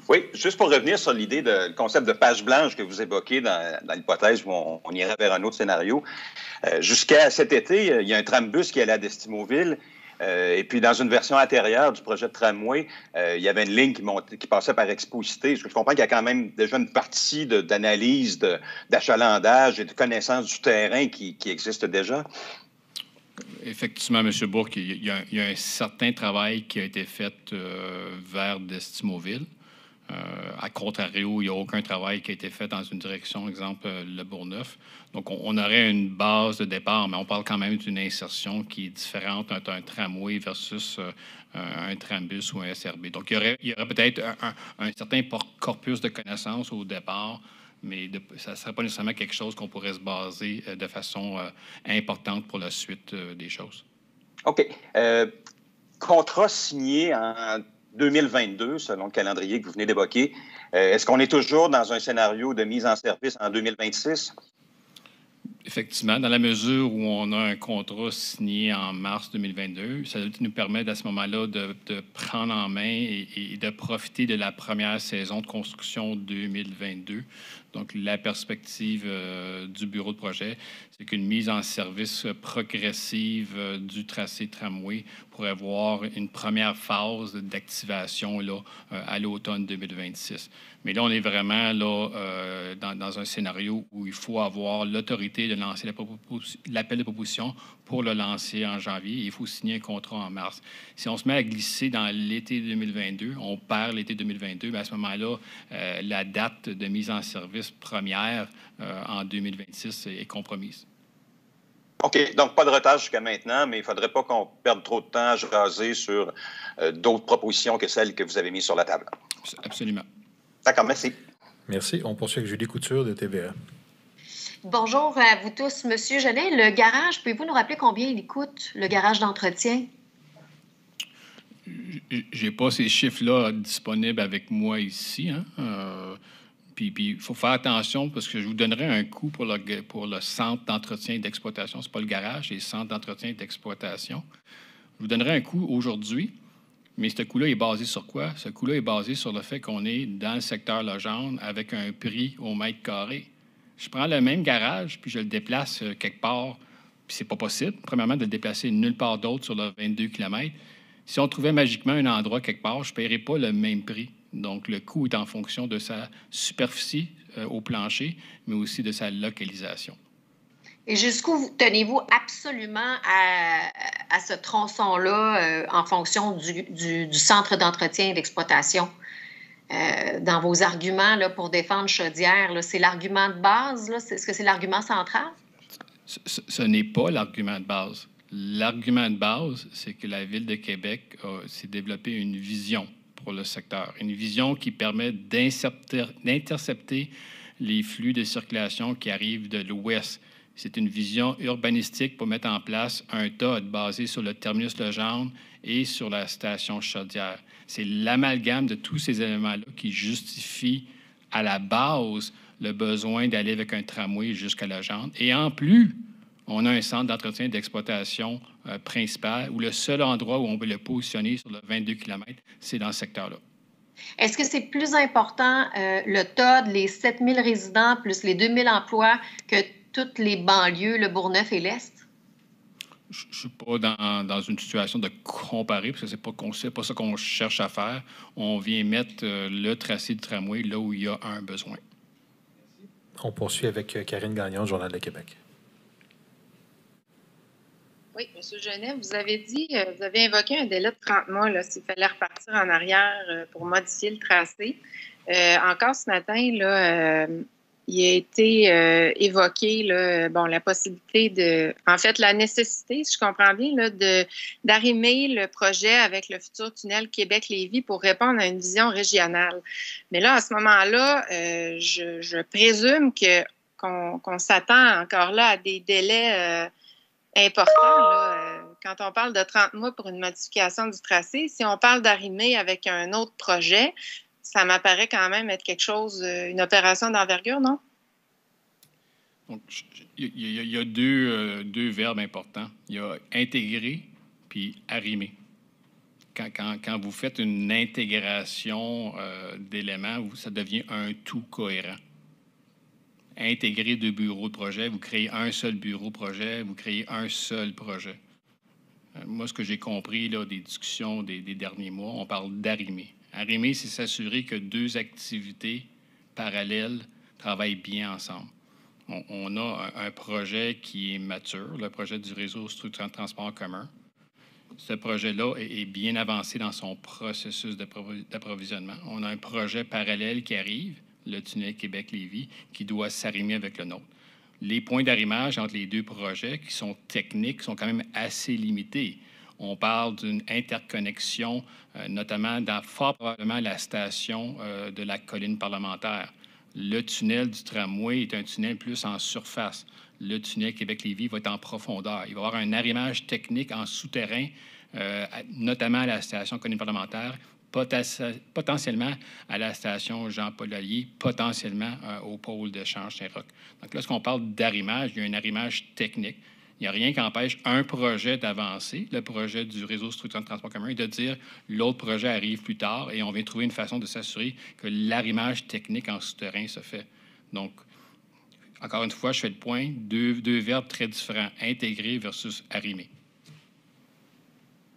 Oui, juste pour revenir sur l'idée le concept de page blanche que vous évoquez dans l'hypothèse où on irait vers un autre scénario. Jusqu'à cet été, il y a un trambus qui allait à Destimoville. Et puis, dans une version antérieure du projet de tramway, il y avait une ligne qui passait par Expo-Cité. Je comprends qu'il y a quand même déjà une partie d'analyse, d'achalandage et de connaissance du terrain qui existe déjà. Effectivement, M. Bourque, il y a un certain travail qui a été fait vers Destimoville. À contrario, il n'y a aucun travail qui a été fait dans une direction, exemple, Le Bourgneuf. Donc, on aurait une base de départ, mais on parle quand même d'une insertion qui est différente entre un tramway versus un trambus ou un SRB. Donc, il y aurait peut-être un certain corpus de connaissances au départ, mais ça ne serait pas nécessairement quelque chose qu'on pourrait se baser de façon importante pour la suite des choses. OK. Contrat signé en 2022, selon le calendrier que vous venez d'évoquer. Est-ce qu'on est toujours dans un scénario de mise en service en 2026? Effectivement, dans la mesure où on a un contrat signé en mars 2022, ça nous permet à ce moment-là de prendre en main et de profiter de la première saison de construction 2022. Donc, la perspective du bureau de projet, c'est qu'une mise en service progressive du tracé tramway pourrait avoir une première phase d'activation à l'automne 2026. Mais là, on est vraiment là, dans un scénario où il faut avoir l'autorité de lancer l'appel de proposition pour le lancer en janvier. Il faut signer un contrat en mars. Si on se met à glisser dans l'été 2022, on perd l'été 2022, mais à ce moment-là, la date de mise en service première en 2026 est compromise. OK. Donc, pas de retard jusqu'à maintenant, mais il ne faudrait pas qu'on perde trop de temps à jaser sur d'autres propositions que celles que vous avez mises sur la table. Absolument. D'accord, merci. Merci. On poursuit avec Julie Couture de TVA. Bonjour à vous tous. Monsieur Genet, le garage, pouvez-vous nous rappeler combien il coûte, le garage d'entretien? Je n'ai pas ces chiffres-là disponibles avec moi ici. Hein? Puis il faut faire attention parce que je vous donnerai un coût pour le centre d'entretien et d'exploitation. Ce n'est pas le garage, c'est le centre d'entretien et d'exploitation. Je vous donnerai un coût aujourd'hui, mais ce coût-là est basé sur quoi? Ce coût-là est basé sur le fait qu'on est dans le secteur Legendre avec un prix au mètre carré. Je prends le même garage, puis je le déplace quelque part, puis c'est pas possible, premièrement, de le déplacer nulle part d'autre sur le 22 km. Si on trouvait magiquement un endroit quelque part, je ne paierais pas le même prix. Donc, le coût est en fonction de sa superficie au plancher, mais aussi de sa localisation. Et jusqu'où tenez-vous absolument à ce tronçon-là en fonction du centre d'entretien et d'exploitation? Dans vos arguments là, pour défendre Chaudière, c'est l'argument de base? Est-ce que c'est l'argument central? Ce n'est pas l'argument de base. L'argument de base, c'est que la Ville de Québec s'est développée une vision pour le secteur, une vision qui permet d'intercepter les flux de circulation qui arrivent de l'ouest. C'est une vision urbanistique pour mettre en place un TOD basé sur le terminus Legendre et sur la station Chaudière. C'est l'amalgame de tous ces éléments-là qui justifie à la base le besoin d'aller avec un tramway jusqu'à Legendre. Et en plus, on a un centre d'entretien et d'exploitation principal où le seul endroit où on peut le positionner sur le 22 km, c'est dans ce secteur-là. Est-ce que c'est plus important le TOD, les 7000 résidents plus les 2000 emplois que toutes les banlieues, le Bourgneuf et l'Est? Je ne suis pas dans une situation de comparer, parce que c'est pas ça qu'on cherche à faire. On vient mettre le tracé du tramway là où il y a un besoin. On poursuit avec Karine Gagnon, Journal de Québec. Oui, M. Genet, vous avez invoqué un délai de 30 mois s'il fallait repartir en arrière pour modifier le tracé. Encore ce matin, là, il a été évoqué la possibilité la nécessité, si je comprends bien, d'arrimer le projet avec le futur tunnel Québec-Lévis pour répondre à une vision régionale. Mais là, à ce moment-là, je présume qu'on s'attend encore là à des délais important. Quand on parle de 30 mois pour une modification du tracé, si on parle d'arrimer avec un autre projet, ça m'apparaît quand même être quelque chose, une opération d'envergure, non? Donc, il y a deux verbes importants. Il y a intégrer puis arrimer. Quand vous faites une intégration d'éléments, ça devient un tout cohérent. Intégrer 2 bureaux de projet, vous créez un seul bureau projet, vous créez un seul projet. Moi, ce que j'ai compris là, des discussions des derniers mois, on parle d'arrimer. Arrimer, c'est s'assurer que 2 activités parallèles travaillent bien ensemble. On a un projet qui est mature, le projet du réseau structurant de transport en commun. Ce projet-là est bien avancé dans son processus d'approvisionnement. On a un projet parallèle qui arrive, le tunnel Québec-Lévis, qui doit s'arrimer avec le nôtre. Les points d'arrimage entre les 2 projets, qui sont techniques, sont quand même assez limités. On parle d'une interconnexion, notamment dans fort probablement la station de la colline parlementaire. Le tunnel du tramway est un tunnel plus en surface. Le tunnel Québec-Lévis va être en profondeur. Il va y avoir un arrimage technique en souterrain, notamment à la station colline parlementaire, potentiellement à la station Jean-Paul Lallier, potentiellement au pôle d'échange Saint-Roch. Donc, lorsqu'on parle d'arrimage, il y a un arrimage technique. Il n'y a rien qui empêche un projet d'avancer, le projet du réseau structurant de transport commun, et de dire l'autre projet arrive plus tard et on vient trouver une façon de s'assurer que l'arrimage technique en souterrain se fait. Donc, encore une fois, je fais le point, deux verbes très différents, intégrer versus arrimer.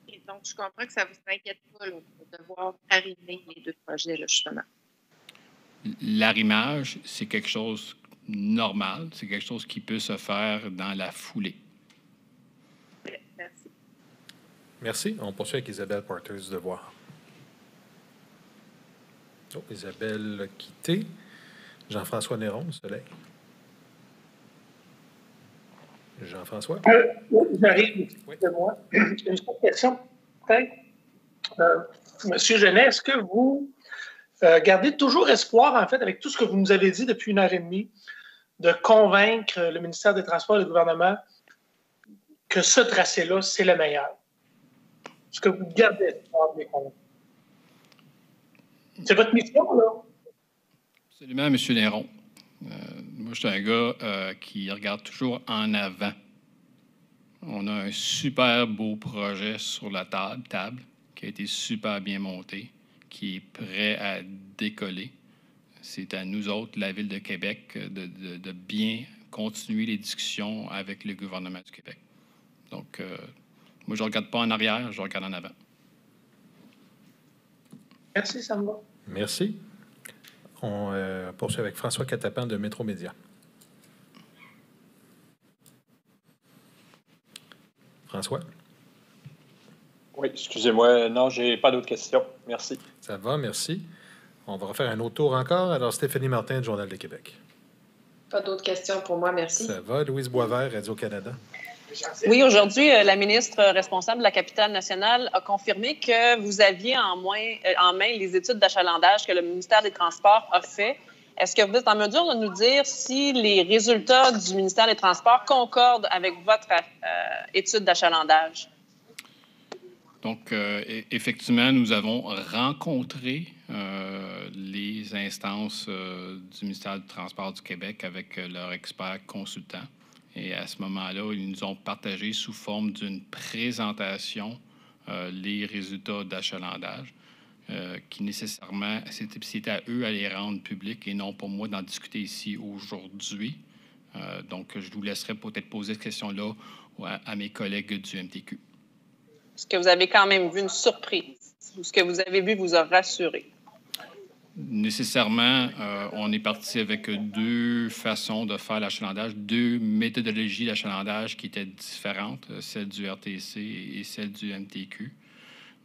Et donc, je comprends que ça ne vous inquiète pas là, de devoir arrimer les 2 projets, là, justement. L'arrimage, c'est quelque chose de normal, c'est quelque chose qui peut se faire dans la foulée. Merci. Merci. On poursuit avec Isabelle Porter du Devoir. Oh, Isabelle a quitté. Jean-François Néron, du Soleil. Jean-François? Oui, j'arrive. Excusez-moi. Une petite question, peut-être. Monsieur Genet, est-ce que vous gardez toujours espoir, en fait, avec tout ce que vous nous avez dit depuis 1h30, de convaincre le ministère des Transports et le gouvernement que ce tracé-là, c'est le meilleur? Est-ce que vous gardez espoir de les convaincre? C'est votre mission, là? Absolument, M. Néron. Moi, je suis un gars qui regarde toujours en avant. On a un super beau projet sur la table qui a été super bien monté, qui est prêt à décoller. C'est à nous autres, la Ville de Québec, de bien continuer les discussions avec le gouvernement du Québec. Donc, moi, je ne regarde pas en arrière, je regarde en avant. Merci, ça me va. Merci. On poursuit avec François Catapan de Métro-Média. François? Oui, excusez-moi. Non, je n'ai pas d'autres questions. Merci. Ça va, merci. On va refaire un autre tour encore. Alors, Stéphanie Martin, du Journal de Québec. Pas d'autres questions pour moi, merci. Ça va. Louise Boisvert, Radio-Canada. Oui, aujourd'hui, la ministre responsable de la capitale nationale a confirmé que vous aviez en main les études d'achalandage que le ministère des Transports a fait. Est-ce que vous êtes en mesure de nous dire si les résultats du ministère des Transports concordent avec votre étude d'achalandage? Donc, effectivement, nous avons rencontré les instances du ministère du Transport du Québec avec leurs experts consultants. Et à ce moment-là, ils nous ont partagé sous forme d'une présentation les résultats d'achalandage, qui nécessairement, c'était à eux à les rendre publics et non pour moi d'en discuter ici aujourd'hui. Donc, je vous laisserai peut-être poser cette question-là à mes collègues du MTQ. Est-ce que vous avez quand même vu une surprise ou ce que vous avez vu vous a rassuré? Nécessairement, on est parti avec 2 façons de faire l'achalandage, 2 méthodologies d'achalandage qui étaient différentes, celle du RTC et celle du MTQ.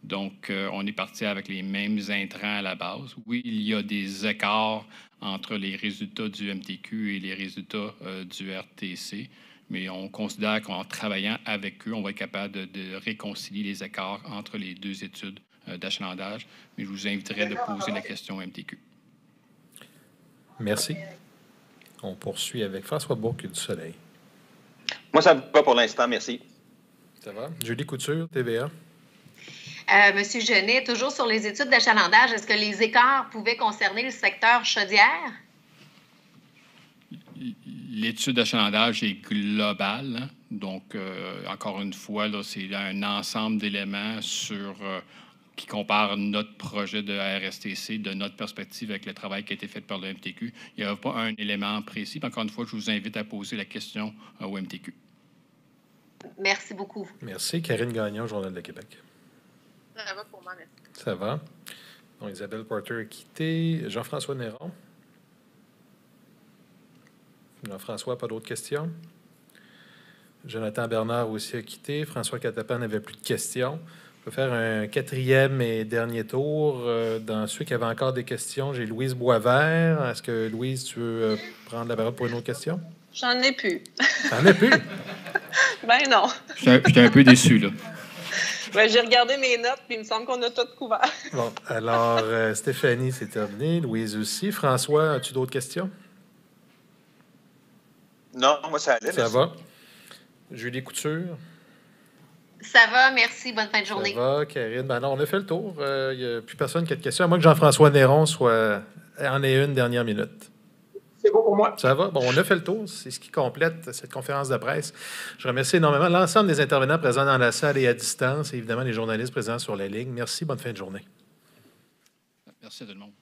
Donc, on est parti avec les mêmes intrants à la base. Oui, il y a des écarts entre les résultats du MTQ et les résultats du RTC, mais on considère qu'en travaillant avec eux, on va être capable de réconcilier les écarts entre les 2 études d'achalandage, mais je vous inviterai de poser la question au MTQ. Merci. On poursuit avec François Bourque du Soleil. Moi, ça va pour l'instant, merci. Ça va. Julie Couture, TVA. Monsieur Genet, toujours sur les études d'achalandage, est-ce que les écarts pouvaient concerner le secteur chaudière? L'étude d'achalandage est globale, hein? Donc, encore une fois, là, c'est un ensemble d'éléments qui comparent notre projet de RSTC de notre perspective avec le travail qui a été fait par le MTQ. Il n'y a pas un élément précis. Encore une fois, je vous invite à poser la question au MTQ. Merci beaucoup. Merci. Karine Gagnon, Journal de Québec. Ça va pour moi, merci. Ça va. Donc, Isabelle Porter a quitté. Jean-François Néron. Jean-François, pas d'autres questions? Jonathan Bernard aussi a quitté. François Catapan n'avait plus de questions. On va faire un quatrième et dernier tour. Dans ceux qui avaient encore des questions, j'ai Louise Boisvert. Est-ce que, Louise, tu veux prendre la parole pour une autre question? J'en ai plus. T'en as plus? Ben non. J'étais un peu déçu, là. Ben, j'ai regardé mes notes, puis il me semble qu'on a tout couvert. Bon, alors, Stéphanie, c'est terminé. Louise aussi. François, as-tu d'autres questions? Non, moi, ça allait. Ça va. Julie Couture? Ça va, merci. Bonne fin de journée. Ça va, Karine? Ben non, on a fait le tour. Il n'y a plus personne qui a de questions, à moins que Jean-François Néron en ait une dernière minute. C'est bon pour moi. Ça va? Bon, on a fait le tour. C'est ce qui complète cette conférence de presse. Je remercie énormément l'ensemble des intervenants présents dans la salle et à distance, et évidemment les journalistes présents sur la ligne. Merci. Bonne fin de journée. Merci à tout le monde.